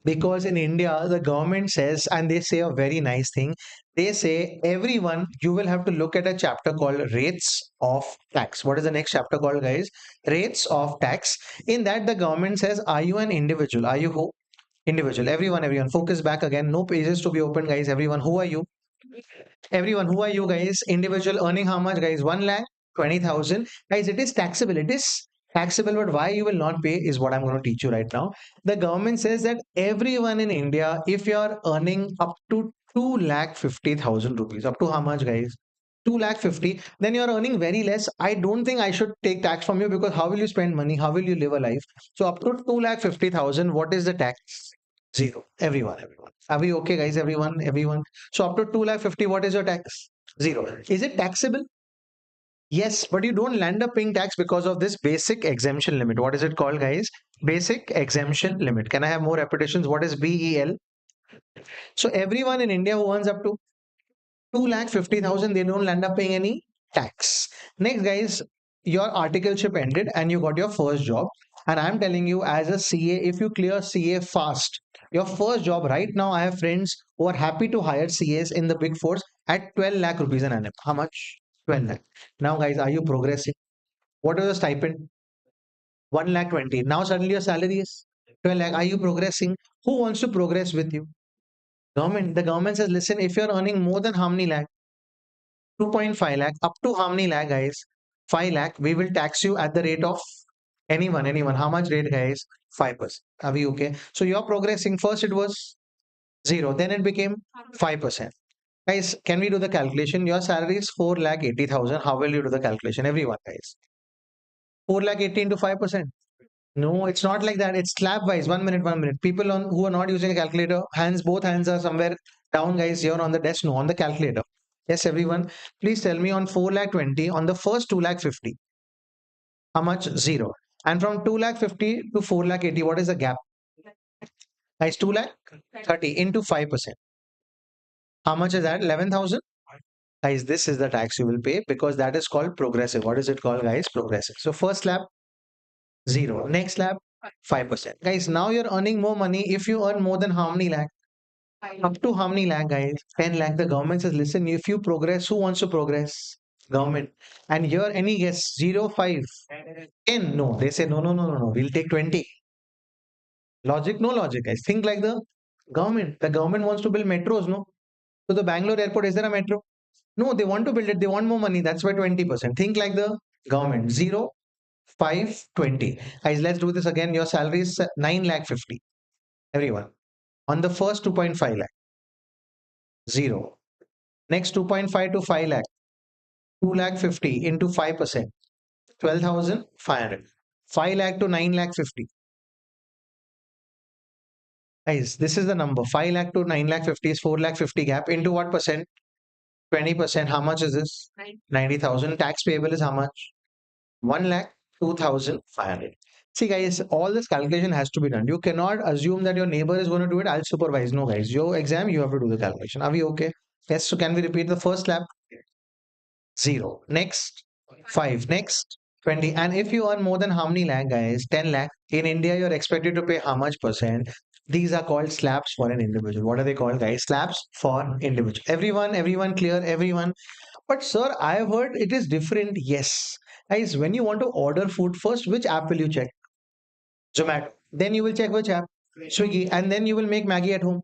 Because in India, the government says, and they say a very nice thing. They say, everyone, you will have to look at a chapter called Rates of Tax. What is the next chapter called, guys? Rates of Tax. In that, the government says, are you an individual? Are you who? Individual. Everyone, focus back again. No pages to be open, guys. Everyone, who are you? Everyone, who are you guys? Individual earning how much, guys? 1 lakh 20,000. Guys, it is taxable. It is taxable, but why you will not pay is what I'm going to teach you right now. The government says that everyone in India, if you are earning up to 2 lakh 50,000 rupees, up to how much, guys? 2 lakh 50, then you are earning very less. I don't think I should take tax from you because how will you spend money? How will you live a life? So up to 2 lakh 50,000, what is the tax? Zero. Everyone. Are we okay, guys? Everyone. So up to 2 lakh 50, what is your tax? Zero. Is it taxable? Yes, but you don't land up paying tax because of this basic exemption limit. What is it called, guys? Basic exemption limit. Can I have more repetitions? What is BEL? So everyone in India who earns up to 2,50,000, they don't land up paying any tax. Next, guys, your articleship ended and you got your first job. And I'm telling you, as a CA, if you clear CA fast, your first job right now, I have friends who are happy to hire CAs in the big fours at 12 lakh rupees an annum. How much? 12 lakh. Now, guys, are you progressing? What is the stipend? 1 lakh 20. Now, suddenly your salary is 12 lakh. Are you progressing? Who wants to progress with you? Government. The government says, listen, if you're earning more than how many lakh? 2.5 lakh, up to how many lakh, guys? 5 lakh, we will tax you at the rate of anyone. How much rate, guys? 5%. Are we okay? So you're progressing. First it was 0, then it became 5%. Guys, can we do the calculation? Your salary is 4 lakh 80,000. How will you do the calculation? Everyone, guys. 4 lakh 80 into 5%. No, it's not like that. It's slab wise. 1 minute. People who are not using a calculator, both hands are somewhere down, guys, here on the desk. No, on the calculator. Yes, everyone. Please tell me on 4 lakh 20, on the first 2 lakh 50. How much? Zero. And from 2 lakh 50 to 4 lakh 80, what is the gap? Guys, 2 lakh 30 into 5%. How much is that? 11,000. Guys, this is the tax you will pay because that is called progressive. What is it called, guys? Progressive. So first slab, 0. Next slab, 5%. Guys, now you're earning more money if you earn more than how many lakh? Up to how many lakh, guys? 10 lakh. The government says, listen, if you progress, who wants to progress? Government. And here, any guess? 0, 5, 10. No, they say, no, no, no, no, no. We'll take 20. Logic, no logic, guys. Think like the government. The government wants to build metros, no? So the Bangalore airport, is there a metro? No, they want to build it. They want more money. That's why 20%. Think like the government. 0, 5, 20. Guys, let's do this again. Your salary is 9 lakh 50. Everyone. On the first 2.5 lakh. 0. Next 2.5 to 5 lakh. 2 lakh 50 into 5%. 12,500. 5 lakh to 9 lakh 50. Guys, this is the number. 5 lakh to 9 lakh 50 is 4 lakh 50 gap into what percent? 20%. How much is this? 90,000. Tax payable is how much? 1 lakh 2,500. See, guys, all this calculation has to be done. You cannot assume that your neighbor is going to do it. I'll supervise. No, guys, your exam, you have to do the calculation. Are we okay? Yes. So, can we repeat the first lap? 0. Next, 5. Next, 20. And if you earn more than how many lakh, guys? 10 lakh. In India, you're expected to pay how much percent? These are called slabs for an individual. What are they called, guys? Slabs for individual. Everyone clear? Everyone. But sir, I have heard it is different. Yes. Guys, when you want to order food, first, which app will you check? Zomato. Then you will check which app? Swiggy. And then you will make Maggie at home.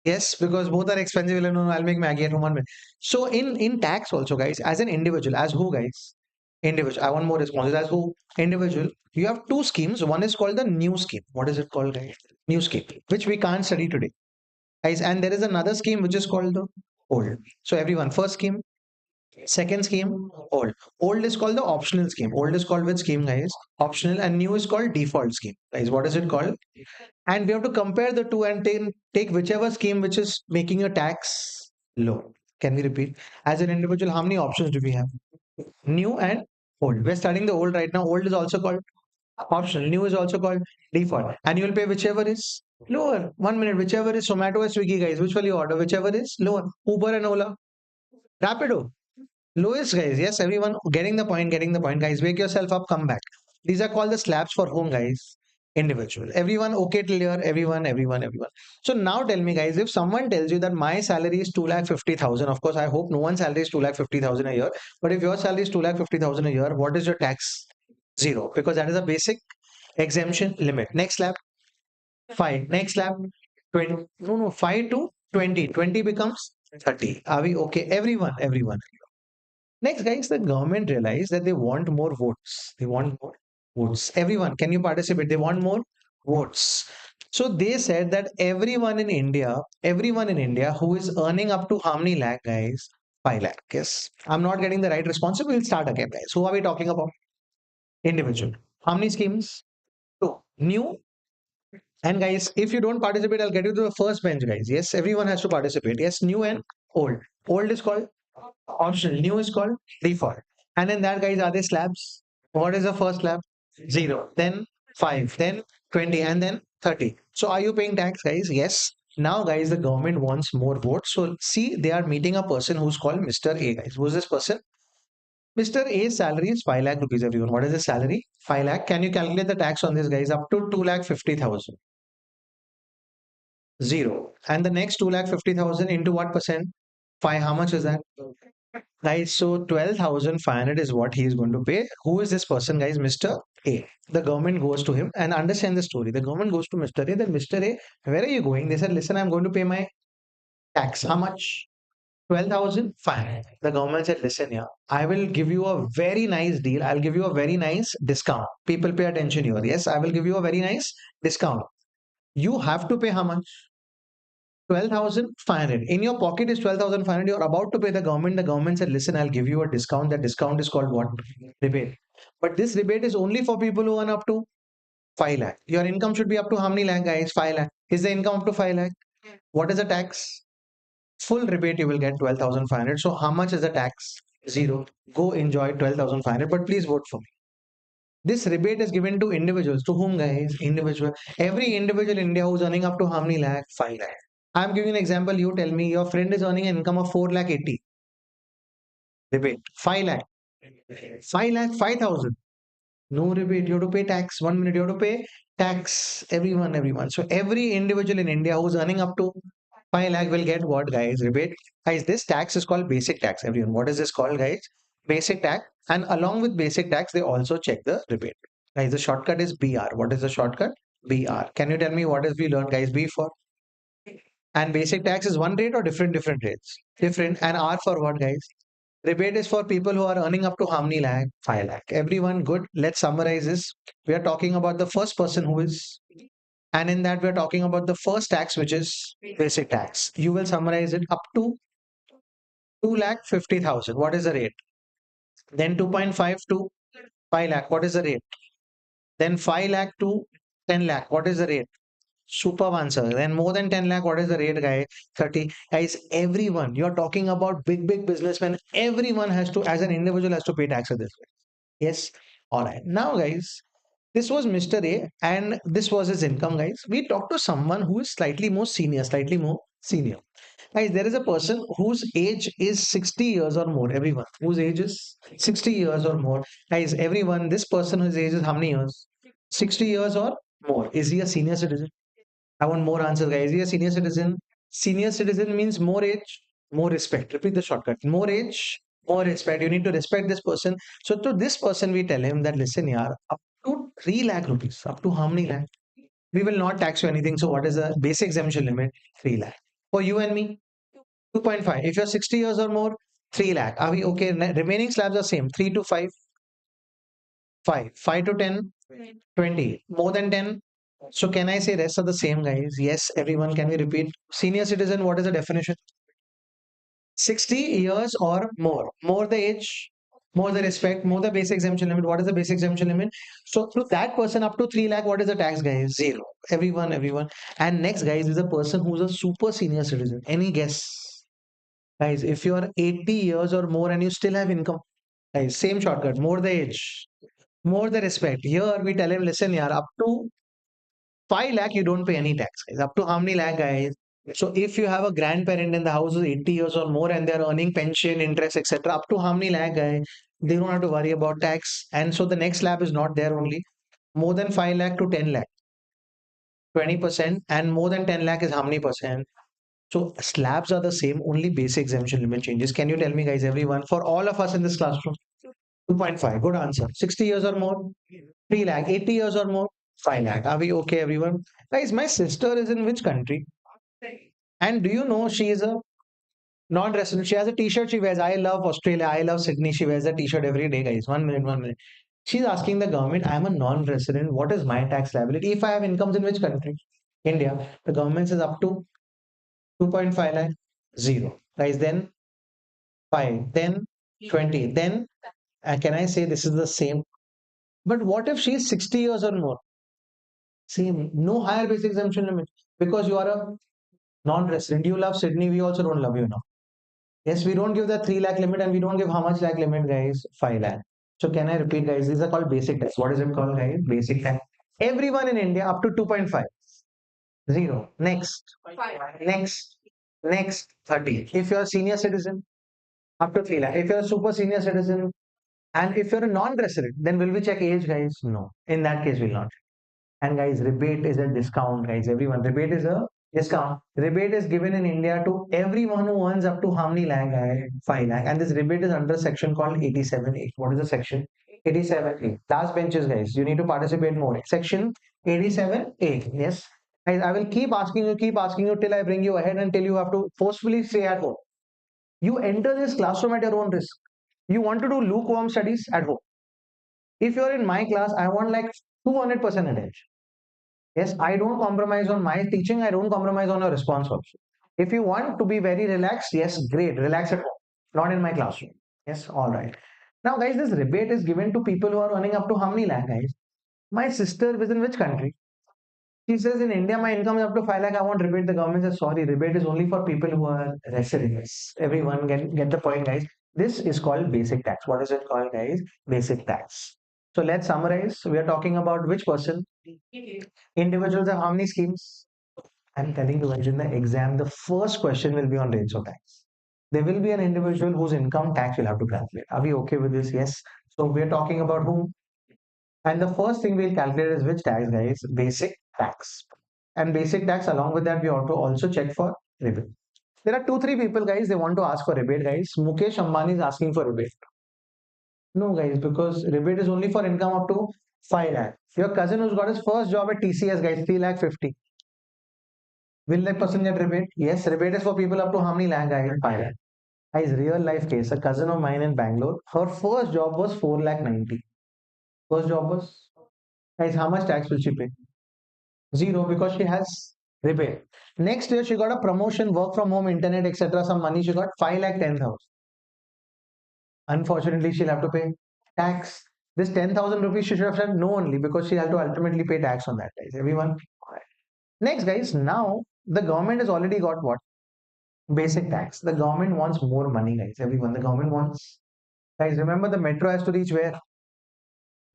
Yes, because both are expensive. No, no, I'll make Maggie at home 1 minute. So in tax also, guys, as an individual, as who, guys? Individual. I want more responses. As who? Individual. You have two schemes. One is called the new scheme. What is it called, guys? New scheme, which we can't study today. Guys, and there is another scheme which is called the old. So everyone, first scheme, second scheme, old. Old is called the optional scheme. Old is called which scheme, guys? Optional. And new is called default scheme. Guys, what is it called? And we have to compare the two and take whichever scheme which is making your tax low. Can we repeat? As an individual, how many options do we have? New and old. We're studying the old right now. Old is also called optional. New is also called default. And you will pay whichever is lower. 1 minute, whichever is Zomato or Swiggy, guys. Which will you order? Whichever is lower. Uber and Ola. Rapido. Lowest, guys. Yes, everyone getting the point, guys. Wake yourself up, come back. These are called the slabs for whom, guys? Individual. Everyone okay till here? Everyone. So now tell me, guys, if someone tells you that my salary is 2,50,000, of course, I hope no one's salary is 2,50,000 a year. But if your salary is 2,50,000 a year, what is your tax? 0. Because that is a basic exemption limit. Next slab, 5. Next slab, 20. No, no, 5 to 20. 20 becomes 30. Are we okay? Everyone. Next, guys, the government realized that they want more votes. They want more votes. Everyone, can you participate? They want more votes. So they said that everyone in India who is earning up to how many lakh, guys? 5 lakh. Yes. I'm not getting the right response. So we'll start again, guys. Who are we talking about? Individual. How many schemes? Two. New. And guys, if you don't participate, I'll get you to the first bench, guys. Yes, everyone has to participate. Yes, new and old. Old is called optional. New is called default. And in that, guys, are they slabs? What is the first slab? 0, then 5, then 20, and then 30. So are you paying tax, guys? Yes. Now, guys, the government wants more votes. So see, they are meeting a person who's called Mr. A, guys. Who's this person? Mr. A's salary is 5 lakh rupees, everyone. What is his salary? 5 lakh. Can you calculate the tax on this, guys? Up to 2 lakh 50,000. 0. And the next 2 lakh 50,000 into what percent? 5. How much is that? Guys, so 12,500 is what he is going to pay. Who is this person, guys? Mr. A. The government goes to him and understand the story. The government goes to Mr. A. Then Mr. A, where are you going? They said, listen, I'm going to pay my tax. How much? 12,500. The government said, listen here, I will give you a very nice deal. I'll give you a very nice discount. People pay attention here. Yes, I will give you a very nice discount. You have to pay how much? 12,500. In your pocket is 12,500. You're about to pay the government. The government said, listen, I'll give you a discount. That discount is called what? Rebate. But this rebate is only for people who earn up to 5 lakh. Your income should be up to how many lakh, guys? 5 lakh. Is the income up to 5 lakh? What is the tax? Full rebate, you will get 12,500. So how much is the tax? 0. Go enjoy 12,500. But please vote for me. This rebate is given to individuals. To whom, guys? Individual. Every individual in India who's earning up to how many lakh? 5 lakh. I'm giving an example. You tell me your friend is earning an income of 4 lakh 80. Rebate. 5 lakh. 5 lakh 5,000. No rebate. You have to pay tax. 1 minute you have to pay tax. Everyone. So every individual in India who's earning up to 5 lakh will get what, guys? Rebate. Guys, this tax is called basic tax. Everyone. What is this called, guys? Basic tax. And along with basic tax, they also check the rebate. Guys, the shortcut is BR. What is the shortcut? BR. Can you tell me what is we learned, guys? B for? And basic tax is one rate or different rates? Different. And R for what, guys? Rebate is for people who are earning up to how many lakh? 5 lakh. Everyone good. Let's summarize this. We are talking about the first person who is, and in that we're talking about the first tax, which is basic tax. You will summarize it up to 2 lakh 50,000. What is the rate? Then 2.5 to 5 lakh. What is the rate? Then 5 lakh to 10 lakh. What is the rate? Superb answer. Then more than 10 lakh, what is the rate, guy? 30. Guys, everyone, you're talking about big businessmen. Everyone has to, as an individual, has to pay tax at this way. Yes. All right. Now, guys, this was Mr. A and this was his income, guys. We talked to someone who is slightly more senior. Guys, there is a person whose age is 60 years or more. Everyone whose age is 60 years or more. Guys, everyone, this person whose age is how many years? 60 years or more. Is he a senior citizen? I want more answers, guys. Is he a senior citizen? Senior citizen means more age, more respect. Repeat the shortcut. More age, more respect. You need to respect this person. So to this person, we tell him that, listen, yaar, up to 3 lakh rupees. Up to how many lakh? We will not tax you anything. So what is the basic exemption limit? 3 lakh. For you and me, 2.5. If you're 60 years or more, 3 lakh. Are we okay? Remaining slabs are same. 3 to 5, 5. 5 to 10, 20. More than 10. So can I say rest are the same, guys? Yes, everyone. Can we repeat? Senior citizen, what is the definition? 60 years or more. More the age, more the respect, more the basic exemption limit. What is the basic exemption limit? So to that person up to 3 lakh, what is the tax, guys? Zero. Everyone. And next, guys, is a person who's a super senior citizen. Any guess? Guys, if you are 80 years or more and you still have income, guys, same shortcut. More the age, more the respect. Here we tell him, listen, yaar, up to 5 lakh, you don't pay any tax, guys. Up to how many lakh, guys? So if you have a grandparent in the house who's 80 years or more and they're earning pension, interest, etc., up to how many lakh, guys? They don't have to worry about tax. And so the next slab is not there only. More than 5 lakh to 10 lakh, 20%. And more than 10 lakh is how many percent? So slabs are the same, only basic exemption limit changes. Can you tell me, guys, everyone, for all of us in this classroom? 2.5, good answer. 60 years or more, 3 lakh. 80 years or more, 5 lakh. Are we okay, everyone? Guys, my sister is in which country? And do you know she is a non-resident? She has a t-shirt she wears. I love Australia. I love Sydney. She wears a t-shirt every day, guys. 1 minute. She's asking the government, I'm a non-resident. What is my tax liability? If I have incomes in which country? India. The government says up to 2.5 lakh, zero. Guys, then 5, then 20, then can I say this is the same? But what if she is 60 years or more? Same, no higher basic exemption limit because you are a non-resident. You love Sydney, we also don't love you now. Yes, we don't give the 3 lakh limit and we don't give how much lakh limit, guys? 5 lakh. So can I repeat, guys? These are called basic tax. What is it called, guys? Basic tax. Everyone in India up to 2.5. Zero. Next. Next. 30. If you're a senior citizen, up to 3 lakh. If you're a super senior citizen, and if you're a non-resident, then will we check age, guys? No. In that case, we'll not. And guys, rebate is a discount, guys. Everyone, rebate is a discount. Rebate is given in India to everyone who earns up to how many lakh, guys? 5 lakh. And this rebate is under section called 87A. What is the section? 87A. Last benches, guys. You need to participate more. Section 87A. Yes. Guys, I will keep asking you till I bring you ahead until you have to forcefully stay at home. You enter this classroom at your own risk. You want to do lukewarm studies at home. If you're in my class, I want like 200% attention. Yes, I don't compromise on my teaching. I don't compromise on your response also. If you want to be very relaxed, yes, great. Relax at home, not in my classroom. Yes, all right. Now, guys, this rebate is given to people who are earning up to how many lakh, guys? My sister is in which country? She says in India, my income is up to 5 lakh. I want rebate. The government says, sorry, rebate is only for people who are residents. Everyone get the point, guys. This is called basic tax. What is it called, guys? Basic tax. So let's summarize. We are talking about which person? Individuals have how many schemes? I'm telling you guys, in the exam, the first question will be on rates of tax. There will be an individual whose income tax you'll have to calculate. Are we okay with this? Yes. So we're talking about whom? And the first thing we'll calculate is which tax, guys? Basic tax. And basic tax, along with that, we ought to also check for rebate. There are two, three people, guys, they want to ask for rebate, guys. Mukesh Ambani is asking for rebate. No, guys, because rebate is only for income up to 5 lakh. Your cousin who's got his first job at TCS, guys, 3 lakh 50. Will that person get rebate? Yes, rebate is for people up to how many lakh, guys? 5 lakh. Guys, real life case. A cousin of mine in Bangalore, her first job was 4 lakh 90. First job was, guys, how much tax will she pay? Zero, because she has rebate. Next year, she got a promotion, work from home, internet, etc. Some money she got 5 lakh 10,000. Unfortunately, she'll have to pay tax. This 10,000 rupees she should have said no only because she had to ultimately pay tax on that, guys. Everyone. Next, guys, now the government has already got what? Basic tax. The government wants more money, guys. Everyone. The government wants. Guys, remember the metro has to reach where?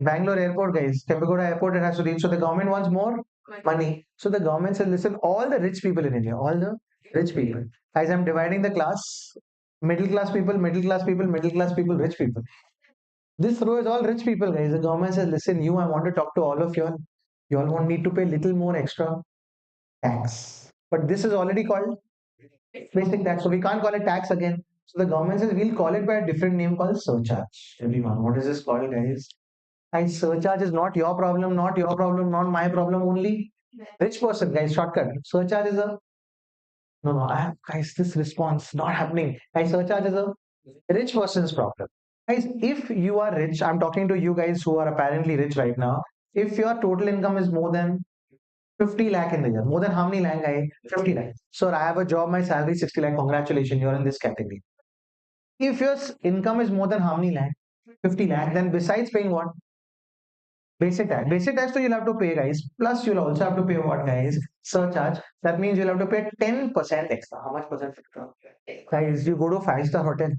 Bangalore airport, guys. Kempegowda airport, it has to reach. So the government wants more money. So the government says, listen, all the rich people in India, all the rich people. Guys, I'm dividing the class. Middle class people, middle class people, middle class people, rich people. This row is all rich people, guys. The government says, listen, you, I want to talk to all of you all. You all won't need to pay little more extra tax. But this is already called basic tax. So we can't call it tax again. So the government says we'll call it by a different name called surcharge. Everyone, what is this called, guys? And surcharge is not your problem, not your problem, not my problem only. Rich person, guys, shortcut. Surcharge is a no, I have, guys, this response not happening. Guys, surcharge is a rich person's problem. Guys, if you are rich, I'm talking to you guys who are apparently rich right now. If your total income is more than 50 lakh in the year, more than how many lakh, guys? 50 lakh. Sir, I have a job, my salary is 60 lakh. Congratulations, you're in this category. If your income is more than how many lakh? 50 lakh, then besides paying what? Basic tax. Basic tax, so you'll have to pay, guys. Plus, you'll also have to pay what, guys? Surcharge. That means you'll have to pay 10% extra. How much percent extra? Guys, you go to five-star hotel.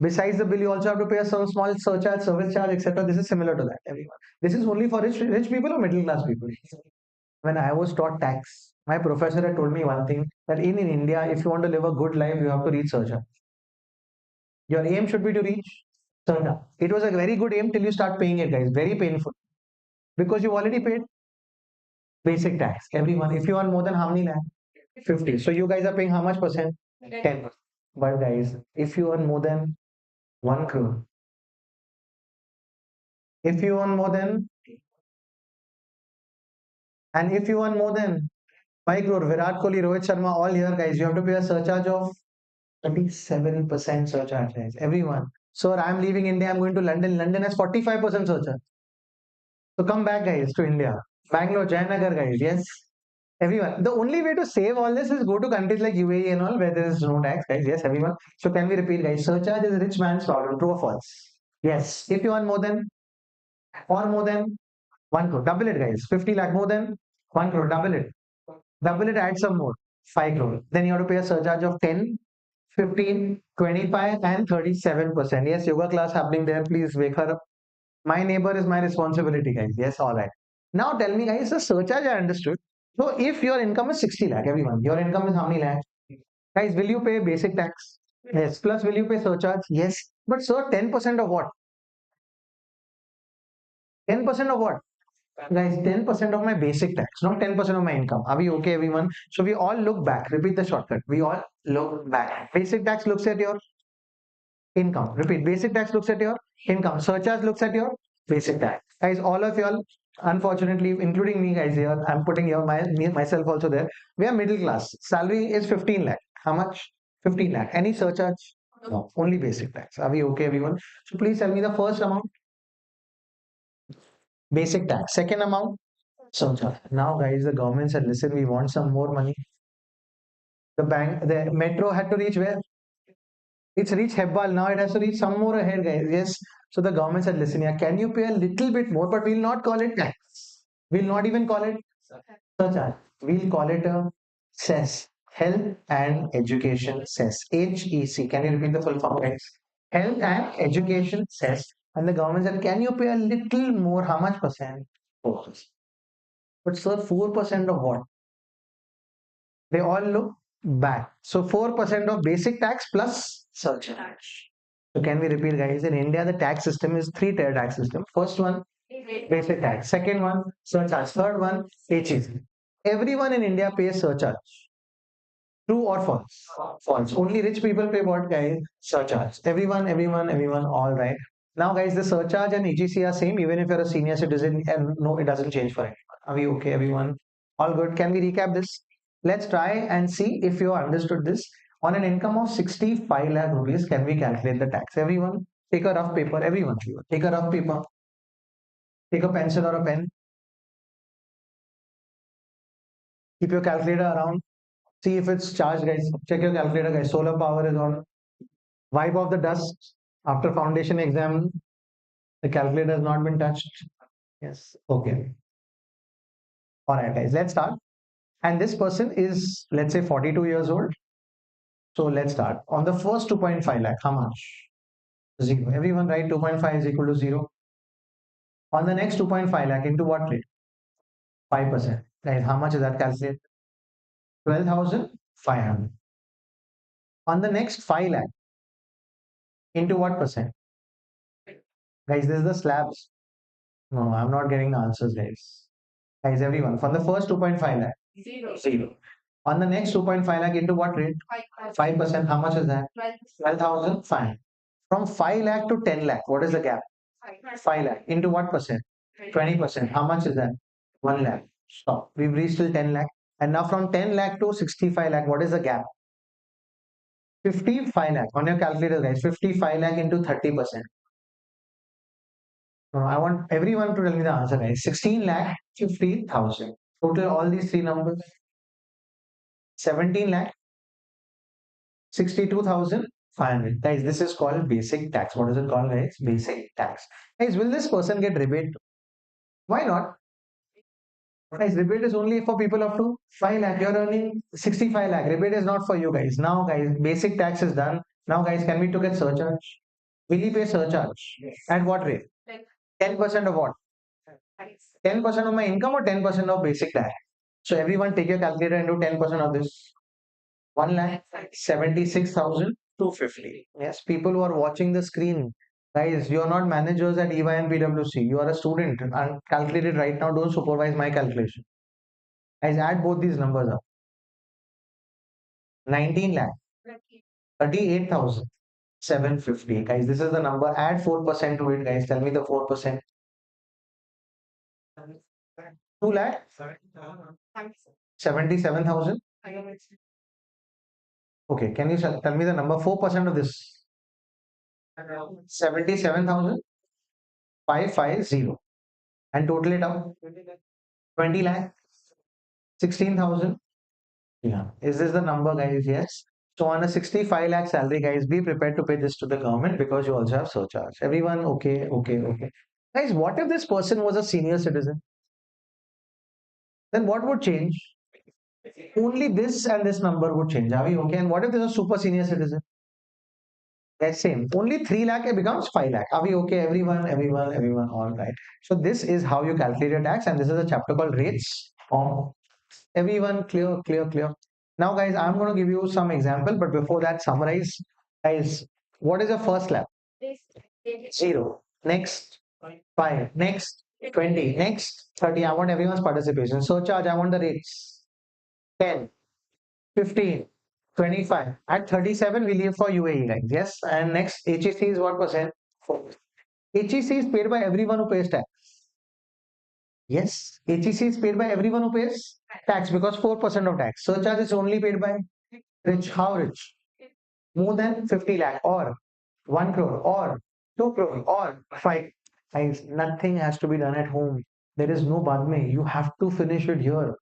Besides the bill, you also have to pay a small surcharge, service charge, etc. This is similar to that, everyone. This is only for rich people or middle class people. When I was taught tax, my professor had told me one thing that in India, if you want to live a good life, you have to reach surcharge. Your aim should be to reach surcharge. It was a very good aim till you start paying it, guys. Very painful because you've already paid basic tax. Everyone, if you earn more than how many lakh? 50. So you guys are paying how much percent? 10. But guys, if you earn more than 1 crore, if you earn more than, and if you earn more than 5 crore, Virat Kohli, Rohit Sharma, all here, guys, you have to pay a surcharge of 37% surcharge, guys. Everyone. So I'm leaving India, I'm going to London. London has 45% surcharge. So come back, guys, to India. Bangalore, Jayanagar, guys. Yes. Everyone. The only way to save all this is go to countries like UAE and all where there is no tax, guys. Yes, everyone. So can we repeat, guys? Surcharge is a rich man's problem. True or false? Yes. If you earn more than 1 crore, double it, guys. 50 lakh more than 1 crore, double it. Double it, add some more. 5 crore. Then you have to pay a surcharge of 10, 15, 25, and 37%. Yes, yoga class happening there. Please wake her up. My neighbor is my responsibility, guys. Yes, all right. Now tell me, guys, the surcharge I understood. So if your income is 60 lakh, everyone, your income is how many lakh? Guys, will you pay basic tax? Yes. Plus, will you pay surcharge? Yes. But sir, 10% of what? 10% of what? Guys, 10% of my basic tax, not 10% of my income. Are we okay, everyone? So we all look back. Repeat the shortcut. We all look back. Basic tax looks at your income. Repeat. Basic tax looks at your income. Surcharge looks at your basic tax. Guys, all of y'all, unfortunately, including me, guys, here, I'm putting here myself also there. We are middle class. Salary is 15 lakh. How much? 15 lakh. Any surcharge? No. Only basic tax. Are we okay, everyone? So please tell me the first amount. Basic tax. Second amount. Surcharge. Now, guys, the government said, listen, we want some more money. The metro had to reach where? It's reached Hebbal. Now it has to reach some more ahead, guys. Yes. So the government said, listen, yeah, can you pay a little bit more? But we'll not call it tax. We'll not even call it surcharge. We'll call it a cess. Health and Education Cess. HEC. Can you repeat the full form, guys? Health and Education Cess. And the government said, can you pay a little more? How much percent? 4%. But sir, 4% of what? They all look back. So 4% of basic tax plus surcharge. So can we repeat, guys? In India, the tax system is three-tier tax system. First one, basic tax. Second one, surcharge. Third one, HEC. Everyone in India pays surcharge. True or false? False. Only rich people pay what, guys? Surcharge. Everyone, all right. Now, guys, the surcharge and HEC are same even if you're a senior citizen, and no, it doesn't change for anyone. Are we okay, everyone? All good. Can we recap this? Let's try and see if you understood this. On an income of 65 lakh rupees, can we calculate the tax? Everyone, take a rough paper. Everyone, take a rough paper. Take a pencil or a pen. Keep your calculator around. See if it's charged, guys. Check your calculator, guys. Solar power is on. Wipe off the dust after foundation exam. The calculator has not been touched. Yes. Okay. All right, guys. Let's start. And this person is, let's say, 42 years old. So let's start. On the first 2.5 lakh, how much? Zero. Everyone write 2.5 is equal to zero. On the next 2.5 lakh, into what rate? 5%. Guys, how much is that calculated? 12,500. On the next 5 lakh, into what percent? Guys, this is the slabs. No, I'm not getting the answers, guys. Guys, everyone, from the first 2.5 lakh, zero. On the next 2.5 lakh, into what rate? 5%. How much is that? 12,000. Fine. From 5 lakh to 10 lakh, what is the gap? 5 lakh. Into what percent? 20%. How much is that? 1 lakh. Stop. We've reached till 10 lakh. And now from 10 lakh to 65 lakh, what is the gap? 55 lakh. On your calculator, guys, 55 lakh into 30%. No, I want everyone to tell me the answer, guys. 16 lakh 50,000. Total all these three numbers. 17 lakh 62,500. Guys, this is called basic tax. What is it called, guys? Basic tax. Guys, will this person get rebate? Why not? Guys, rebate is only for people up to 5 lakh. You're earning 65 lakh. Rebate is not for you, guys. Now, guys, basic tax is done. Now, guys, can we look at surcharge? Will he pay surcharge? At what rate? 10% of what? 10% of my income or 10% of basic tax? So everyone take your calculator and do 10% of this. 1,76,250. Yes, people who are watching the screen, guys, you are not managers at EY and PwC. You are a student and calculate it right now. Don't supervise my calculation. Guys, add both these numbers up. 19 lakh, 38,750. Guys, this is the number. Add 4% to it, guys. Tell me the 4%. 2 lakh, 77,000. Okay, can you tell me the number? 4% of this. 77,550. And total it up. 20 lakh, 16,000. Yeah. Is this the number, guys? Yes. So on a 65 lakh salary, guys, be prepared to pay this to the government because you also have surcharge. Everyone, okay. Guys, what if this person was a senior citizen? Then what would change? Only this and this number would change. Are we okay? And what if there's a super senior citizen? Yes, same. Only 3 lakh it becomes 5 lakh. Are we okay? Everyone. All right. So this is how you calculate your tax, and this is a chapter called rates. Everyone clear. Now, guys, I'm going to give you some example, but before that, summarize. Guys, what is your first lap? 0. Next, 5. Next, 20. Next, 30. I want everyone's participation. Surcharge, I want the rates. 10, 15, 25. At 37, we leave for UAE, guys. Yes. And next, HEC is what percent? 4. HEC is paid by everyone who pays tax. Yes, HEC is paid by everyone who pays tax because 4% of tax. Surcharge is only paid by rich. How rich? More than 50 lakh or 1 crore or 2 crore or 5. Guys, nothing has to be done at home. There is no badme. You have to finish it here.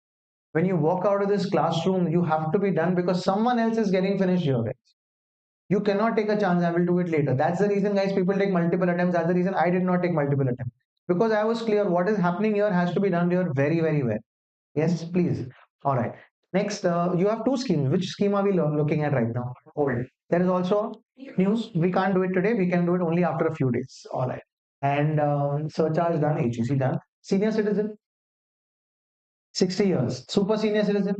When you walk out of this classroom, you have to be done because someone else is getting finished here, guys. You cannot take a chance. I will do it later. That's the reason, guys, people take multiple attempts. That's the reason I did not take multiple attempts. Because I was clear what is happening here has to be done here very well. Yes, please. All right. Next, you have two schemes. Which scheme are we looking at right now? Old. There is also news. We can't do it today. We can do it only after a few days. All right. And surcharge done, HEC done. Senior citizen, 60 years. Super senior citizen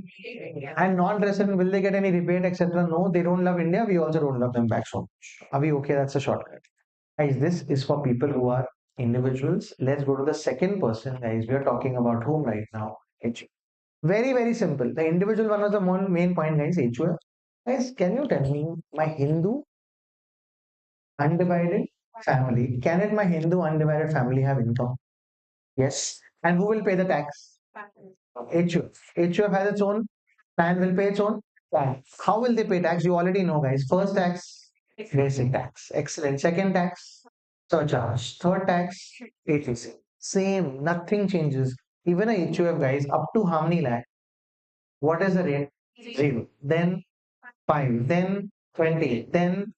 and non-resident, will they get any rebate, etc.? No, they don't love India. We also don't love them back so much. Are we okay? That's a shortcut. Guys, this is for people who are individuals. Let's go to the second person, guys. We are talking about whom right now? HUF. Very, very simple. The individual one was the main point, guys. HUF. Guys, can you tell me my Hindu undivided family? Can it my Hindu undivided family have income? Yes. And who will pay the tax? HUF. HUF has its own and will pay its own tax. How will they pay tax? You already know, guys. First tax, basic tax. Excellent. Second tax, surcharge. Third tax, ATC. Same, nothing changes. Even a HUF, guys, up to how many lakh? What is the rate? Zero. Then 5, then 20, then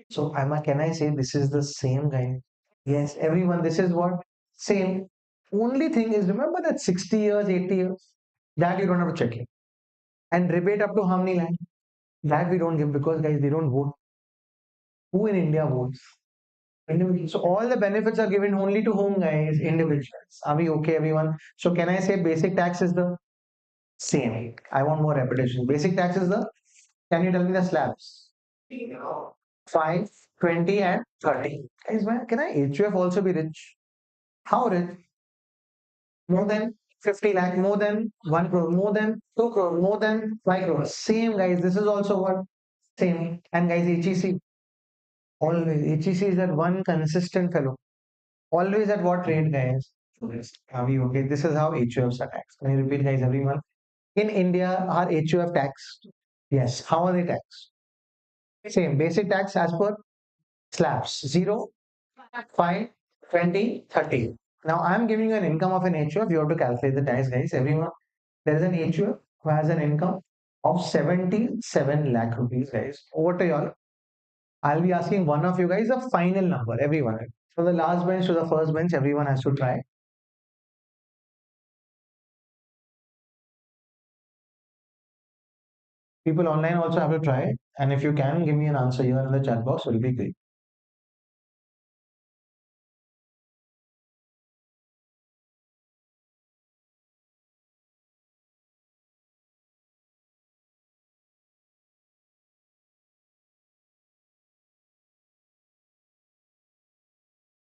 so can I say this is the same guy? Yes, everyone, this is what? Same. Only thing is remember that 60 years, 80 years, that you don't have to check it. And rebate up to how many lakh? That we don't give because guys, they don't vote. Who in India votes? Individuals. So all the benefits are given only to whom, guys? Individuals. Are we okay, everyone? So can I say basic tax is the same? I want more repetition. Basic tax is the, can you tell me the slabs? 5, 20, and 30. Guys, man, can I HUF also be rich? How rich? More than 50 lakh, more than 1 crore, more than 2 crore, more than 5 crores. Same, guys. This is also what? Same. And guys, HEC, always. HEC is that one consistent fellow. Always at what rate, guys? Yes. Are we okay? This is how HUFs are taxed. Can you repeat, guys, everyone? In India, are HUF taxed? Yes. How are they taxed? Same. Basic tax as per slabs. 0, 5, 20, 30. Now I'm giving you an income of an HUF. You have to calculate the tax, guys. Everyone, there is an HUF who has an income of 77 lakh rupees, guys. Over to y'all. I'll be asking one of you guys a final number, everyone. From the last bench to the first bench, everyone has to try. People online also have to try. And if you can, give me an answer here in the chat box, it will be great.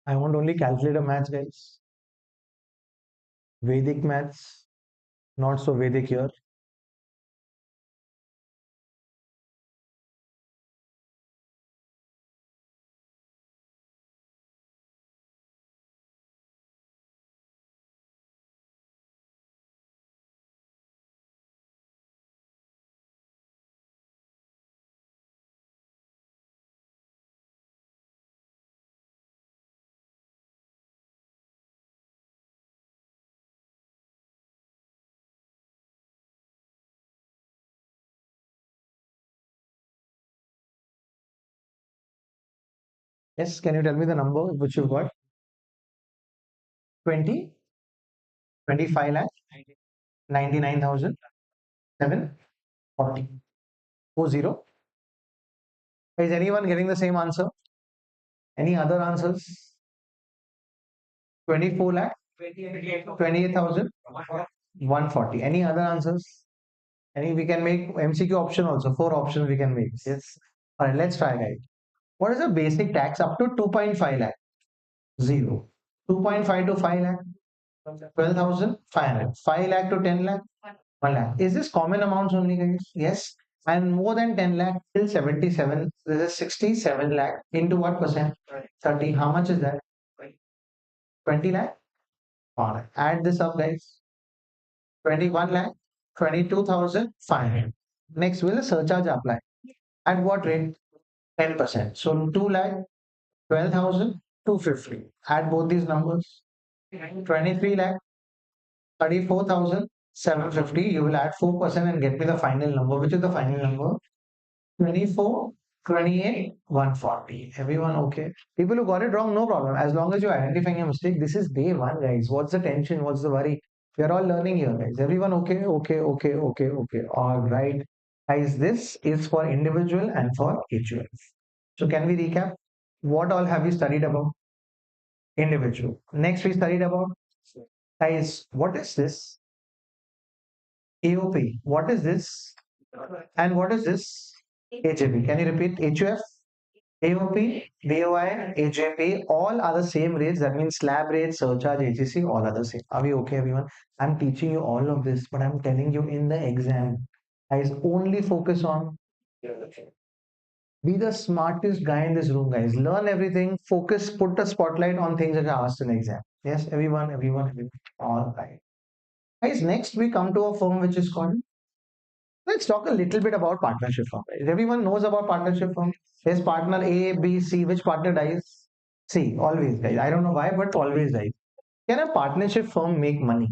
I want only calculator maths, guys. Vedic maths, not so Vedic here. Yes, can you tell me the number which you've got? 20, 25 lakh, 99,000, 7, 40. 40. Is anyone getting the same answer? Any other answers? 24 lakh, 28,000, 140. Any other answers? Any, we can make MCQ option also. 4 options we can make. Yes. All right, let's try, guys. What is the basic tax up to 2.5 lakh? 0. 2.5 to 5 lakh? 12,500. 5 lakh to 10 lakh? 1 lakh. Is this common amounts only, guys? Yes. And more than 10 lakh till 77. This is 67 lakh into what percent? 30. How much is that? 20 lakh? All right. Add this up, guys. 21 lakh, 22,500. Next, will a surcharge apply? At what rate? 10%. So 2 lakh, 12,250. Add both these numbers. 23 lakh, 34,750. You will add 4% and get me the final number. Which is the final number? 24, 28, 140. Everyone okay? People who got it wrong, no problem. As long as you're identifying a mistake, this is day one, guys. What's the tension? What's the worry? We are all learning here, guys. Everyone okay? Okay, okay, okay, okay. All right. Guys, this is for individual and for HUF. So can we recap? What all have we studied about? individual. Next, we studied about, guys, what is this? AOP. What is this? And what is this? AJP. Can you repeat? HUF, AOP, BOI, AJP, all are the same rates. That means slab rate, surcharge, HEC, all are the same. Are we okay, everyone? I'm teaching you all of this, but I'm telling you in the exam, guys, only focus on, be the smartest guy in this room, guys. Learn everything, focus, put the spotlight on things that are asked in the exam. Yes, everyone, everyone, everyone. All right. Guys, next we come to a firm which is called, let's talk a little bit about partnership firm. Right? Everyone knows about partnership firm. There's partner A, B, C. Which partner dies? C. Always, guys. I don't know why, but always dies. Can a partnership firm make money?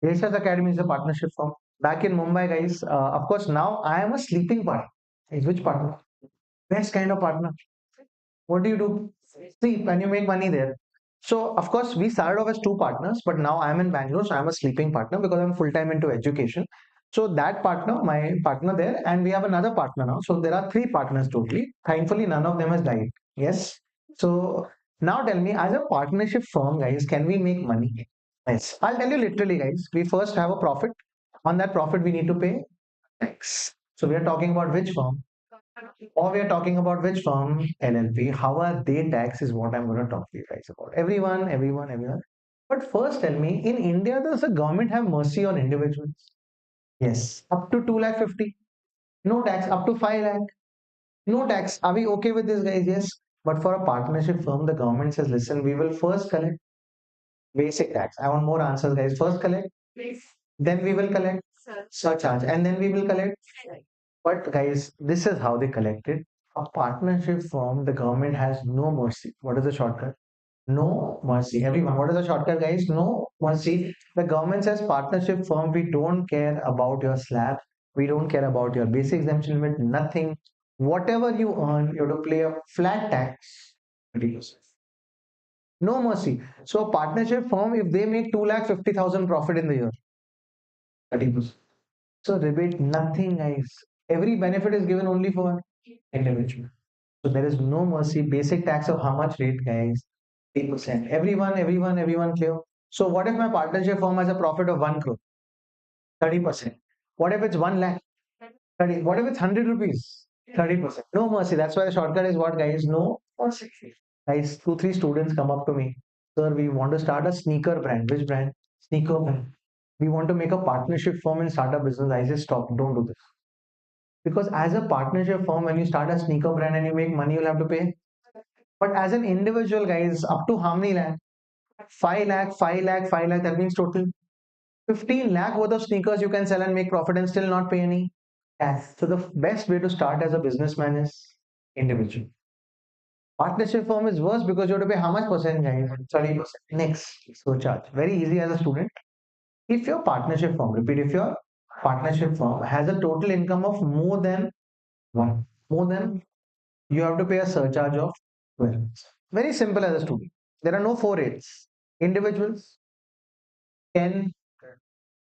Yeshas Academy is a partnership firm. Back in Mumbai, guys. Of course, now I am a sleeping partner. Guys, which partner? Best kind of partner. What do you do? Sleep and you make money there. So, of course, we started off as two partners, but now I'm in Bangalore, so I'm a sleeping partner because I'm full time into education. So, that partner, my partner there, and we have another partner now. So, there are three partners totally. Thankfully, none of them has died. Yes. So, now tell me, as a partnership firm, guys, can we make money? Yes. I'll tell you literally, guys. We first have a profit. On that profit, we need to pay tax. So, we are talking about which firm? Or we are talking about which firm? LLP. How are they taxed is what I'm going to talk to you guys about. Everyone, everyone, everyone. But first tell me, in India, does the government have mercy on individuals? Yes. Up to 2 lakh 50. No tax. Up to 5 lakh. No tax. Are we okay with this, guys? Yes. But for a partnership firm, the government says, listen, we will first collect basic tax. I want more answers, guys. First collect, then we will collect surcharge, and then we will collect. But guys, this is how they collect it. A partnership firm, the government has no mercy. What is the shortcut? No mercy. Everyone, what is the shortcut, guys? No mercy. The government says partnership firm, we don't care about your slab. We don't care about your basic exemption limit, nothing. Whatever you earn, you have to pay a flat tax. 30%. No mercy. So a partnership firm, if they make 2,50,000 profit in the year, 30%. So rebate, nothing, guys. Every benefit is given only for individual. So there is no mercy. Basic tax of how much rate, guys? 8%. Everyone clear? So what if my partnership firm has a profit of 1 crore? 30%. What if it's 1 lakh? 30. What if it's 100 rupees? 30%. No mercy. That's why the shortcut is what, guys? No mercy. Guys, two, three students come up to me. Sir, we want to start a sneaker brand. Which brand? Sneaker brand. We want to make a partnership firm and start a business. I say, stop. Don't do this. Because as a partnership firm, when you start a sneaker brand and you make money, you'll have to pay. But as an individual, guys, up to how many lakh? 5 lakh, 5 lakh, 5 lakh. That means total 15 lakh worth of sneakers you can sell and make profit and still not pay any tax. So the best way to start as a businessman is individual. Partnership firm is worse because you have to pay how much percent, guys? 30%. Next, surcharge. Very easy as a student. If your partnership firm, repeat, if your partnership firm has a total income of more than one, more than, you have to pay a surcharge of 12. Very simple as a student. There are no four rates. Individuals, 10,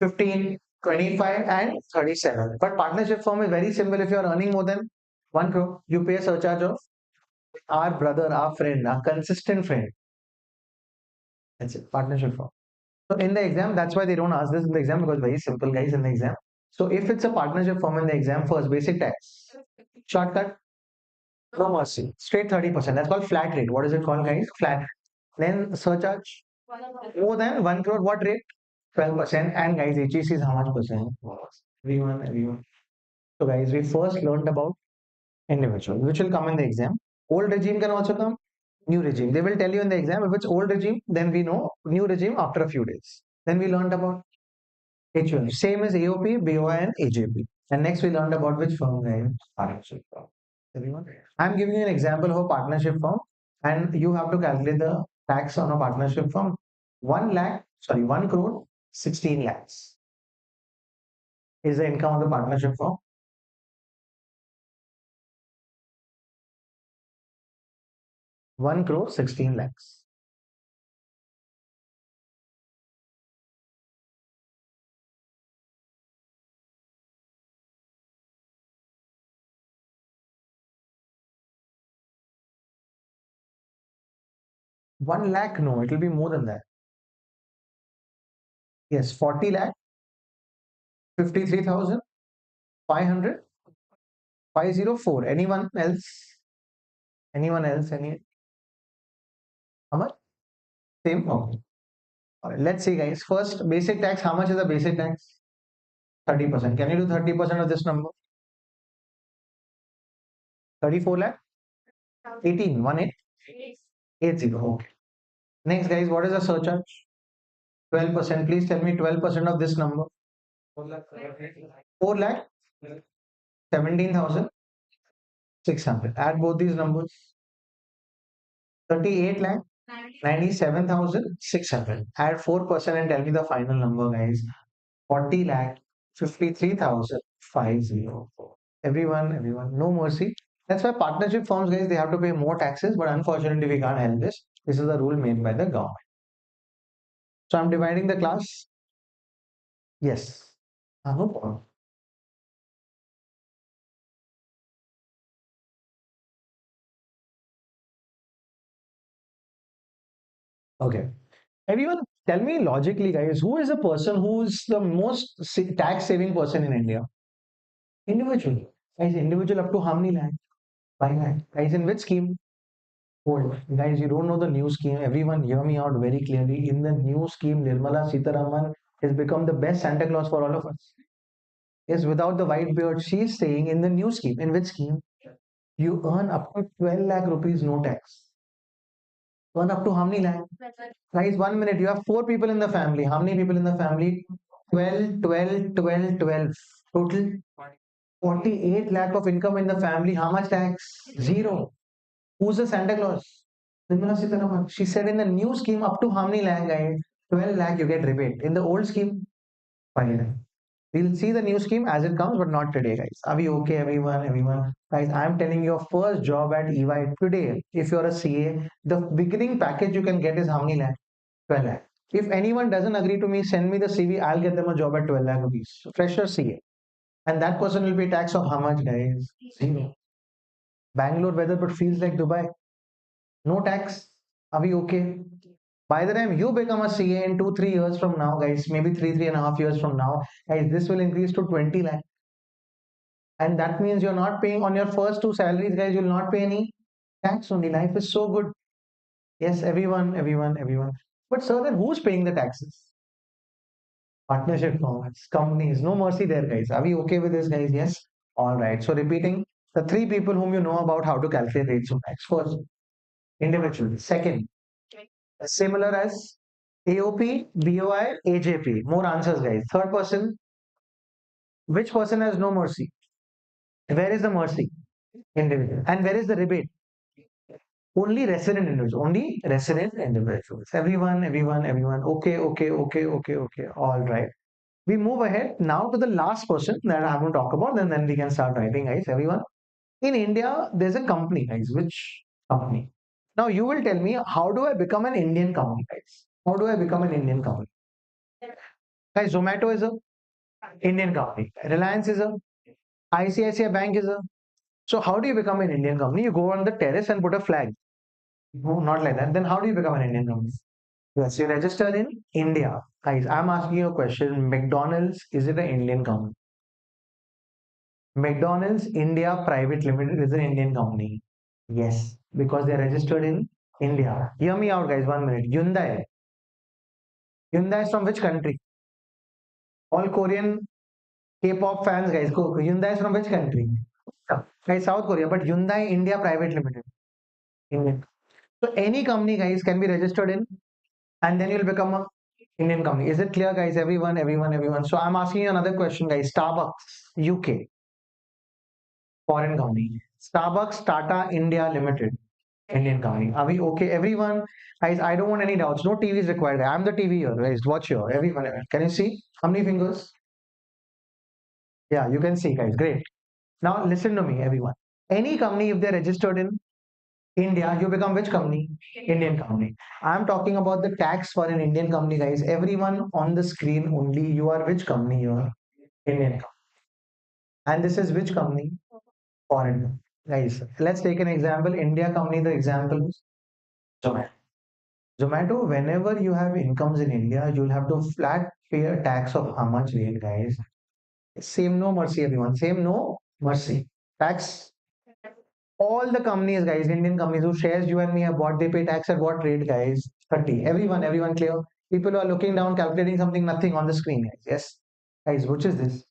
15, 25, and 37. But partnership firm is very simple. If you are earning more than 1 crore, you pay a surcharge of our brother, our friend, our consistent friend. That's it. Partnership firm. So in the exam, that's why they don't ask this in the exam because very simple, guys, in the exam. So if it's a partnership firm in the exam, first basic tax, shortcut, no mercy, straight 30%. That's called flat rate. What is it called, guys? Flat. Then surcharge, more than 1 crore, what rate? 12%. And guys, HEC is how much percent? Everyone. So guys, we first learned about individual, which will come in the exam. Old regime can also come. New regime. They will tell you in the exam if it's old regime, then we know new regime after a few days. Then we learned about HUL. Same as AOP, BOI, and AJP. And next we learned about which firm, guys? Partnership firm. Everyone. I'm giving you an example of a partnership firm, and you have to calculate the tax on a partnership firm. 1 crore, 16 lakhs is the income of the partnership firm. 1 crore, 16 lakhs. 1 lakh? No, it will be more than that. Yes, 40 lakh, 53,500, 504. Anyone else? Anyone else? How much? Same? Okay. All right, let's see, guys. First, basic tax. How much is the basic tax? 30%. Can you do 30% of this number? 34 lakh? 18, 1 8, 80. Okay. Next, guys, what is the surcharge? 12%. Please tell me 12% of this number. 4 lakh? 17,600. Add both these numbers. 38 lakh? 97,600. Add 4% and tell me the final number, guys. 40 lakh 53,050. Everyone, no mercy. That's why partnership firms, guys, they have to pay more taxes, but unfortunately, we can't help this. This is the rule made by the government. So I'm dividing the class. Yes. No problem. Okay. Everyone, tell me logically, guys, who is the person who's the most tax saving person in India? Individual. Guys, individual up to how many lakh? 5 lakh. Guys, in which scheme? Old. Guys, you don't know the new scheme. Everyone, hear me out very clearly. In the new scheme, Nirmala Sitaraman has become the best Santa Claus for all of us. Yes, without the white beard, she's saying in the new scheme. In which scheme? You earn up to 12 lakh rupees, no tax. Earn up to how many lakh? Guys, 1 minute. You have four people in the family. How many people in the family? 12, 12, 12, 12. Total 48 lakh of income in the family. How much tax? Zero. Who's the Santa Claus? Nirmala Sitaraman. She said in the new scheme, up to how many lakh, guys? 12 lakh you get rebate. In the old scheme, 5 lakh. We'll see the new scheme as it comes, but not today, guys. Are we okay, everyone? Everyone, guys, I'm telling you, your first job at EY today, if you're a CA, the beginning package you can get is how many lakh? 12 lakh. If anyone doesn't agree to me, send me the CV. I'll get them a job at 12 lakh rupees. Fresher CA. And that person will pay tax of how much, guys? Zero. Bangalore weather, but feels like Dubai. No tax. Are we okay? By the time you become a CA in 2, 3 years from now, guys, maybe 3, 3.5 years from now, guys, this will increase to 20 lakh. And that means you're not paying on your first two salaries, guys, you'll not pay any tax only. Life is so good. Yes, everyone. But sir, then who's paying the taxes? Partnership firms, companies, no mercy there, guys. Are we okay with this, guys? Yes. All right. So repeating the three people whom you know about how to calculate rates of tax. First, individual. Second, similar as AOP, BOI, AJP. More answers, guys. Third person, which person has no mercy? Where is the mercy? Individual. And where is the rebate? Only resident individuals. Only resident individuals. Everyone. Okay. All right. We move ahead now to the last person that I'm going to talk about, and then we can start writing, guys. Everyone. In India, there's a company, guys. Which company? Now you will tell me, how do I become an Indian company, guys? How do I become an Indian company? Guys, Zomato is a Indian company. Reliance is a ICICI Bank is a. So how do you become an Indian company? You go on the terrace and put a flag. No, not like that. Then how do you become an Indian company? Yes, you register in India. Guys, I'm asking you a question. McDonald's, is it an Indian company? McDonald's India Private Limited is an Indian company. Yes, because they're registered in India. Hear me out, guys. 1 minute. Hyundai. Hyundai is from which country? All Korean K-pop fans, guys. Hyundai is from which country? Guys, South Korea. But Hyundai India Private Limited. Indian. So any company, guys, can be registered in, and then you'll become a Indian company. Is it clear, guys? Everyone. So I'm asking you another question, guys. Starbucks, UK, foreign company. Starbucks Tata India Limited, Indian company. Are we okay? Everyone, guys, I don't want any doubts. No TV is required. I'm the TV here, guys. Watch here. Everyone. Can you see? How many fingers? Yeah, you can see, guys. Great. Now listen to me, everyone. Any company, if they're registered in India, you become which company? Indian company. I'm talking about the tax for an Indian company, guys. Everyone on the screen only, you are which company? You are Indian company. And this is which company? Foreign company. Guys, let's take an example. India company, the example is Zomato. Zomato, whenever you have incomes in India, you'll have to flat pay a tax of how much rate, guys? Same no mercy, everyone. Same no mercy. Tax. All the companies, guys, Indian companies who shares you and me have what they pay tax at what rate, guys? 30. Everyone clear? People who are looking down, calculating something, nothing on the screen, guys. Yes. Guys, which is this?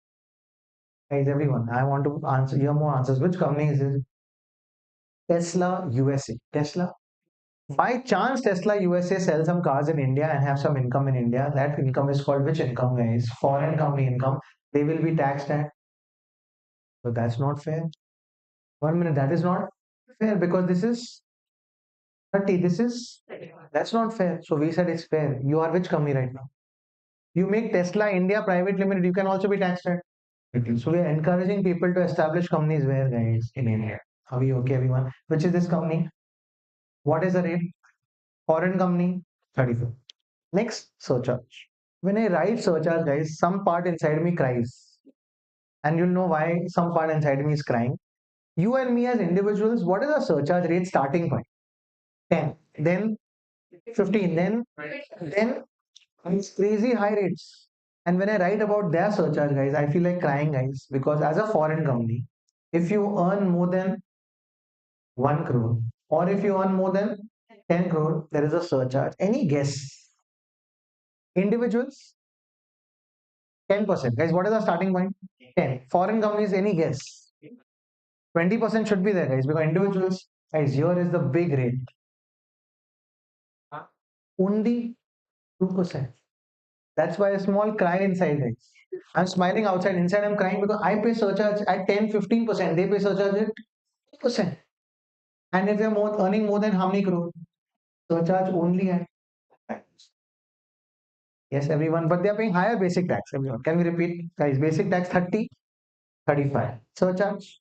Guys, everyone, I want to answer hear more answers. Which company is it? Tesla USA. Tesla. By chance, Tesla USA sells some cars in India and have some income in India. That income is called which income, guys? Foreign company income. They will be taxed at. So that's not fair. 1 minute, that is not fair because this is 30. This is that's not fair. So we said it's fair. You are which company right now? You make Tesla India Private Limited. You can also be taxed at. So we are encouraging people to establish companies where, guys, in India. Are we okay, everyone? Which is this company? What is the rate? Foreign company, 34. Next, surcharge. When I write surcharge, guys, some part inside me cries. And you'll know why some part inside me is crying. You and me as individuals, what is our surcharge rate starting point? 10. Then 15. Then it's crazy high rates. And when I write about their surcharge, guys, I feel like crying, guys, because as a foreign company, if you earn more than 1 crore, or if you earn more than 10 crore, there is a surcharge. Any guess? Individuals, 10%. Guys, what is our starting point? 10. Foreign companies, any guess? 20% should be there, guys, because individuals, guys, here is the big rate. Only 2%. That's why a small cry inside, guys. I'm smiling outside. Inside, I'm crying because I pay surcharge at 10, 15%. They pay surcharge at 2%. And if you're earning more than how many crore? Surcharge only at. Yes, everyone. But they are paying higher basic tax, everyone. Can we repeat? Guys, basic tax 30, 35. Surcharge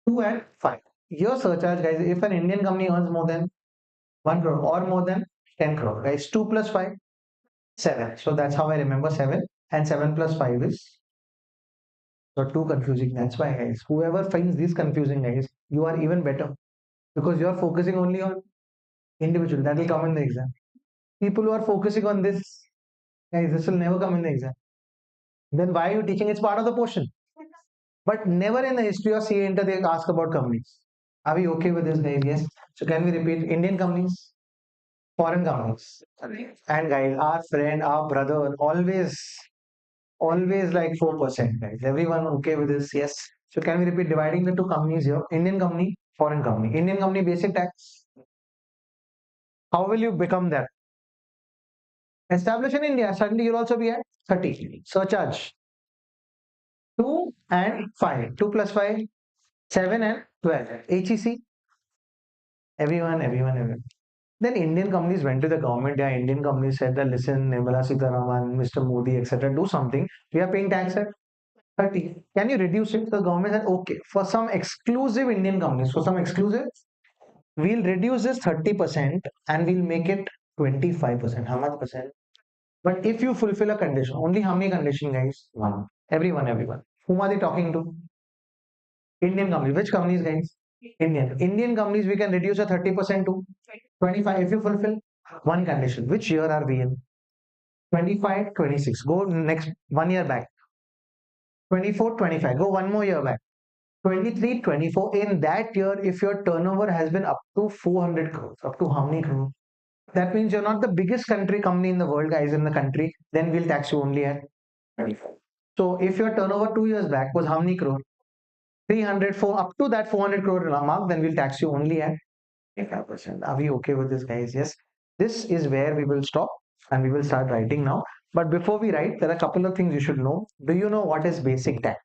2 and 5. Your surcharge, guys, if an Indian company earns more than 1 crore or more than 10 crore, guys, 2 plus 5, 7. So that's how I remember 7. And 7 plus 5 is so too confusing. That's why, guys, whoever finds this confusing, guys, you are even better because you are focusing only on individual. That will come in the exam. People who are focusing on this, guys, this will never come in the exam. Then why are you teaching? It's part of the portion. But never in the history of CA Inter they ask about companies. Are we okay with this, guys? Yes. So can we repeat? Indian companies, foreign companies. And guys, our friend, our brother, always like 4%, guys. Everyone okay with this? Yes. So can we repeat dividing the two companies here? Indian company, foreign company. Indian company basic tax. How will you become that? Establish in India. Suddenly you'll also be at 30. Surcharge 2 and 5. 2 plus 5, 7 and 12. HEC. Everyone. Then Indian companies went to the government. Yeah, Indian companies said that listen, Nirmala Sitharaman, Mr. Modi, etc. Do something. We are paying tax at 30. Can you reduce it? The government said okay. For some exclusive Indian companies, for some exclusive, we'll reduce this 30% and we'll make it 25%. How much percent? But if you fulfill a condition, only how many condition, guys? One. Everyone. Whom are they talking to? Indian companies. Which companies, guys? Indian companies, we can reduce a 30% to 25 if you fulfill one condition. Which year are we in? 25, 26. Go next 1 year back. 24, 25. Go one more year back. 23, 24. In that year, if your turnover has been up to 400 crores, up to how many crores? That means you're not the biggest country company in the world, guys, in the country. Then we'll tax you only at 25. So if your turnover 2 years back was how many crore? 300, up to that 400 crore mark, then we'll tax you only at 25%. Are we okay with this, guys? Yes. This is where we will stop and we will start writing now. But before we write, there are a couple of things you should know. Do you know what is basic tax?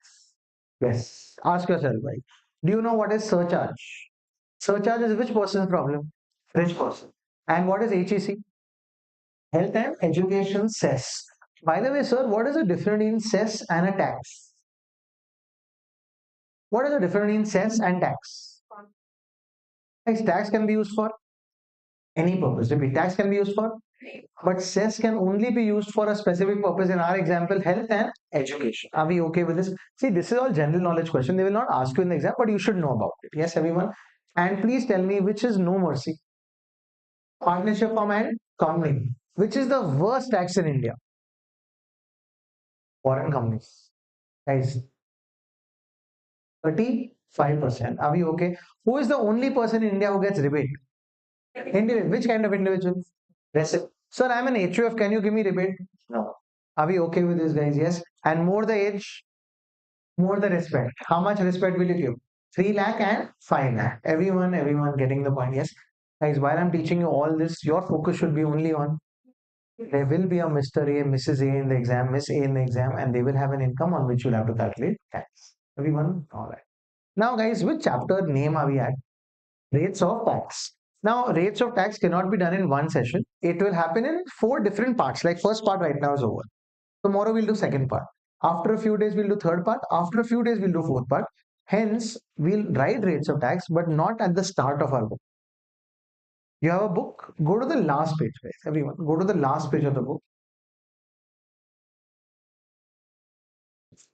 Yes. Ask yourself, right? Do you know what is surcharge? Surcharge is which person's problem? Rich person. And what is HEC? Health and education cess. By the way, sir, what is the difference in cess and a tax? What is the difference in cess and tax? Guys, tax can be used for any purpose. Repeat, tax can be used for, but cess can only be used for a specific purpose. In our example, health and education. Are we okay with this? See, this is all general knowledge question. They will not ask you in the exam, but you should know about it. Yes, everyone. And please tell me which is no mercy. Partnership form and company. Which is the worst tax in India? Foreign companies. Guys, 35%. Are we okay? Who is the only person in India who gets rebate? Individual. Which kind of individual? Sir, I'm an HUF. Can you give me rebate? No. Are we okay with this, guys? Yes. And more the age, more the respect. How much respect will you give? 3 lakh and 5 lakh. Everyone getting the point. Yes. Guys, while I'm teaching you all this, your focus should be only on there will be a Mr. A, Mrs. A in the exam, Miss A in the exam, and they will have an income on which you'll have to calculate tax. Everyone? All right. Now, guys, which chapter name are we at? Rates of tax. Now, rates of tax cannot be done in one session. It will happen in four different parts. Like first part right now is over. Tomorrow we'll do second part. After a few days we'll do third part. After a few days we'll do fourth part. Hence, we'll write rates of tax, but not at the start of our book. You have a book, go to the last page, guys. Everyone, go to the last page of the book.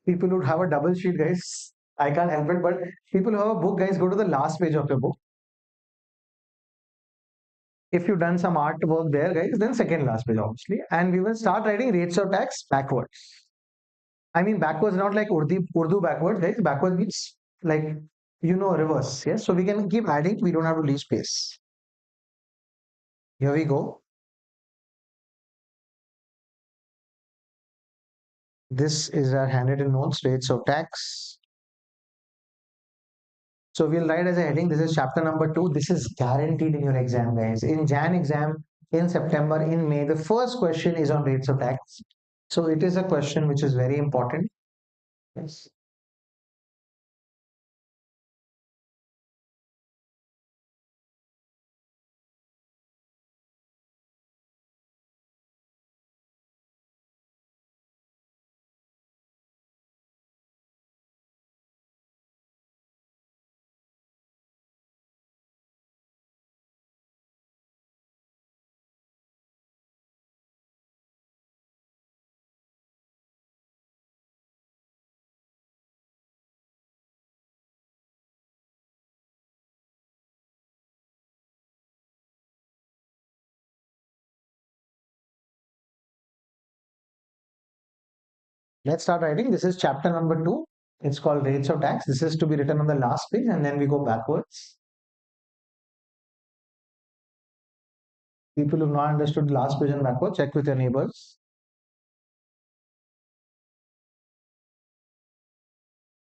People would have a double sheet, guys. I can't help it, but people who have a book, guys, go to the last page of your book. If you've done some artwork there, guys, then second last page, obviously. And we will start writing rates of tax backwards. I mean, backwards, not like Urdu backwards, guys. Backwards means like, reverse. Yes. So we can keep adding. We don't have to leave space. Here we go. This is our handwritten notes, rates of tax. So we'll write as a heading. This is chapter number 2. This is guaranteed in your exam, guys. In Jan exam, in September, in May, the first question is on rates of tax. So it is a question which is very important. Yes. Let's start writing. This is chapter number 2. It's called rates of tax. This is to be written on the last page and then we go backwards. People who've not understood the last page and backwards, check with your neighbors.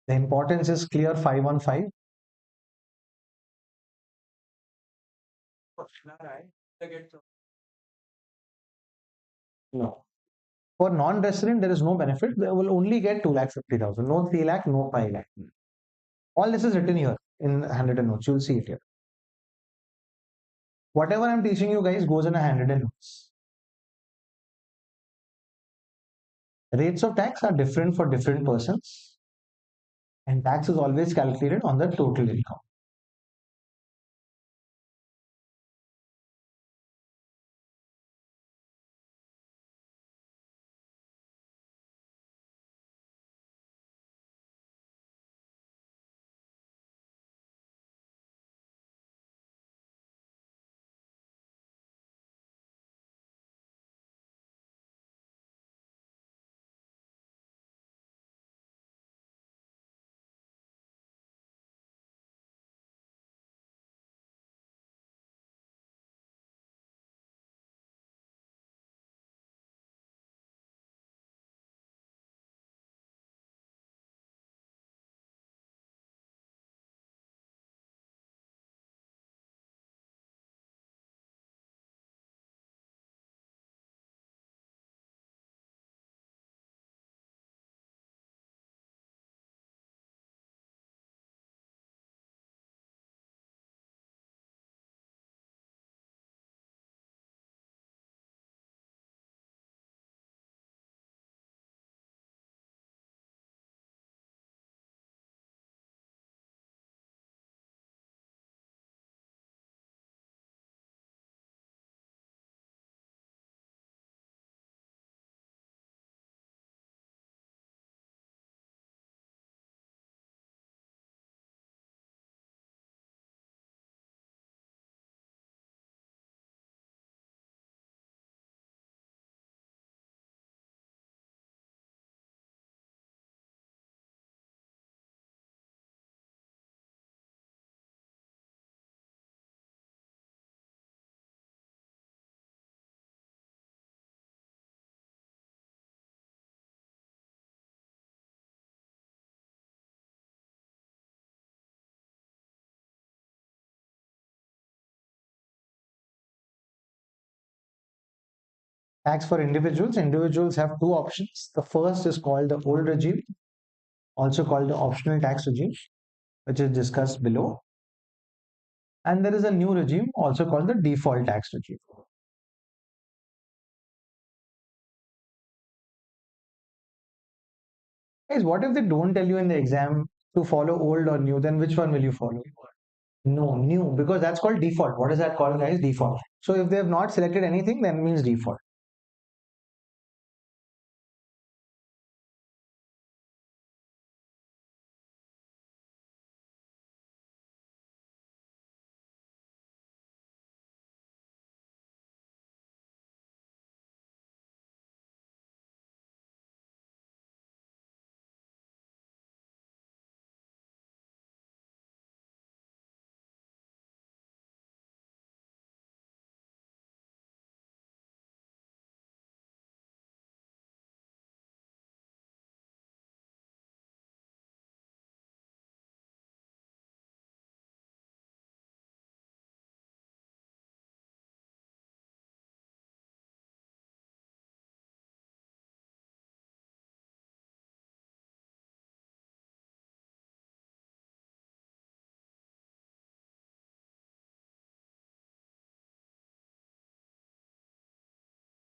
The importance is clear 515. No. For non-resident, there is no benefit. They will only get 2,50,000. No 3 lakh, no 5 lakh. All this is written here in handwritten notes. You'll see it here. Whatever I'm teaching you guys goes in a handwritten notes. Rates of tax are different for different persons, and tax is always calculated on the total income. Tax for individuals. Individuals have two options. The first is called the old regime, also called the optional tax regime, which is discussed below. And there is a new regime, also called the default tax regime. Guys, what if they don't tell you in the exam to follow old or new? Then which one will you follow? No, new, because that's called default. What is that called, guys? Default. So if they have not selected anything, then means default.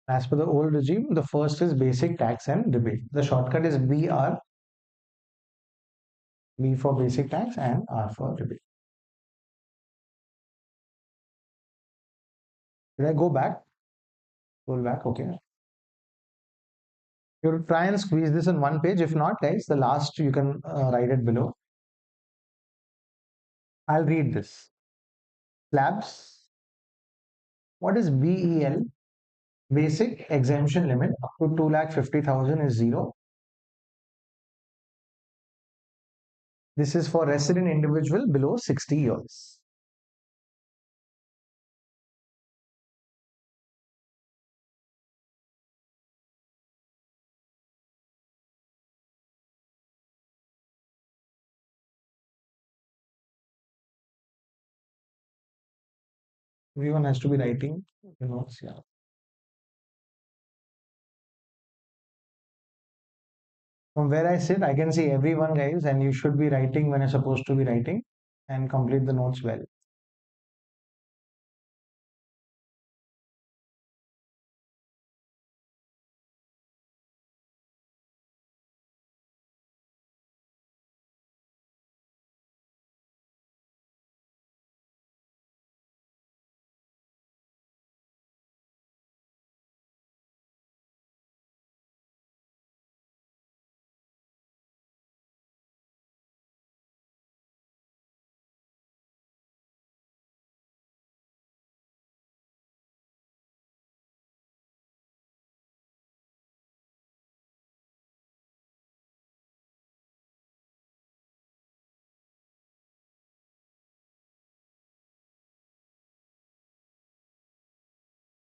As per the old regime, the first is basic tax and rebate. The shortcut is BR, B for basic tax and R for rebate. Did I go back? Go back, okay. You try and squeeze this in one page. If not, guys, the last you can write it below. I'll read this. Slabs. What is BEL? Basic exemption limit up to 2,50,000 is zero. This is for resident individual below 60 years. Everyone has to be writing the notes. Yeah. From where I sit, I can see everyone, guys, and you should be writing when you're supposed to be writing and complete the notes well.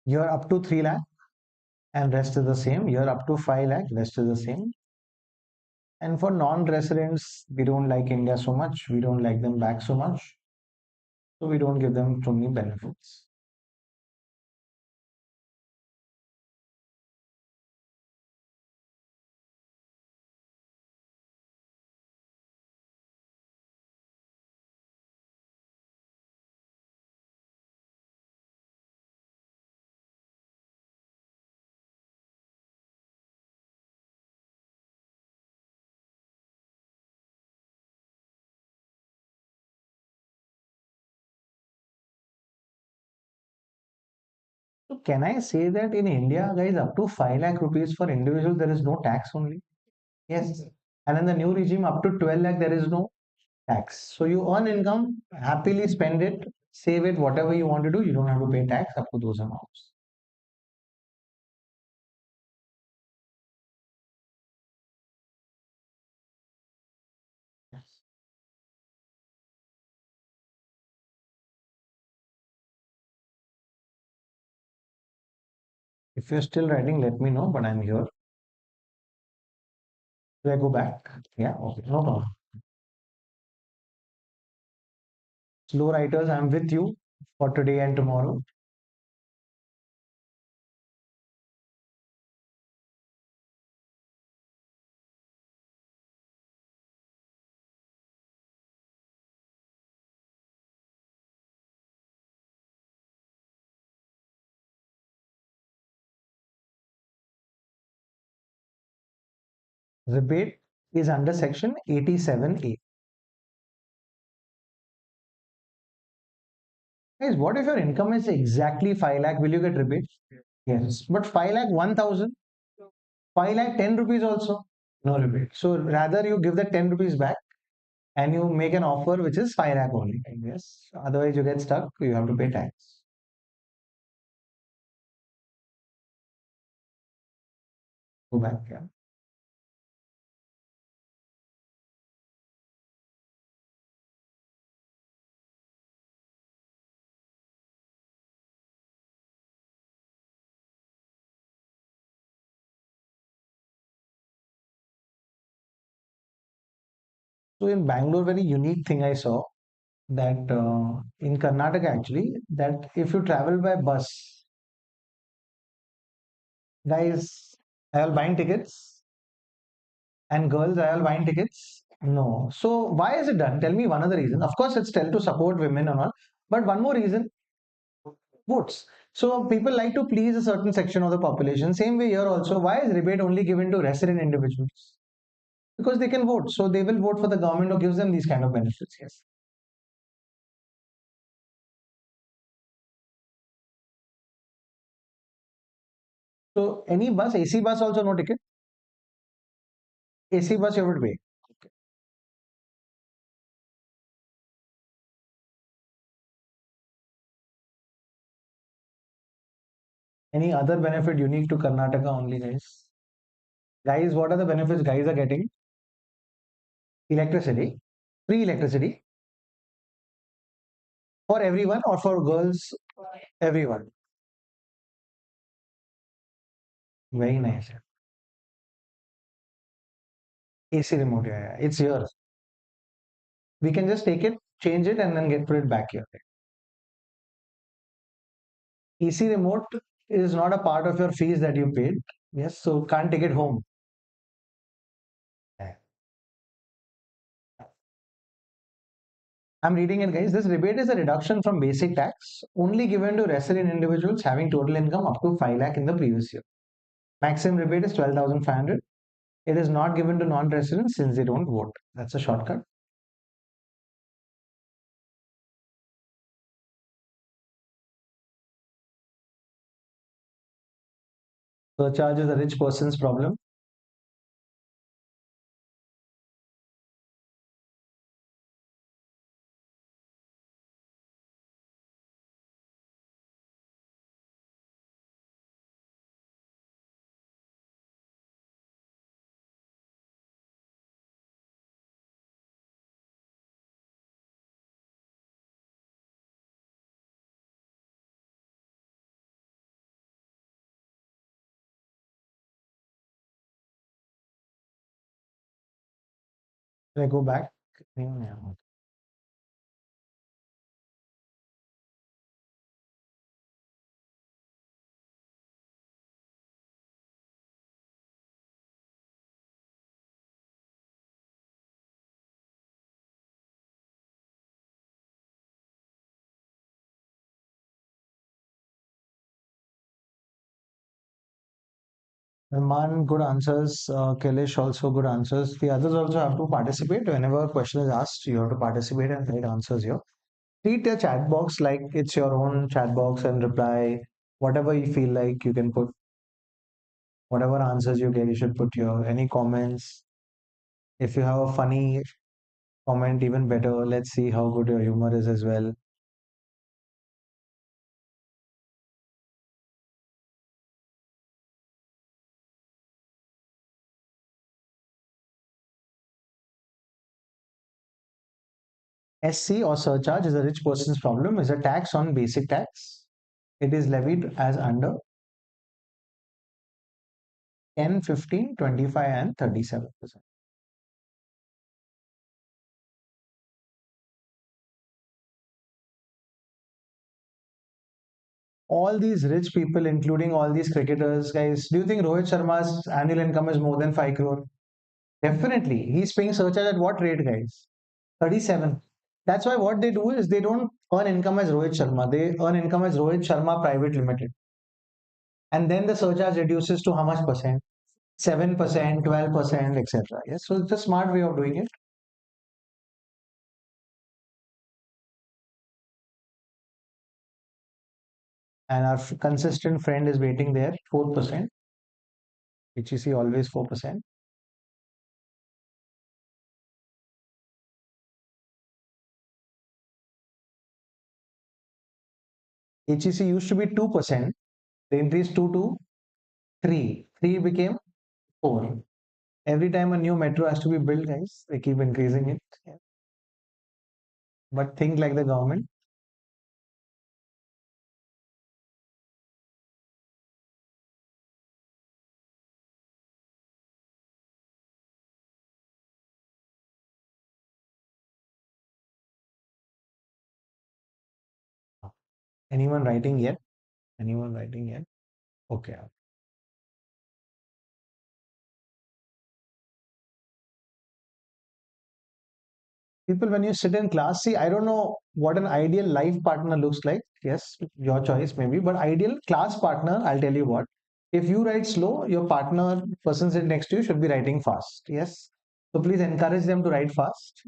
You're up to 3 lakh and rest is the same. You're up to 5 lakh, rest is the same. And for non-residents, we don't like India so much. We don't like them back so much. So we don't give them too many benefits. So can I say that in India, guys, up to 5 lakh rupees for individual, there is no tax only? Yes. And in the new regime, up to 12 lakh, there is no tax. So you earn income, happily spend it, save it, whatever you want to do, you don't have to pay tax up to those amounts. Yes. If you're still writing, let me know, but I'm here. Do I go back? Yeah, okay, no problem. Slow writers, I'm with you for today and tomorrow. Rebate is under section 87A. Guys, what if your income is exactly 5 lakh? Will you get rebate? Yes. But 5 lakh 1000, 5 lakh 10 rupees also? No rebate. So rather you give the 10 rupees back and you make an offer which is 5 lakh only. Yes. Otherwise you get stuck. You have to pay tax. Go back. Yeah. So in Bangalore, very unique thing I saw that in Karnataka actually, that if you travel by bus, guys, are all buying tickets, and girls are all buying tickets? No. So why is it done? Tell me one other reason. Of course, it's tell to support women and all, but one more reason, votes. So people like to please a certain section of the population. Same way here also. Why is rebate only given to resident individuals? Because they can vote. So they will vote for the government who gives them these kind of benefits. Yes. So any bus, AC bus also no ticket. AC bus you would pay. Any other benefit unique to Karnataka only, guys? Guys, what are the benefits guys are getting? Electricity, free electricity for everyone or for girls, everyone. Very nice. AC remote, yeah, yeah. It's yours. We can just take it, change it, and then get put it back here. AC remote is not a part of your fees that you paid. Yes, so can't take it home. Yeah. I'm reading it, guys. This rebate is a reduction from basic tax only given to resident individuals having total income up to 5 lakh in the previous year. Maximum rebate is 12,500. It is not given to non-residents since they don't vote. That's a shortcut. Surcharge is a rich person's problem. Can I go back? Yeah. Man, good answers. Kailesh also good answers. The others also have to participate. Whenever a question is asked, you have to participate and write answers here. Treat your chat box like it's your own chat box and reply whatever you feel like. You can put whatever answers you get. You should put your any comments. If you have a funny comment, even better. Let's see how good your humor is as well. SC or surcharge is a rich person's problem. Is a tax on basic tax. It is levied as under 10, 15, 25, and 37%. All these rich people, including all these cricketers, guys, do you think Rohit Sharma's annual income is more than 5 crore? Definitely. He's paying surcharge at what rate, guys? 37. That's why what they do is they don't earn income as Rohit Sharma. They earn income as Rohit Sharma Private Limited. And then the surcharge reduces to how much percent? 7%, 12%, etc. Yes, so it's a smart way of doing it. And our consistent friend is waiting there, 4%. HEC always 4%. HEC used to be 2%. They increased 2 to 3. 3 became 4. Every time a new metro has to be built, guys, they keep increasing it. Yeah. But think like the government. Anyone writing yet? Anyone writing yet? Okay. People, when you sit in class, see, I don't know what an ideal life partner looks like. Yes, your choice maybe, but ideal class partner, I'll tell you what. If you write slow, your partner, person sitting next to you, should be writing fast. Yes. So please encourage them to write fast,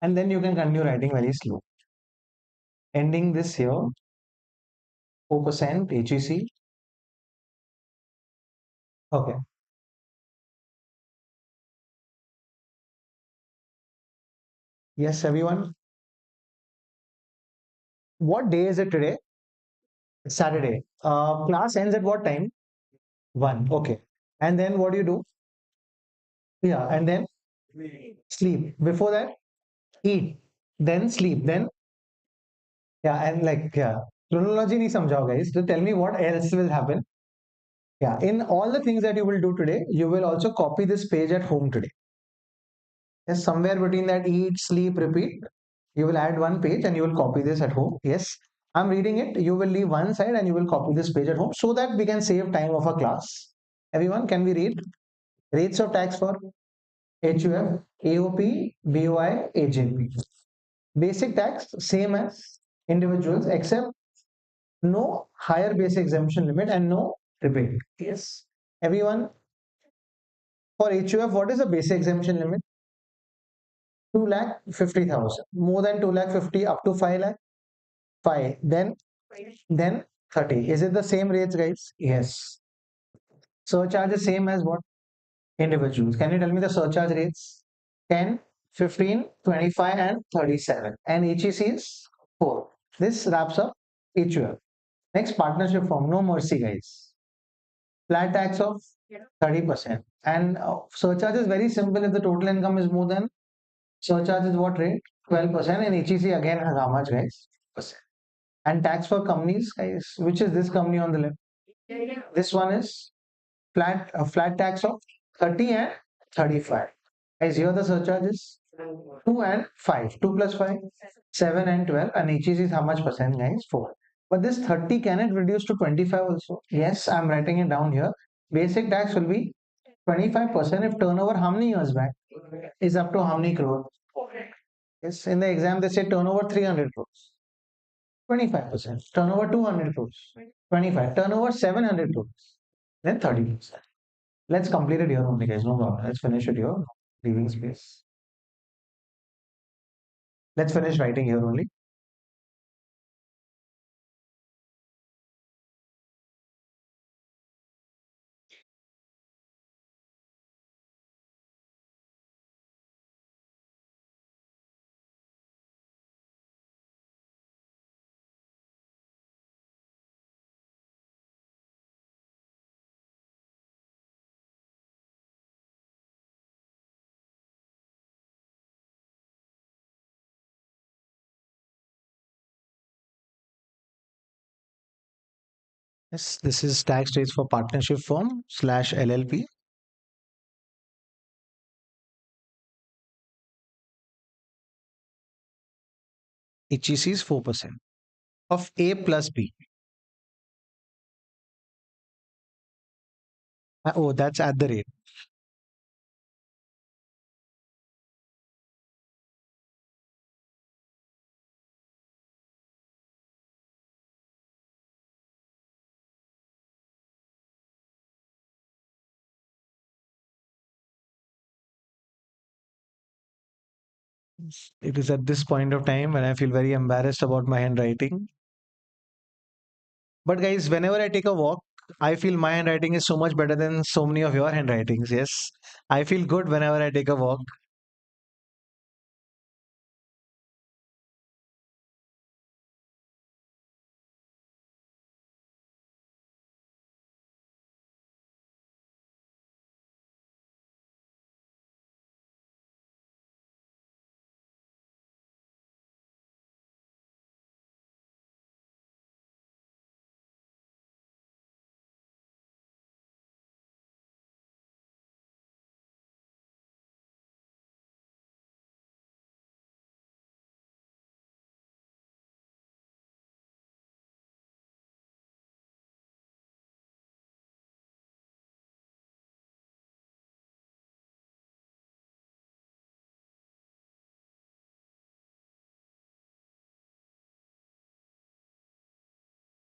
and then you can continue writing very slow. Ending this here, 4% HEC. Okay. Yes, everyone. What day is it today? It's Saturday. Class ends at what time? 1. Okay. And then what do you do? Yeah. And then sleep. Before that, eat. Then sleep. Then, yeah. And like, yeah. Chronology nahi samjhao, guys. So tell me what else will happen. Yeah. In all the things that you will do today, you will also copy this page at home today. Yes. Somewhere between that eat, sleep, repeat, you will add one page and you will copy this at home. Yes. I'm reading it. You will leave one side and you will copy this page at home so that we can save time of a class. Everyone, can we read? Rates of tax for HUF, AOP, BOI, AJP. Basic tax, same as individuals, except no higher base exemption limit and no rebate. Yes. Everyone, for HUF, what is the basic exemption limit? 2 lakh 50,000. More than 2 lakh 50, up to 5 lakh? 5. Then 30. Is it the same rates, guys? Yes. Surcharge is same as what? Individuals. Can you tell me the surcharge rates? 10, 15, 25, and 37. And HEC is 4. This wraps up HUF. Next, partnership form. No mercy, guys. Flat tax of 30%. And surcharge is very simple. If the total income is more than, surcharge is what rate? 12%. And HEC again has how much, guys? Percent. And tax for companies, guys. Which is this company on the left? This one is flat tax of 30 and 35. Guys, here the surcharges 2 and 5. 2 plus 5, 7 and 12. And HEC is how much percent, guys? 4. But this 30, can it reduce to 25 also? Yes, I'm writing it down here. Basic tax will be 25% if turnover how many years back is up to how many crore? Yes, in the exam they say turnover 300 crores. 25%. Turnover 200 crores. 25. Turnover 700 crores. Then 30%. Let's complete it here only, guys. No problem. Let's finish it here. Leaving space. Let's finish writing here only. Yes, this is tax rates for partnership firm slash LLP. HEC is 4% of A plus B. Oh, that's at the rate. It is at this point of time when I feel very embarrassed about my handwriting. But guys, whenever I take a walk, I feel my handwriting is so much better than so many of your handwritings. Yes, I feel good whenever I take a walk.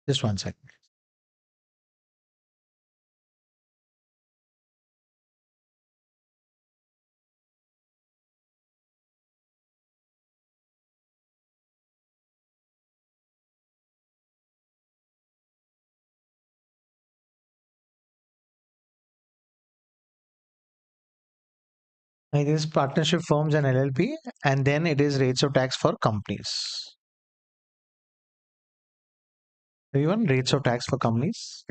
Just one second. It is partnership firms and LLP, and then it is rates of tax for companies. Everyone, rates of tax for companies.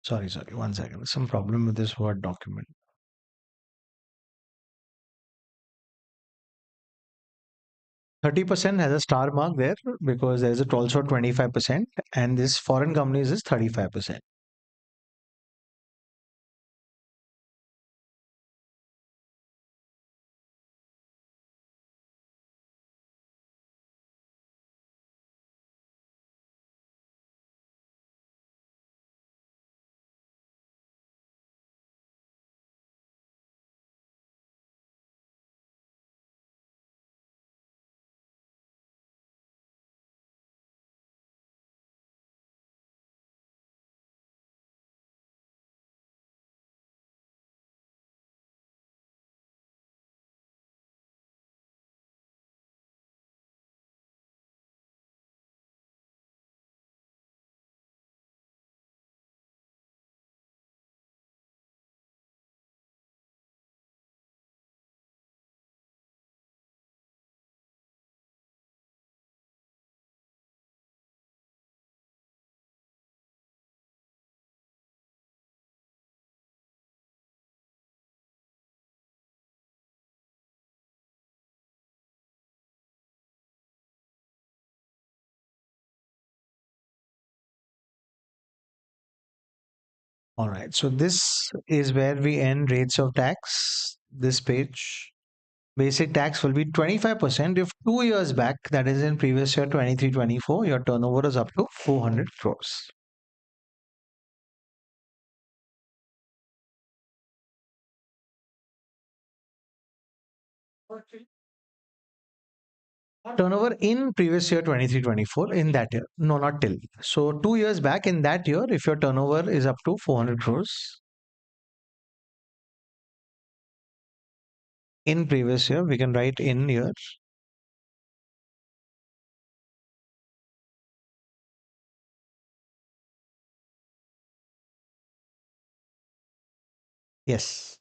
Sorry, one second. Some problem with this Word document. 30% has a star mark there because there is a also 25%, and this foreign companies is 35%. All right. So this is where we end rates of tax. This page. Basic tax will be 25% if 2 years back, that is in previous year 23-24, your turnover is up to 400 crores. Turnover in previous year 23-24 in that year. No, not till. So 2 years back in that year, if your turnover is up to 400 crores in previous year, we can write in year. Yes.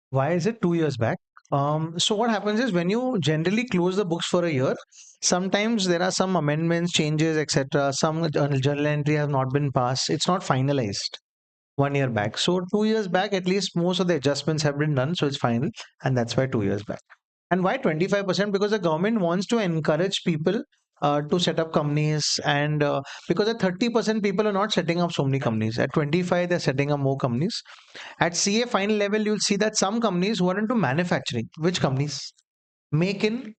Why is it 2 years back? So what happens is when you generally close the books for a year, sometimes there are some amendments, changes, etc. Some journal entry have not been passed. It's not finalized 1 year back. So 2 years back, at least most of the adjustments have been done. So it's final. And that's why 2 years back. And why 25%? Because the government wants to encourage people to set up companies. And because at 30% people are not setting up so many companies. At 25, they're setting up more companies. At CA final level, you'll see that some companies who are into manufacturing, which companies? Make in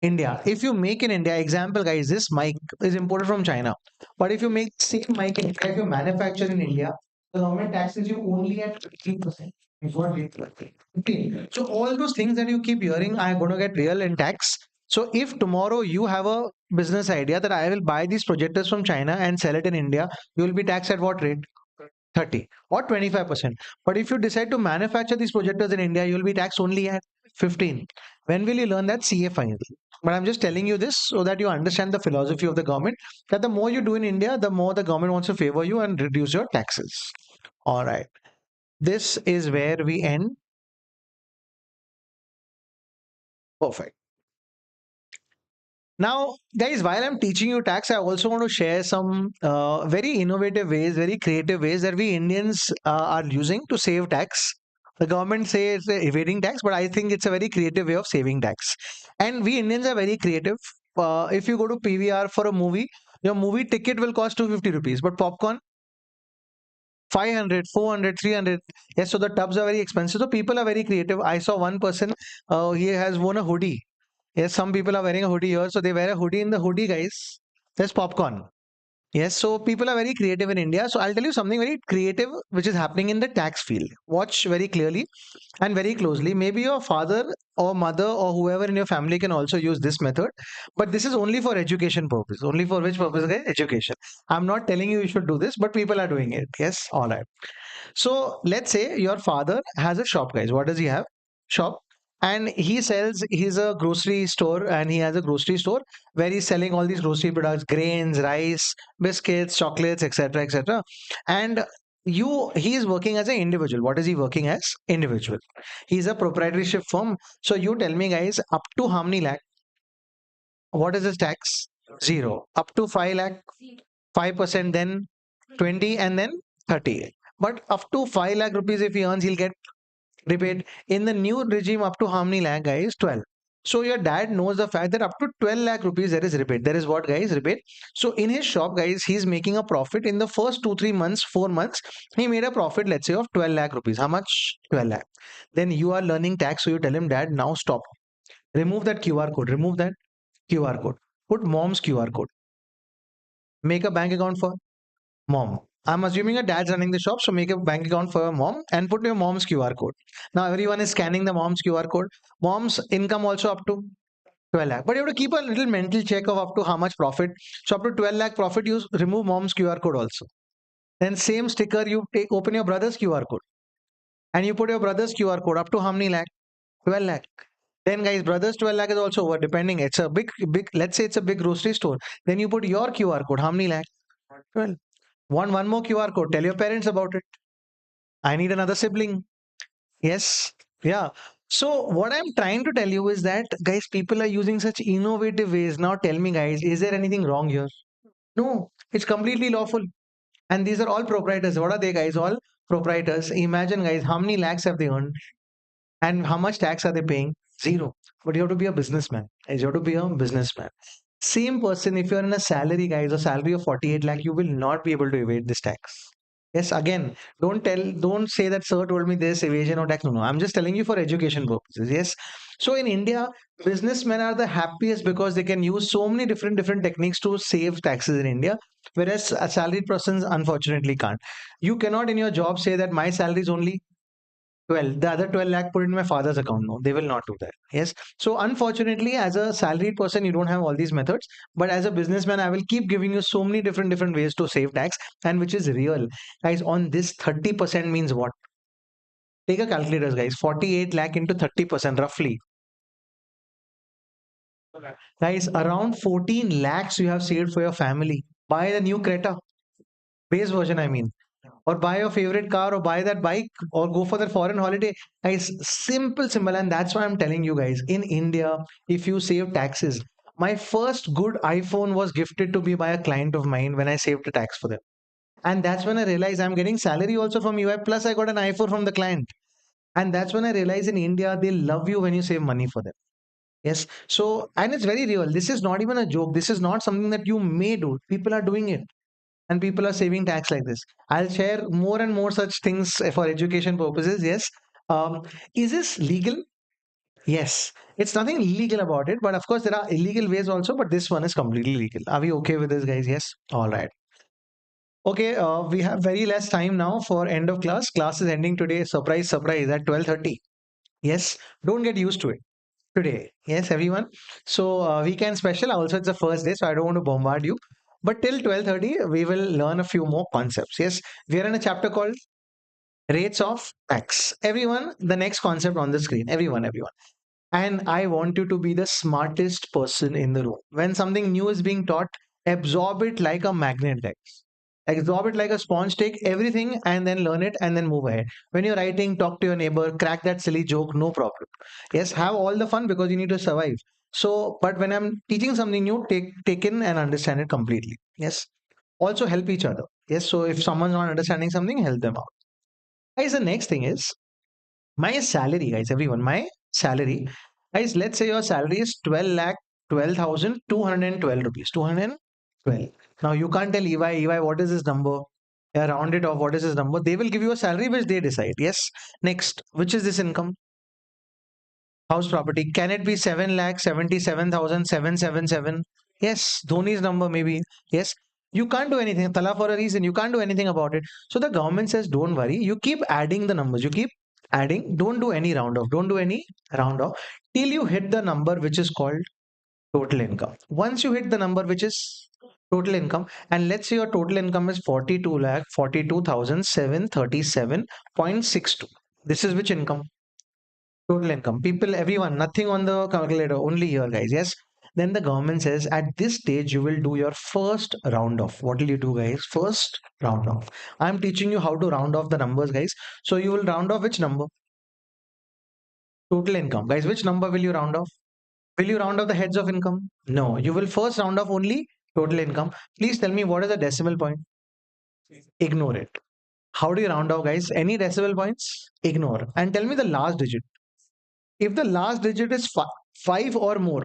India. If you make in India, example guys, this mic is imported from China. But if you make same mic in India, if you manufacture in India, the government taxes you only at 15%. It's what we- 15. So all those things that you keep hearing are going to get real in tax. So if tomorrow you have a business idea that I will buy these projectors from China and sell it in India, you will be taxed at what rate? 30 or 25%. But if you decide to manufacture these projectors in India, you'll be taxed only at 15. When will you learn that? CA final. But I'm just telling you this so that you understand the philosophy of the government that the more you do in India, the more the government wants to favor you and reduce your taxes. All right. This is where we end. Perfect. Now, guys, while I'm teaching you tax, I also want to share some very innovative ways, very creative ways that we Indians are using to save tax. The government says it's evading tax, but I think it's a very creative way of saving tax. And we Indians are very creative. If you go to PVR for a movie, your movie ticket will cost 250 rupees, but popcorn 500, 400, 300. Yes, so the tubs are very expensive. So people are very creative. I saw one person, he has worn a hoodie. Yes, some people are wearing a hoodie here. So they wear a hoodie. In the hoodie, guys, there's popcorn. Yes, so people are very creative in India. So I'll tell you something very creative which is happening in the tax field. Watch very clearly and very closely. Maybe your father or mother or whoever in your family can also use this method. But this is only for education purpose. Only for which purpose, guys? Education. I'm not telling you you should do this, but people are doing it. Yes, all right. So let's say your father has a shop, guys. What does he have? Shop. And he sells, he's a grocery store and he has a grocery store where he's selling all these grocery products, grains, rice, biscuits, chocolates, etc., etc. And he is working as an individual. What is he working as? Individual. He's a proprietorship firm. So you tell me, guys, up to how many lakh? What is his tax? Zero. Up to 5 lakh, 5%, then 20, and then 30. But up to 5 lakh rupees if he earns, he'll get rebate. In the new regime, up to how many lakh, guys? 12. So your dad knows the fact that up to 12 lakh rupees there is rebate. There is what, guys? Rebate. So in his shop, guys, he's making a profit in the first 2, 3 months, 4 months. He made a profit, let's say, of 12 lakh rupees. How much? 12 lakh. Then you are learning tax. So you tell him, dad, now stop. Remove that QR code. Remove that QR code. Put mom's QR code. Make a bank account for mom. I'm assuming a dad's running the shop, so make a bank account for your mom and put your mom's QR code. Now everyone is scanning the mom's QR code. Mom's income also up to 12 lakh. But you have to keep a little mental check of up to how much profit. So up to 12 lakh profit, you remove mom's QR code also. Then same sticker, you take open your brother's QR code and you put your brother's QR code up to how many lakh? 12 lakh. Then guys, brothers 12 lakh is also over depending. It's a big, let's say it's a big grocery store. Then you put your QR code. How many lakh? 12. One more QR code. Tell your parents about it. I need another sibling. Yes. Yeah. So what I'm trying to tell you is that guys, people are using such innovative ways. Now tell me guys, is there anything wrong here? No, it's completely lawful. And these are all proprietors. What are they guys? All proprietors. Imagine guys, how many lakhs have they earned? And how much tax are they paying? Zero. But you have to be a businessman. You have to be a businessman. Same person, if you're in a salary, guys, a salary of 48 lakh, you will not be able to evade this tax. Yes, again, don't say that sir told me this evasion or tax. No, no, I'm just telling you for education purposes. Yes. So in India, businessmen are the happiest because they can use so many different techniques to save taxes in India, whereas a salaried person unfortunately can't. You cannot in your job say that my salary is only 12, the other 12 lakh put in my father's account. No, they will not do that. Yes. So unfortunately, as a salaried person, you don't have all these methods. But as a businessman, I will keep giving you so many different ways to save tax and which is real. Guys, on this 30% means what? Take a calculator, guys. 48 lakh into 30% roughly. Guys, around 14 lakhs you have saved for your family. Buy the new Creta. Base version, I mean. or buy your favorite car or buy that bike or go for that foreign holiday. Guys, simple. And that's why I'm telling you guys, in India, if you save taxes, my first good iPhone was gifted to me by a client of mine when I saved the tax for them. And that's when I realized I'm getting salary also from UI. Plus, I got an iPhone from the client. And that's when I realized in India, they love you when you save money for them. Yes. So, and it's very real. This is not even a joke. This is not something that you may do. People are doing it and people are saving tax like this. I'll share more and more such things for education purposes. Yes. Um, is this legal? Yes. It's nothing illegal about it. But of course, there are illegal ways also. But this one is completely legal. Are we okay with this, guys? Yes. All right. Okay, we have very less time now for end of class. Class is ending today. Surprise, surprise at 12:30. Yes, don't get used to it today. Yes, everyone. So weekend special. Also, it's the first day, so I don't want to bombard you. But till 12:30, we will learn a few more concepts. Yes, we are in a chapter called Rates of Tax. Everyone, the next concept on the screen. Everyone. And I want you to be the smartest person in the room. When something new is being taught, absorb it like a magnet, guys. Absorb it like a sponge, take everything and then learn it and then move ahead. When you're writing, talk to your neighbor, crack that silly joke, no problem. Yes, have all the fun because you need to survive. So, but when I'm teaching something new, take in and understand it completely. Yes. Also help each other. Yes. So if someone's not understanding something, help them out. Guys, the next thing is my salary, guys, everyone, my salary, guys, let's say your salary is 12 lakh 12,212 rupees. 212. Now you can't tell EY, what is this number? Yeah, round it off, what is this number? They will give you a salary which they decide. Yes. Next, which is this income? House property. Can it be 7,77,777? Yes. Dhoni's number maybe. Yes. You can't do anything. Tala for a reason. You can't do anything about it. So the government says, don't worry. You keep adding the numbers. You keep adding. Don't do any round off. Don't do any round off till you hit the number which is called total income. Once you hit the number which is total income, and let's say your total income is 42 lakh 42,737.62. This is which income? Total income. People, everyone, nothing on the calculator, only here, guys. Yes. Then the government says at this stage, you will do your first round off. What will you do, guys? First round off. I'm teaching you how to round off the numbers, guys. So you will round off which number? Total income. Guys, which number will you round off? Will you round off the heads of income? No. You will first round off only total income. Please tell me what is the decimal point? Ignore it. How do you round off, guys? Any decimal points? Ignore. And tell me the last digit. If the last digit is 5 or more,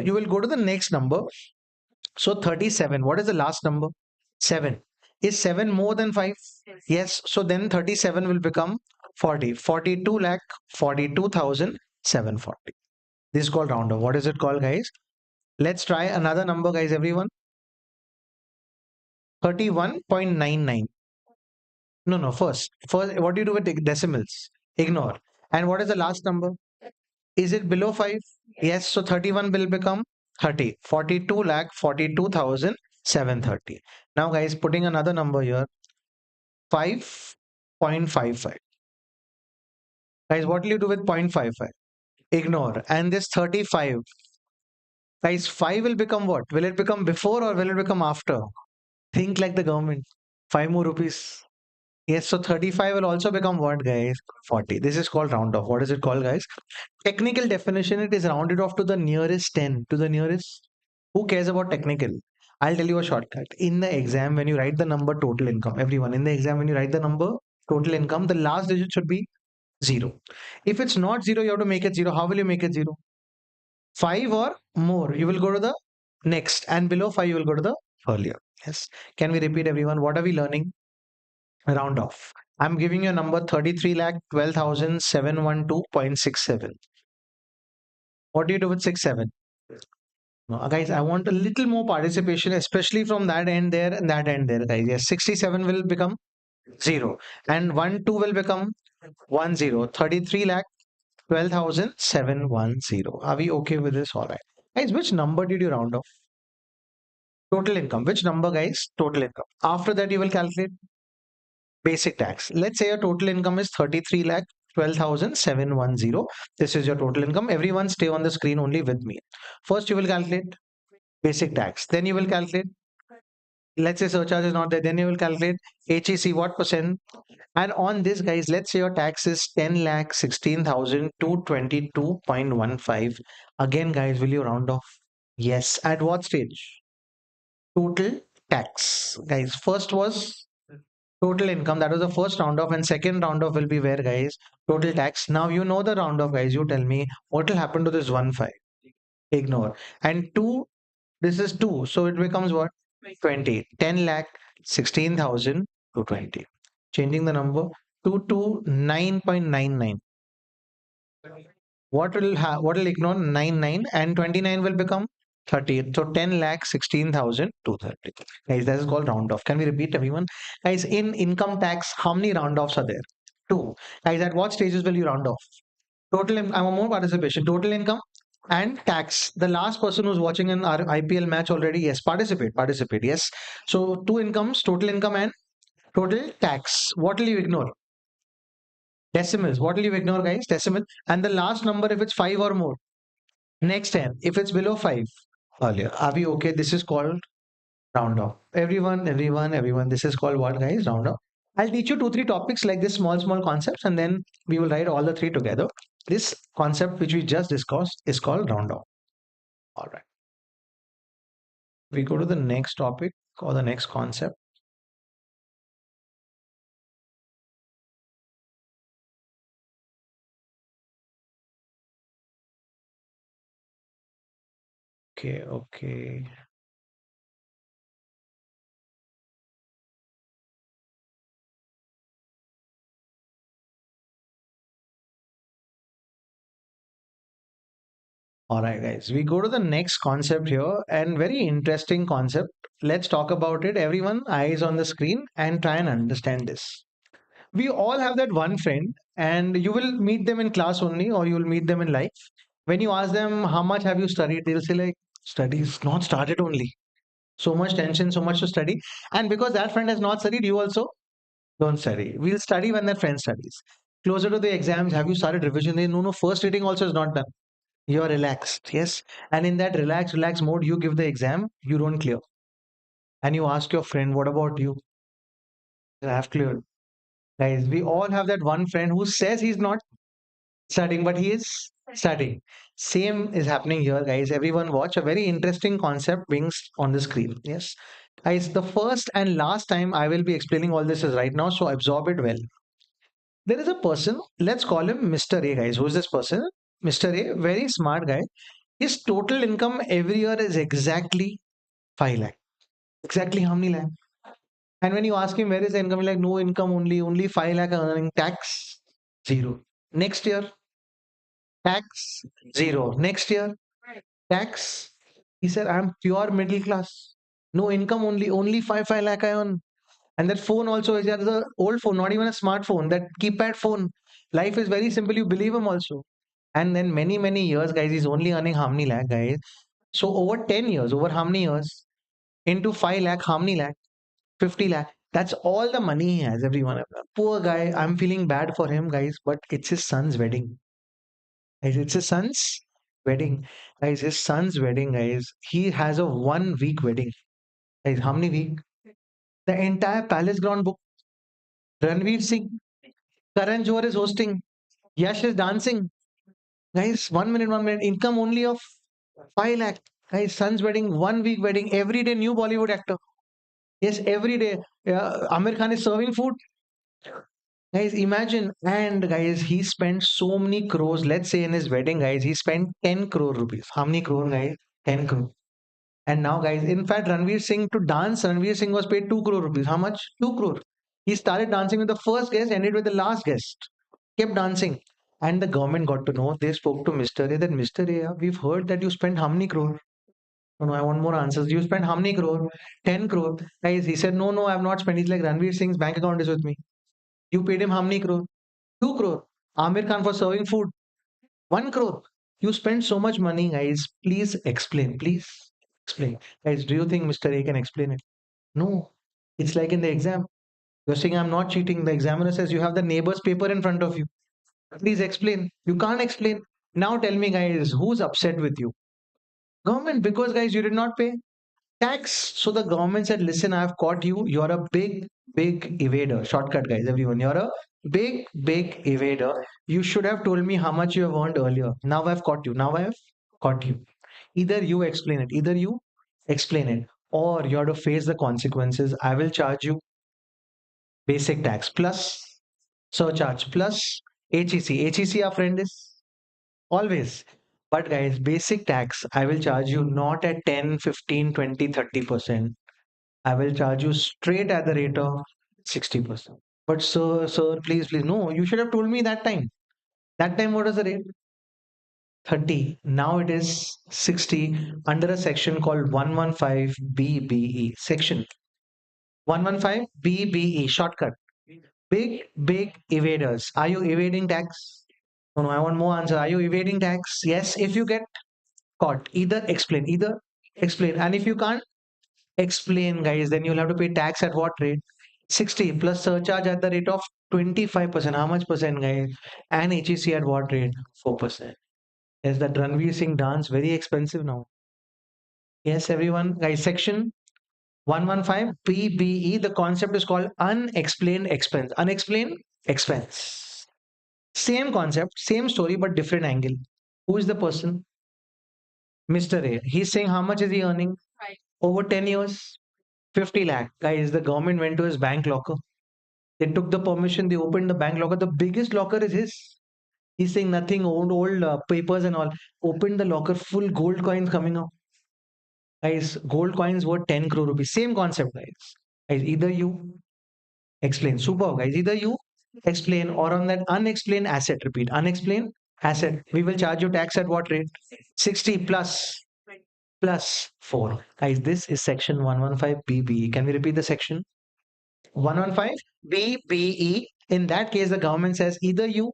you will go to the next number. So 37. What is the last number? 7. Is 7 more than 5? Yes. So then 37 will become 40. 42 lakh 42,740. This is called round off. What is it called, guys? Let's try another number, guys, everyone. 31.99. No. First, what do you do with decimals? Ignore. And what is the last number? Is it below 5? Yes. So 31 will become 30. 42 lakh 42,730. Now, guys, putting another number here. 5.55. Guys, what will you do with 0.55? Ignore. And this 35. Guys, 5 will become what? Will it become before or will it become after? Think like the government. 5 more rupees. Yes, so 35 will also become what, guys? 40. This is called round off. What is it called, guys? Technical definition, it is rounded off to the nearest 10, to the nearest. Who cares about technical? I'll tell you a shortcut. In the exam, when you write the number total income, everyone, in the exam, when you write the number total income, the last digit should be 0. If it's not 0, you have to make it 0. How will you make it 0? 5 or more. You will go to the next, and below 5, you will go to the earlier. Yes. Can we repeat, everyone? What are we learning? Round off. I'm giving you a number 33 lakh 12,712.67. What do you do with 67? No, guys, I want a little more participation, especially from that end there and that end there, guys. Yes, 67 will become 0 and 1 2 will become 1 0. 33 lakh 12,710. Are we okay with this? All right. Guys, which number did you round off? Total income. Which number, guys? Total income. After that, you will calculate basic tax. Let's say your total income is 33 lakh 12,710. This is your total income. Everyone stay on the screen only with me. First, you will calculate basic tax. Then you will calculate Let's say surcharge is not there, then you will calculate HEC what percent. And on this, guys, let's say your tax is 10 lakh 16,222.15. Again, guys, will you round off? Yes. At what stage? Total tax. Guys, first was total income. That was the first round off. And second round off will be where, guys? Total tax. Now you know the round off, guys. You tell me what will happen to this 1 5. Ignore. And 2, this is 2. So it becomes what? 20. 10 lakh 16,000 to 20. Changing the number 2 to 9.99. What will ignore 99 and 29 will become 30. So 10 lakh 16,000 to 30. Guys, that is called round off. Can we repeat everyone? Guys, in income tax, how many round offs are there? Two. Guys, at what stages will you round off? I'm a more participation. Total income and tax. The last person who's watching an IPL match already, yes, participate, yes. So two incomes, total income and total tax. What will you ignore? Decimals. What will you ignore, guys? Decimal. And the last number, if it's 5 or more. Next 10. If it's below 5. Earlier. Are we okay? This is called round off. Everyone. This is called what, guys? Round off. I'll teach you 2, 3 topics like this, small concepts, and then we will write all the three together. This concept which we just discussed is called round off. All right. We go to the next topic or the next concept. Okay. All right, guys. We go to the next concept here, and very interesting concept. Let's talk about it. Everyone, eyes on the screen, and try and understand this. We all have that one friend, and you will meet them in class only, or you will meet them in life. When you ask them how much have you studied, they'll say like, studies not started only. So much tension, so much to study. And because that friend has not studied, you also don't study. We'll study when that friend studies. Closer to the exams, have you started revision? They no, first reading also is not done. You're relaxed, yes. And in that relax mode, you give the exam, you don't clear. And you ask your friend, what about you? I have cleared. Guys, we all have that one friend who says he's not studying, but he is studying. Same is happening here, guys. Everyone watch a very interesting concept being on the screen. Yes. Guys, the first and last time I will be explaining all this is right now, so absorb it well. There is a person, let's call him Mr. A, guys. Who is this person? Mr. A, very smart guy. His total income every year is exactly 5 lakh. Exactly how many lakh? And when you ask him where is the income, he's like, no income, only 5 lakh earning tax, zero. Next year, tax, zero. Next year, tax. He said, I'm pure middle class. No income, only 5 lakh I earn. And that phone also is yeah, the old phone, not even a smartphone, that keypad phone. Life is very simple. You believe him also. And then many years, guys, he's only earning how many lakh, guys? So over 10 years, over how many years? Into 5 lakh, how many lakh? 50 lakh. That's all the money he has, everyone. Poor guy. I'm feeling bad for him, guys, but it's his son's wedding. Guys, it's his son's wedding. Guys, his son's wedding, guys. He has a 1 week wedding. Guys, how many week? The entire palace ground book. Ranveer Singh, Karan Johar is hosting. Yash is dancing. Guys, 1 minute. Income only of 5 lakh. Guys, son's wedding, 1 week wedding. Every day, new Bollywood actor. Yes, every day. Amir Khan is serving food. Guys, imagine. And guys, he spent so many crores. Let's say in his wedding, guys, he spent 10 crore rupees. How many crore, guys? 10 crore. And now, guys, in fact, Ranveer Singh to dance, Ranveer Singh was paid 2 crore rupees. How much? 2 crore. He started dancing with the first guest, ended with the last guest. Kept dancing. And the government got to know. They spoke to Mr. A that Mr. A, we've heard that you spent how many crore? No, I want more answers. You spent how many crore? 10 crore. Guys, he said, no, I've not spent. He's like, Ranveer Singh's bank account is with me. You paid him how many crore? 2 crore. Amir Khan for serving food. 1 crore. You spent so much money, guys. Please explain. Please explain. Guys, do you think Mr. A can explain it? No. It's like in the exam. You're saying I'm not cheating. The examiner says you have the neighbor's paper in front of you. Please explain. You can't explain. Now tell me, guys, who's upset with you? Government, because guys, you did not pay. Tax. So the government said, listen, I've caught you. You're a big evader. Shortcut, guys, everyone. You're a big evader. You should have told me how much you have earned earlier. Now I've caught you. Now I have caught you. Either you explain it, either you explain it, or you have to face the consequences. I will charge you basic tax plus surcharge plus HEC. HEC, our friend, is always. But guys, basic tax, I will charge you not at 10, 15, 20, 30%. I will charge you straight at the rate of 60%. But sir, please, no, you should have told me that time. That time, what was the rate? 30. Now it is 60 under a section called 115 BBE. Section 115 BBE, shortcut. Big evaders. Are you evading tax? No, no, I want more answer. Are you evading tax? Yes. If you get caught, either explain. And if you can't explain, guys, then you'll have to pay tax at what rate? 60 plus surcharge at the rate of 25%. How much percent, guys? And HEC at what rate? 4%. Is that Ranveer Singh dance very expensive now? Yes, everyone. Guys, section 115 PBE, the concept is called unexplained expense. Unexplained expense. Same concept, same story, but different angle. Who is the person? Mr. A. He's saying how much is he earning? Over 10 years? 50 lakh. Guys, the government went to his bank locker. They took the permission, they opened the bank locker. The biggest locker is his. He's saying nothing, old papers and all. Opened the locker, full gold coins coming out. Guys, gold coins worth 10 crore rupees. Same concept, guys. Guys, either you explain. Super, guys. Either you explain or on that unexplained asset, repeat. Unexplained asset. We will charge you tax at what rate? 60 plus 4. Guys, this is section 115 BBE. Can we repeat the section? 115 BBE. In that case, the government says either you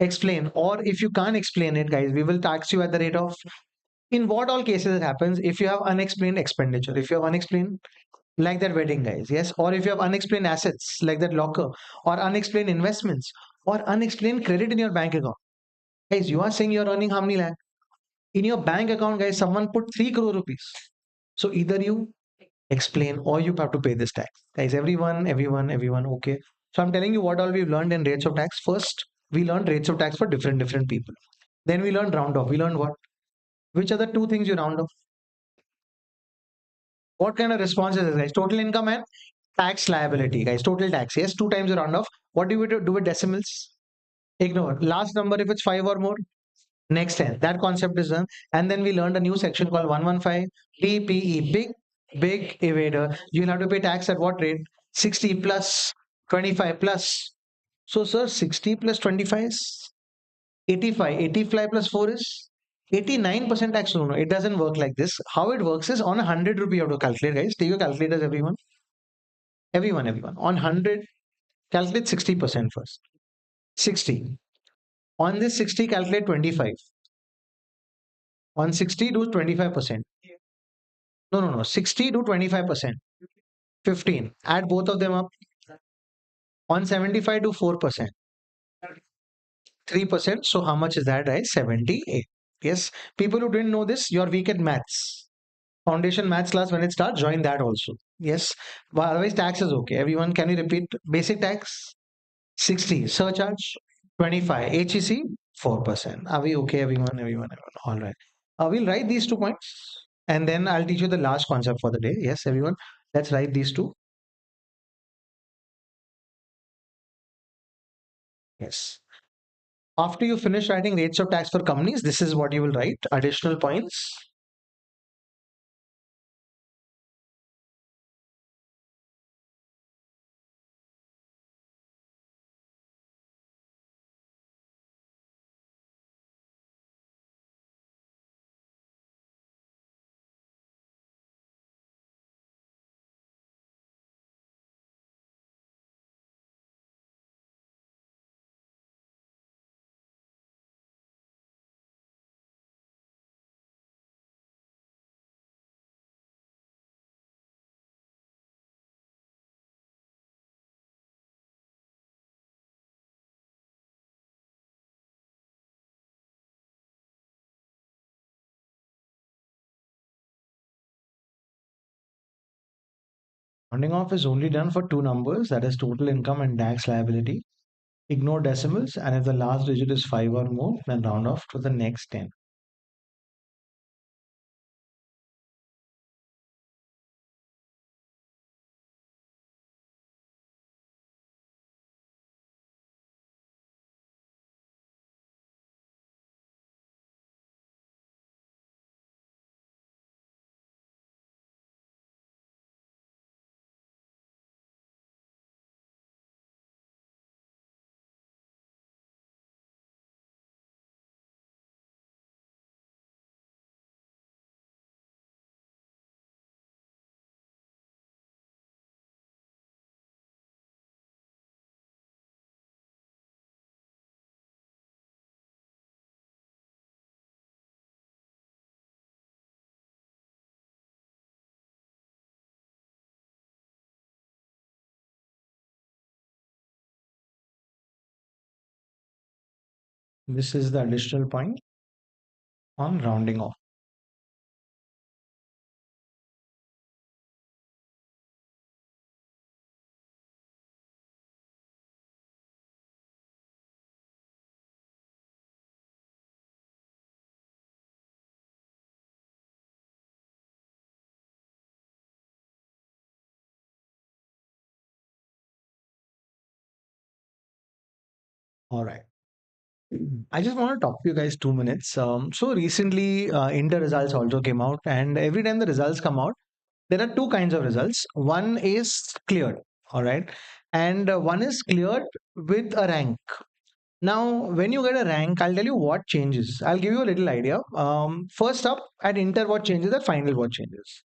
explain or if you can't explain it, guys, we will tax you at the rate of. In what all cases it happens? If you have unexplained expenditure, if you have unexplained, like that wedding, guys, yes, or if you have unexplained assets like that locker, or unexplained investments, or unexplained credit in your bank account, guys, you are saying you're earning how many lakh in your bank account, guys? Someone put 3 crore rupees. So either you explain or you have to pay this tax, guys. Everyone, okay. So I'm telling you what all we've learned in rates of tax. First, we learned rates of tax for different people. Then we learned round off. We learned what? Which are the two things you round off? What kind of response is this, guys? Total income and tax liability, guys. Total tax. Yes, two times you round off. What do we do with decimals? Ignore. Last number if it's 5 or more. Next 10. That concept is done. And then we learned a new section called 115 PPE. Big evader. You'll have to pay tax at what rate? 60 plus 25 plus. So, sir, 60 plus 25 is 85. 85 plus 4 is 89% tax. No, it doesn't work like this. How it works is on 100 rupee you have to calculate, guys. Take your calculators, everyone. Everyone. On 100, calculate 60% first. 60. On this 60, calculate 25. On 60, do 25%. No. 60 to 25%. 15. Add both of them up. On 75 to 4%. 3%. So how much is that, right? 78. Yes. People who didn't know this, you're weak at maths. Foundation maths class, when it starts, join that also. Yes. But otherwise, tax is okay. Everyone, can you repeat? Basic tax, 60. Surcharge, 25. HEC, 4%. Are we okay, everyone? All right. We'll write these 2 points and then I'll teach you the last concept for the day. Yes, everyone. Let's write these two. Yes. After you finish writing rates of tax for companies, this is what you will write. Additional points. Rounding off is only done for two numbers, that is total income and tax liability. Ignore decimals, and if the last digit is 5 or more, then round off to the next 10. This is the additional point on rounding off. All right. I just want to talk to you guys 2 minutes. So recently, Inter results also came out, and every time the results come out, there are two kinds of results. One is cleared, all right, and one is cleared with a rank. Now, when you get a rank, I'll tell you what changes. I'll give you a little idea. First up, at Inter, what changes? At final, what changes?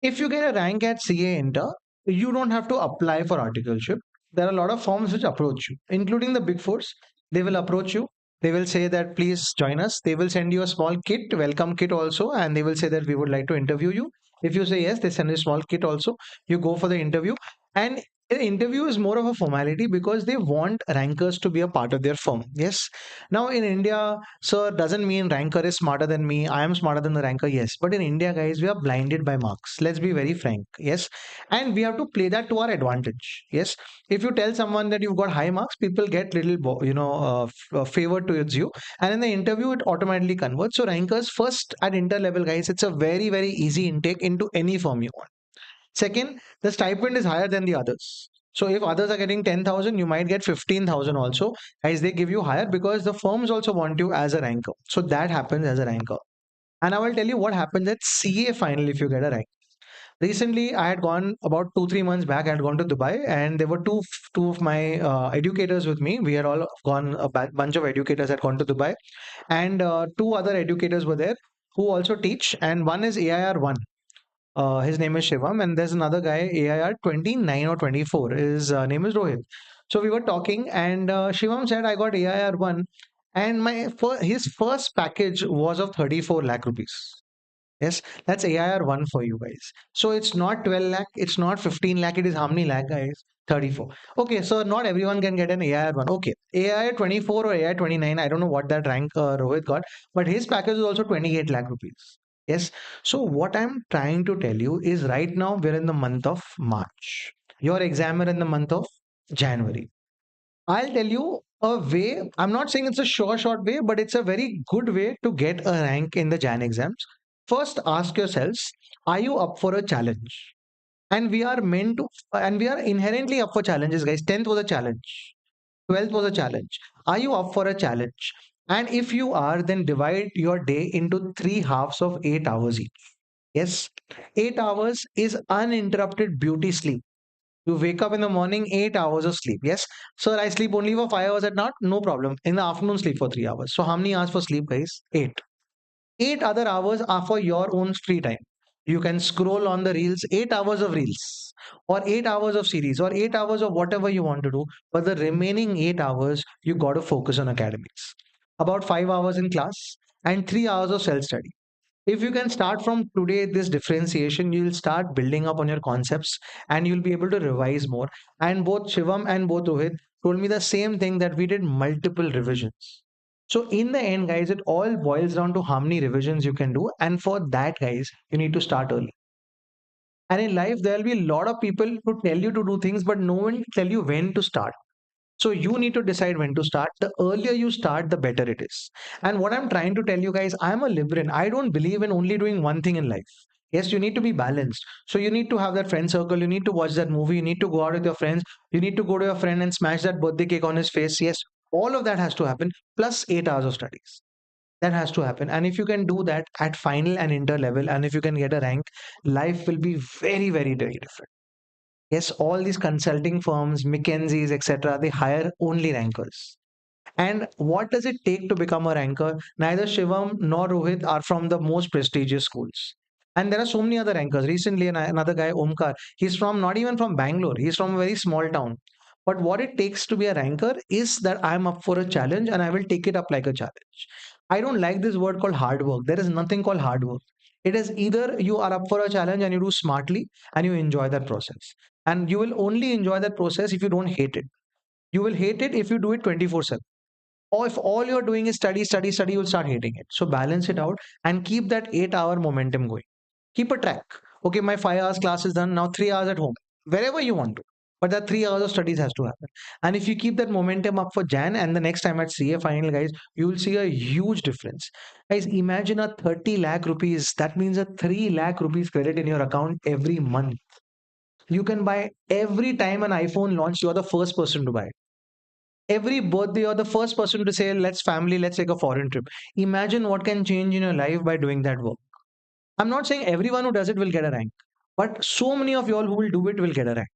If you get a rank at CA Inter, you don't have to apply for articleship. There are a lot of firms which approach you, including the big fours. They will approach you. They will say that please join us. They will send you a small kit, welcome kit also, and they will say that we would like to interview you. If you say yes, they send a small kit also. You go for the interview, and the interview is more of a formality because they want rankers to be a part of their firm. Yes. Now in India, sir, doesn't mean ranker is smarter than me. I am smarter than the ranker. Yes. But in India, guys, we are blinded by marks. Let's be very frank. Yes. And we have to play that to our advantage. Yes. If you tell someone that you've got high marks, people get little, favor towards you. And in the interview, it automatically converts. So rankers first at inter level, guys, it's a very, very easy intake into any firm you want. Second, the stipend is higher than the others. So if others are getting 10,000, you might get 15,000 also, as they give you higher because the firms also want you as a ranker. So that happens as a ranker. And I will tell you what happens at CA final if you get a rank. Recently, I had gone about 2 3 months back. I had gone to Dubai, and there were two of my educators with me. We had all gone bunch of educators had gone to Dubai, and two other educators were there who also teach. And one is AIR one. His name is Shivam, and there's another guy, AIR 29 or 24. His name is Rohit. So we were talking, and Shivam said, I got AIR 1, and his first package was of 34 lakh rupees. Yes, that's AIR 1 for you guys. So it's not 12 lakh, it's not 15 lakh, it is how many lakh, guys? 34. Okay, so not everyone can get an AIR 1. Okay, AIR 24 or AIR 29, I don't know what that rank Rohit got, but his package is also 28 lakh rupees. Yes, so what I'm trying to tell you is right now we're in the month of March. Your exam are in the month of January. I'll tell you a way. I'm not saying it's a short way, but it's a very good way to get a rank in the Jan exams. First, ask yourselves, are you up for a challenge? And we are meant to, and we are inherently up for challenges, guys. 10th was a challenge, 12th was a challenge. Are you up for a challenge? And if you are, then divide your day into three halves of 8 hours each. Yes, 8 hours is uninterrupted beauty sleep. You wake up in the morning, 8 hours of sleep. Yes, sir, I sleep only for 5 hours at night. No problem. In the afternoon, sleep for 3 hours. So, how many hours for sleep, guys? Eight. 8 other hours are for your own free time. You can scroll on the reels, 8 hours of reels, or 8 hours of series, or 8 hours of whatever you want to do. But the remaining 8 hours, you got to focus on academics. About 5 hours in class and 3 hours of self study. If you can start from today, this differentiation, you'll start building up on your concepts and you'll be able to revise more. And both Shivam and both Rohit told me the same thing, that we did multiple revisions. So in the end, guys, it all boils down to how many revisions you can do. And for that, guys, you need to start early. And in life, there will be a lot of people who tell you to do things, but no one tell you when to start. So you need to decide when to start. The earlier you start, the better it is. And what I'm trying to tell you guys, I'm a liberal. I don't believe in only doing one thing in life. Yes, you need to be balanced. So you need to have that friend circle. You need to watch that movie. You need to go out with your friends. You need to go to your friend and smash that birthday cake on his face. Yes, all of that has to happen. Plus 8 hours of studies. That has to happen. And if you can do that at final and inter level, and if you can get a rank, life will be very, very, very different. Yes, all these consulting firms, McKinsey's, etc., they hire only rankers. And what does it take to become a ranker? Neither Shivam nor Rohit are from the most prestigious schools. And there are so many other rankers. Recently, another guy, Omkar, he's from not even from Bangalore, he's from a very small town. But what it takes to be a ranker is that I'm up for a challenge and I will take it up like a challenge. I don't like this word called hard work. There is nothing called hard work. It is either you are up for a challenge and you do smartly and you enjoy that process. And you will only enjoy that process if you don't hate it. You will hate it if you do it 24/7, or if all you're doing is study, study, study, you'll start hating it. So balance it out and keep that 8 hour momentum going. Keep a track. Okay, my 5 hours class is done. Now 3 hours at home, wherever you want to. But that 3 hours of studies has to happen. And if you keep that momentum up for Jan and the next time at CA final, guys, you will see a huge difference. Guys, imagine a 30 lakh rupees. That means a 3 lakh rupees credit in your account every month. You can buy every time an iPhone launch, you're the first person to buy. Every birthday, you're the first person to say, let's family, let's take a foreign trip. Imagine what can change in your life by doing that work. I'm not saying everyone who does it will get a rank, but so many of y'all who will do it will get a rank.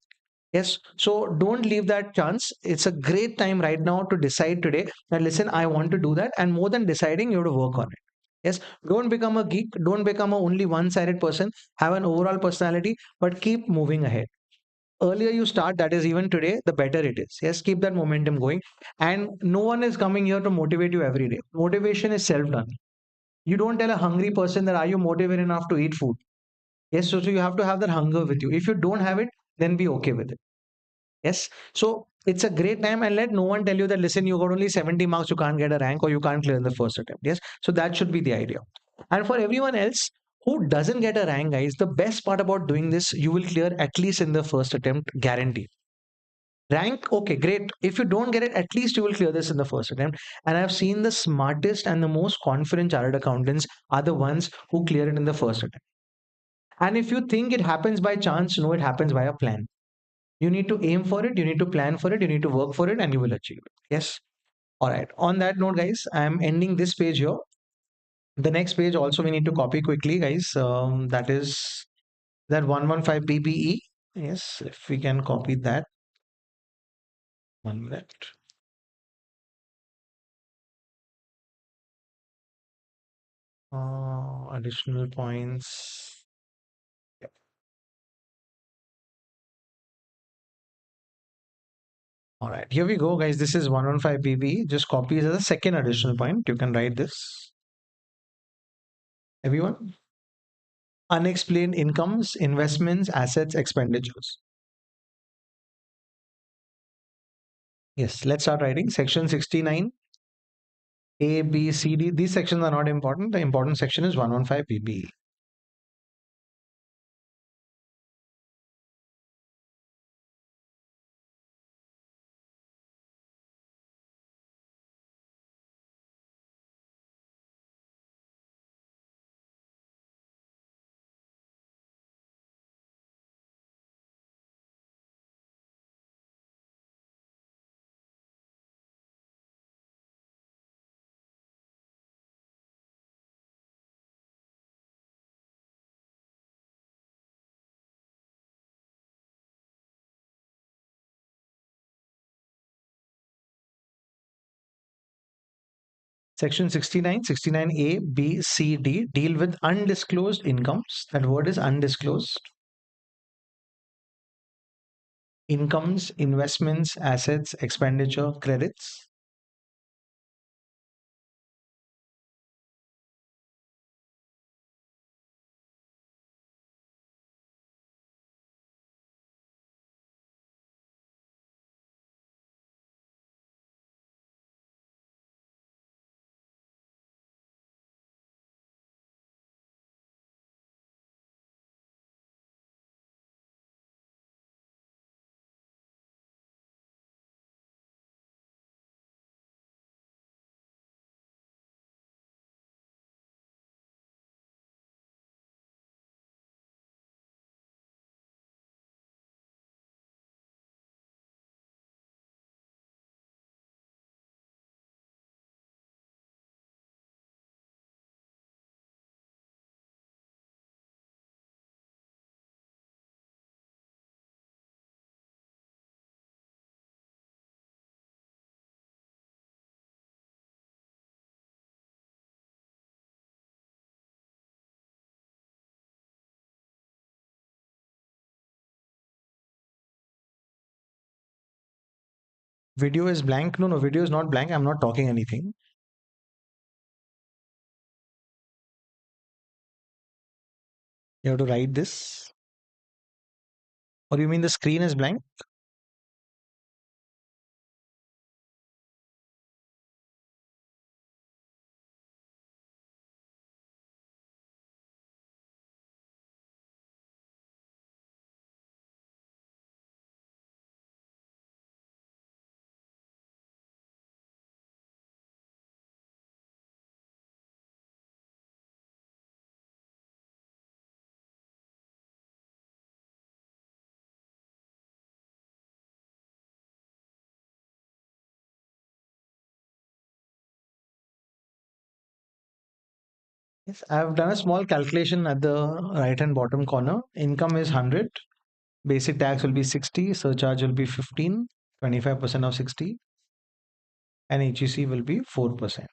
Yes. So don't leave that chance. It's a great time right now to decide today that listen, I want to do that. And more than deciding, you have to work on it. Yes. Don't become a geek. Don't become a only one-sided person. Have an overall personality, but keep moving ahead. Earlier you start, that is even today, the better it is. Yes, keep that momentum going. And no one is coming here to motivate you every day. Motivation is self-done. You don't tell a hungry person that are you motivated enough to eat food. Yes, so you have to have that hunger with you. If you don't have it, then be okay with it. Yes. So it's a great time, and let no one tell you that listen, you got only 70 marks, you can't get a rank or you can't clear in the first attempt. Yes. So that should be the idea. And for everyone else who doesn't get a rank, guys, the best part about doing this, you will clear at least in the first attempt, guaranteed. Rank, okay, great. If you don't get it, at least you will clear this in the first attempt. And I've seen the smartest and the most confident chartered accountants are the ones who clear it in the first attempt. And if you think it happens by chance, no, it happens by a plan. You need to aim for it, you need to plan for it, you need to work for it, and you will achieve it. Yes. All right. On that note, guys, I'm ending this page here. The next page also we need to copy quickly, guys. That is that 115 PPE. Yes, if we can copy that. 1 minute. Additional points. Yep. All right, here we go, guys. This is 115 PB. Just copy it as a second additional point. You can write this. Everyone. Unexplained incomes, investments, assets, expenditures. Yes, let's start writing. Section 69, A, B, C, D. These sections are not important. The important section is 115 PB. Section 69, 69A, B, C, D deal with undisclosed incomes. That word is undisclosed. Incomes, investments, assets, expenditure, credits. Video is blank. No, no, video is not blank. I'm not talking anything. You have to write this. Or you mean the screen is blank? Yes, I've done a small calculation at the right hand bottom corner. Income is 100. Basic tax will be 60. Surcharge will be 15. 25% of 60. And HEC will be 4%.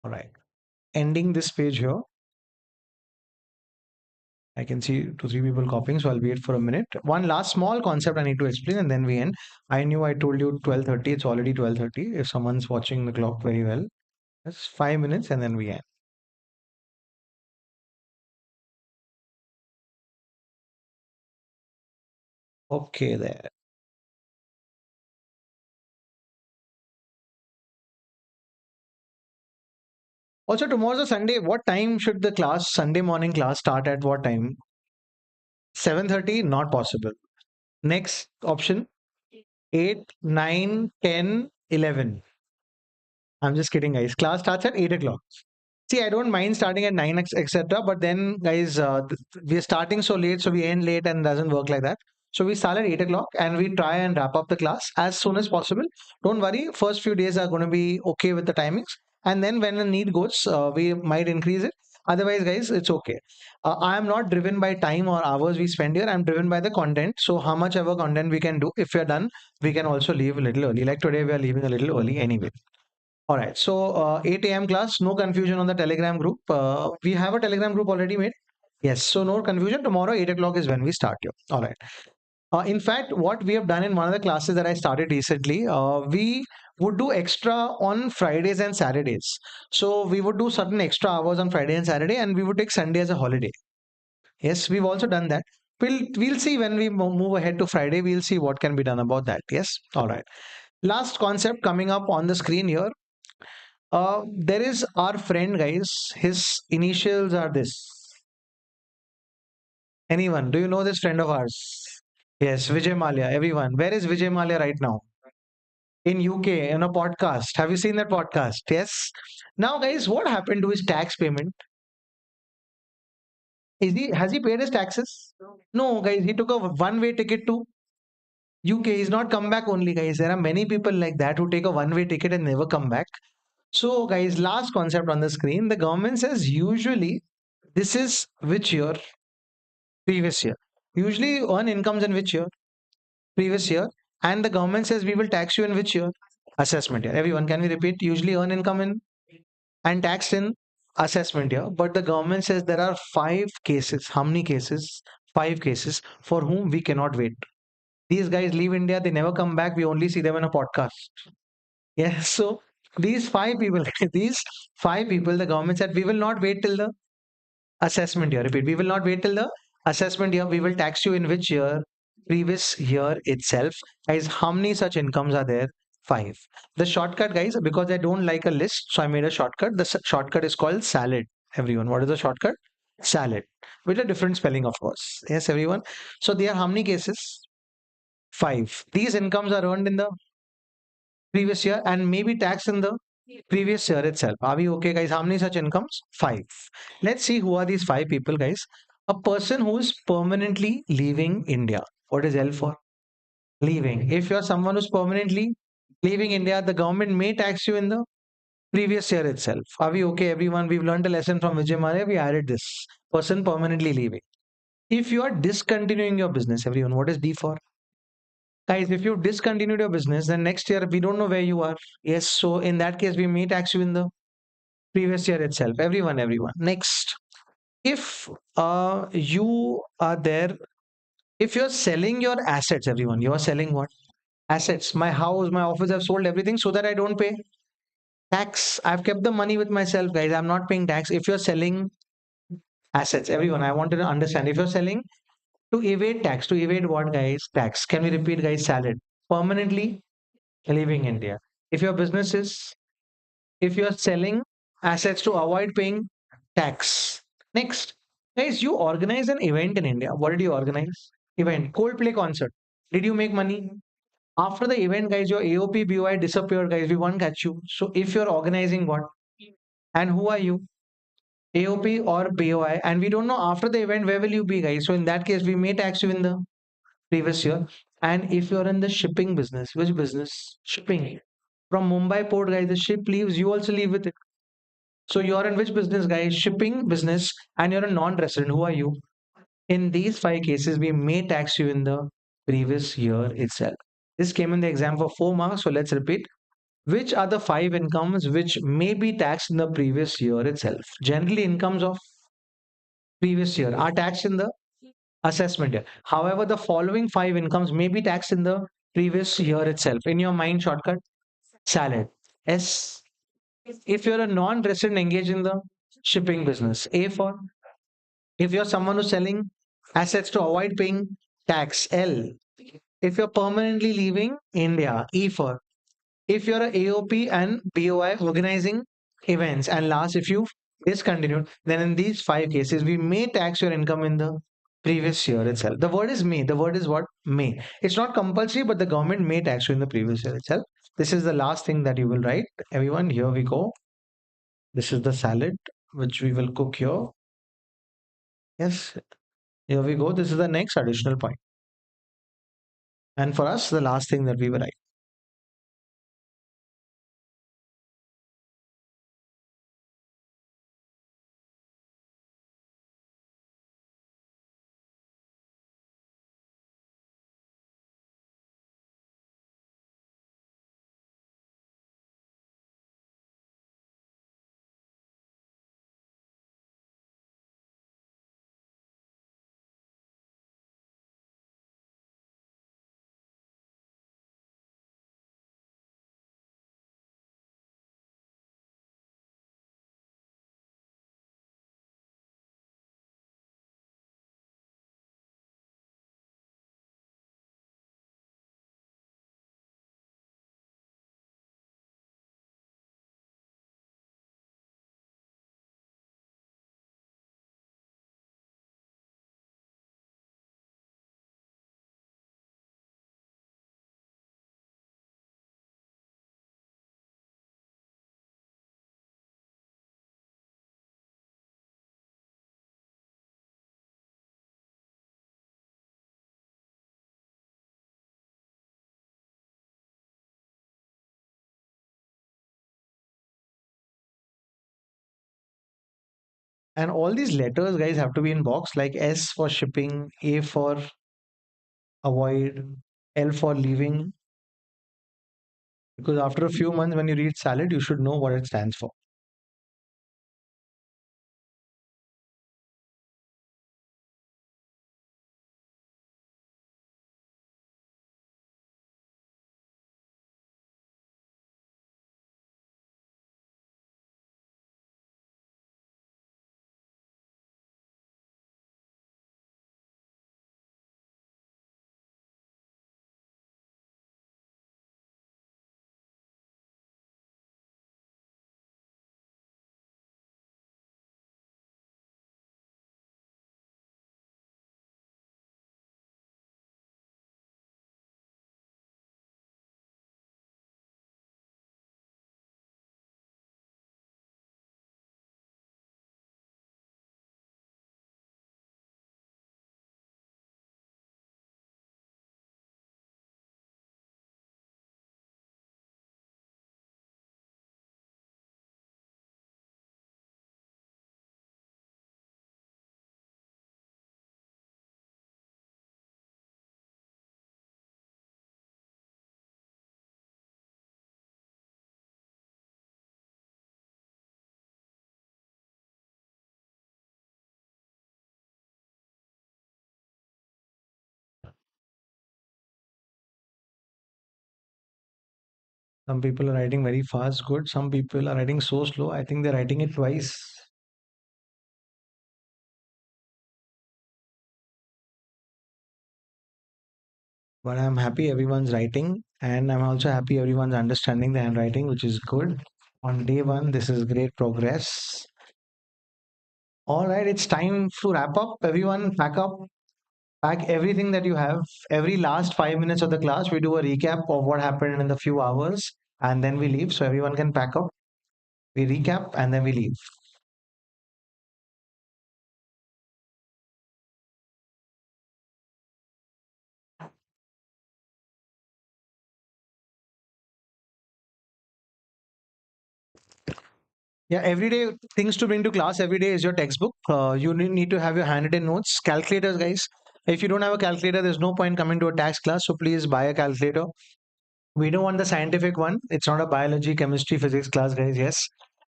All right. Ending this page here. I can see two, three people copying, so I'll wait for a minute. One last small concept I need to explain and then we end. I knew I told you 12:30, it's already 12:30. If someone's watching the clock very well, that's 5 minutes and then we end. Okay, there. Also, tomorrow's a Sunday. What time should the class, Sunday morning class, start at what time? 7:30? Not possible. Next option 8, 9, 10, 11. I'm just kidding, guys. Class starts at 8 o'clock. See, I don't mind starting at 9, etc. But then, guys, we're starting so late, so we end late and doesn't work like that. So we start at 8 o'clock and we try and wrap up the class as soon as possible. Don't worry, first few days are going to be okay with the timings. And then when the need goes, we might increase it. Otherwise, guys, it's okay. I am not driven by time or hours we spend here. I'm driven by the content. So how much ever content we can do, if we're done, we can also leave a little early. Like today, we are leaving a little early anyway. All right. So 8 a.m. class, no confusion on the Telegram group. We have a Telegram group already made. Yes. So no confusion. Tomorrow, 8 o'clock is when we start here. All right. In fact, what we have done in one of the classes that I started recently, we would do extra on Fridays and Saturdays. So we would do certain extra hours on Friday and Saturday, and we would take Sunday as a holiday. Yes, we've also done that. We'll see when we move ahead to Friday. We'll see what can be done about that. Yes. All right. Last concept coming up on the screen here. There is our friend, guys. His initials are this. Anyone? Do you know this friend of ours? Yes, Vijay Malia. Everyone. Where is Vijay Malia right now? In UK, in a podcast. Have you seen that podcast? Yes. Now, guys, what happened to his tax payment? Has he paid his taxes? No, guys. He took a one-way ticket to UK. He's not come back only, guys. There are many people like that who take a one-way ticket and never come back. So, guys, last concept on the screen. The government says usually this is which year? Previous year. Usually earn incomes in which year? Previous year. And the government says we will tax you in which year? Assessment year. Everyone, can we repeat? Usually earn income in and taxed in assessment year. But the government says there are 5 cases. How many cases? 5 cases for whom we cannot wait. These guys leave India, they never come back. We only see them in a podcast. Yeah. So these 5 people, these 5 people, the government said we will not wait till the assessment year. Repeat. We will not wait till the assessment year. We will tax you in which year? Previous year itself. Guys, how many such incomes are there? 5. The shortcut, guys, because I don't like a list, so I made a shortcut. The shortcut is called salad. Everyone, what is the shortcut? Salad. With a different spelling, of course. Yes, everyone. So there are how many cases? 5. These incomes are earned in the previous year and maybe taxed in the previous year itself. Are we okay, guys? How many such incomes? Five. Let's see who are these five people, guys. A person who is permanently leaving India. What is L for? Leaving. If you're someone who's permanently leaving India, the government may tax you in the previous year itself. Are we okay, everyone? We've learned a lesson from Vijay Mallya. We added this person permanently leaving. If you are discontinuing your business, everyone, what is D for? Guys, if you discontinued your business, then next year we don't know where you are. Yes, so in that case, we may tax you in the previous year itself. Everyone. Next, if you are there, if you're selling your assets, everyone, you are selling what? Assets. My house, my office, I've sold everything so that I don't pay tax. I've kept the money with myself, guys. I'm not paying tax. If you're selling assets, everyone, I wanted to understand. If you're selling to evade tax, to evade what, guys? Tax. Can we repeat, guys? Salad. Permanently leaving India. If your business is, if you're selling assets to avoid paying tax. Next, guys, you organize an event in India. What did you organize? Event. Coldplay concert. Did you make money? After the event, guys, your AOP, BOI disappeared, guys. We won't catch you. So if you're organizing what? And who are you? AOP or BOI? And we don't know after the event where will you be, guys. So in that case, we may tax you in the previous year. And if you're in the shipping business, which business? Shipping. From Mumbai port, guys, the ship leaves, you also leave with it. So you're in which business, guys? Shipping business, and you're a non-resident. Who are you? In these five cases, we may tax you in the previous year itself. This came in the exam for 4 marks, so let's repeat. Which are the five incomes which may be taxed in the previous year itself? Generally, incomes of previous year are taxed in the assessment year. However, the following five incomes may be taxed in the previous year itself. In your mind, shortcut, salad. S. If you're a non-resident engaged in the shipping business. A for if you're someone who's selling assets to avoid paying tax. L. If you're permanently leaving India. E for if you're a AOP and BOI organizing events. And last, if you've discontinued, then in these five cases, we may tax your income in the previous year itself. The word is may. The word is what? May. It's not compulsory, but the government may tax you in the previous year itself. This is the last thing that you will write. Everyone, here we go. This is the salad which we will cook here. Yes, here we go. This is the next additional point. And for us, the last thing that we will write. And all these letters, guys, have to be in box like S for shipping, A for avoid, L for leaving. Because after a few months, when you read salad, you should know what it stands for. Some people are writing very fast, good. Some people are writing so slow. I think they're writing it twice. But I'm happy everyone's writing, and I'm also happy everyone's understanding the handwriting, which is good. On day one, this is great progress. All right, it's time to wrap up. Everyone, pack up, pack everything that you have. Every last 5 minutes of the class, we do a recap of what happened in the few hours, and then we leave. So everyone can pack up. We recap, and then we leave. Yeah, every day things to bring to class every day is your textbook. You need to have your handwritten notes, calculators, guys. If you don't have a calculator, there's no point coming to a tax class. So please buy a calculator. We don't want the scientific one. It's not a biology, chemistry, physics class, guys. Yes,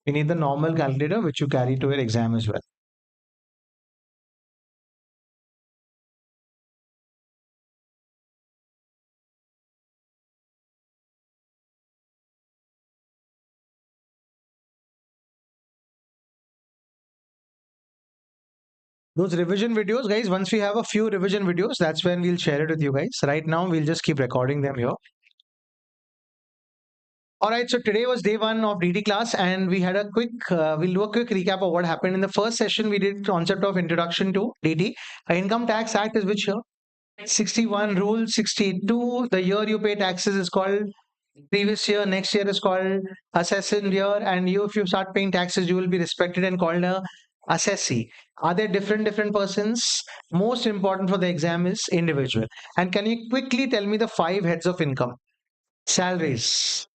you need the normal calculator which you carry to your exam as well. Those revision videos, guys. Once we have a few revision videos, that's when we'll share it with you guys. Right now, we'll just keep recording them here. All right, so today was day one of DT class, and we had a we'll do a quick recap of what happened. In the first session, we did concept of introduction to DT. Income Tax Act is which year? 61, Rule 62. The year you pay taxes is called previous year. Next year is called assessing year. And you, if you start paying taxes, you will be respected and called a assessee. Are there different persons? Most important for the exam is individual. And can you quickly tell me the five heads of income? Salaries,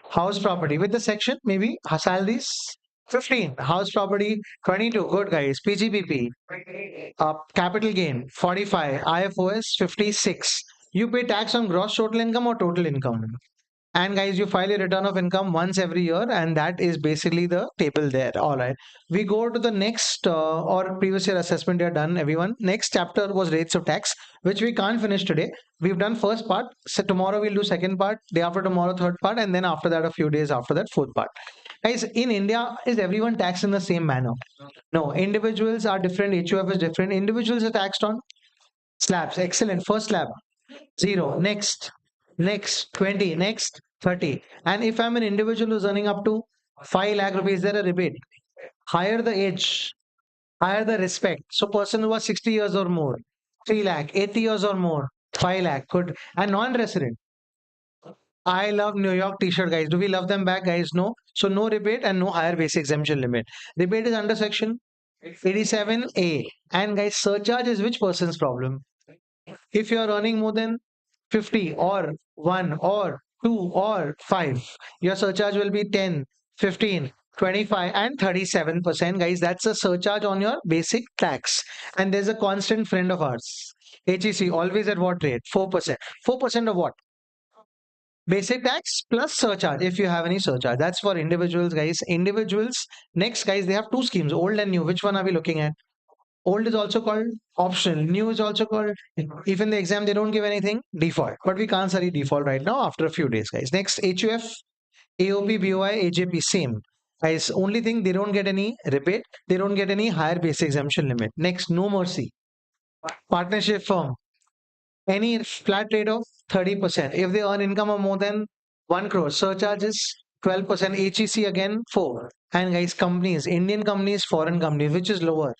house property with the section, maybe salaries 15, house property 22, good guys, PGPP, capital gain 45, IFOS 56. You pay tax on gross total income or total income. And guys, you file a return of income once every year, and that is basically the table there. All right. We go to the next or previous year assessment you are done, everyone. Next chapter was rates of tax, which we can't finish today. We've done first part. So tomorrow we'll do second part, day after tomorrow, third part, and then after that, a few days after that, fourth part. Guys, in India, is everyone taxed in the same manner? No, individuals are different, HUF is different. Individuals are taxed on slabs. Excellent. First slab. 0, next 20, next 30. And if I'm an individual who's earning up to 5 lakh rupees, there a rebate? Higher the age, higher the respect. So person who was 60 years or more, 3 lakh, 80 years or more, 5 lakh, good. And non-resident, I love New York t-shirt, guys. Do we love them back, guys? No. So no rebate and no higher basic exemption limit. Rebate is under section 87A. And guys, surcharge is which person's problem? If you are earning more than 50 or 1 or 2 or 5, your surcharge will be 10, 15, 25 and 37%. Guys, that's a surcharge on your basic tax. And there's a constant friend of ours. HEC, always at what rate? 4%. 4% of what? Basic tax plus surcharge if you have any surcharge. That's for individuals, guys. Individuals. Next, guys, they have two schemes, old and new. Which one are we looking at? Old is also called optional. New is also called, if in the exam they don't give anything, default. But we can't study default right now after a few days, guys. Next, HUF, AOP, BOI, AJP, same. Guys, only thing they don't get any rebate, they don't get any higher basic exemption limit. Next, no mercy. Partnership firm, any flat rate of 30%. If they earn income of more than 1 crore, surcharge is 12%. HEC again, 4. And guys, companies, Indian companies, foreign companies, which is lower?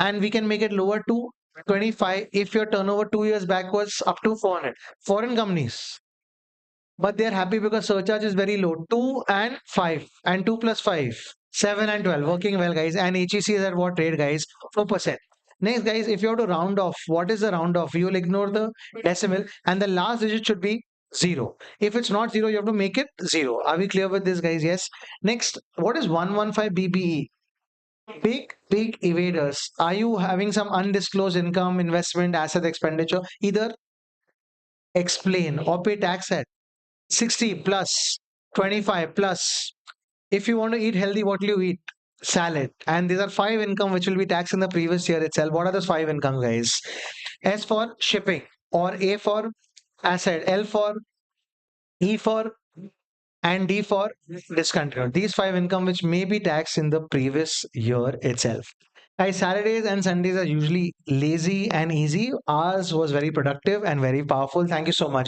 And we can make it lower to 25 if your turnover 2 years back was up to 400. Foreign companies, but they're happy because surcharge is very low, 2 and 5 and 2 plus 5, 7 and 12, working well, guys. And HEC is at what rate, guys? 4%. Next, guys, if you have to round off, what is the round off? You will ignore the decimal and the last digit should be 0. If it's not 0, you have to make it 0. Are we clear with this, guys? Yes. Next, what is 115 BBE? Big evaders. Are you having some undisclosed income, investment, asset expenditure? Either explain or pay tax at 60 plus 25 plus. If you want to eat healthy, what will you eat? Salad. And these are five income which will be taxed in the previous year itself. What are those five income, guys? S for shipping, or A for asset, L for E for and D for discontinued. These five income which may be taxed in the previous year itself. Guys, Saturdays and Sundays are usually lazy and easy. Ours was very productive and very powerful. Thank you so much, guys.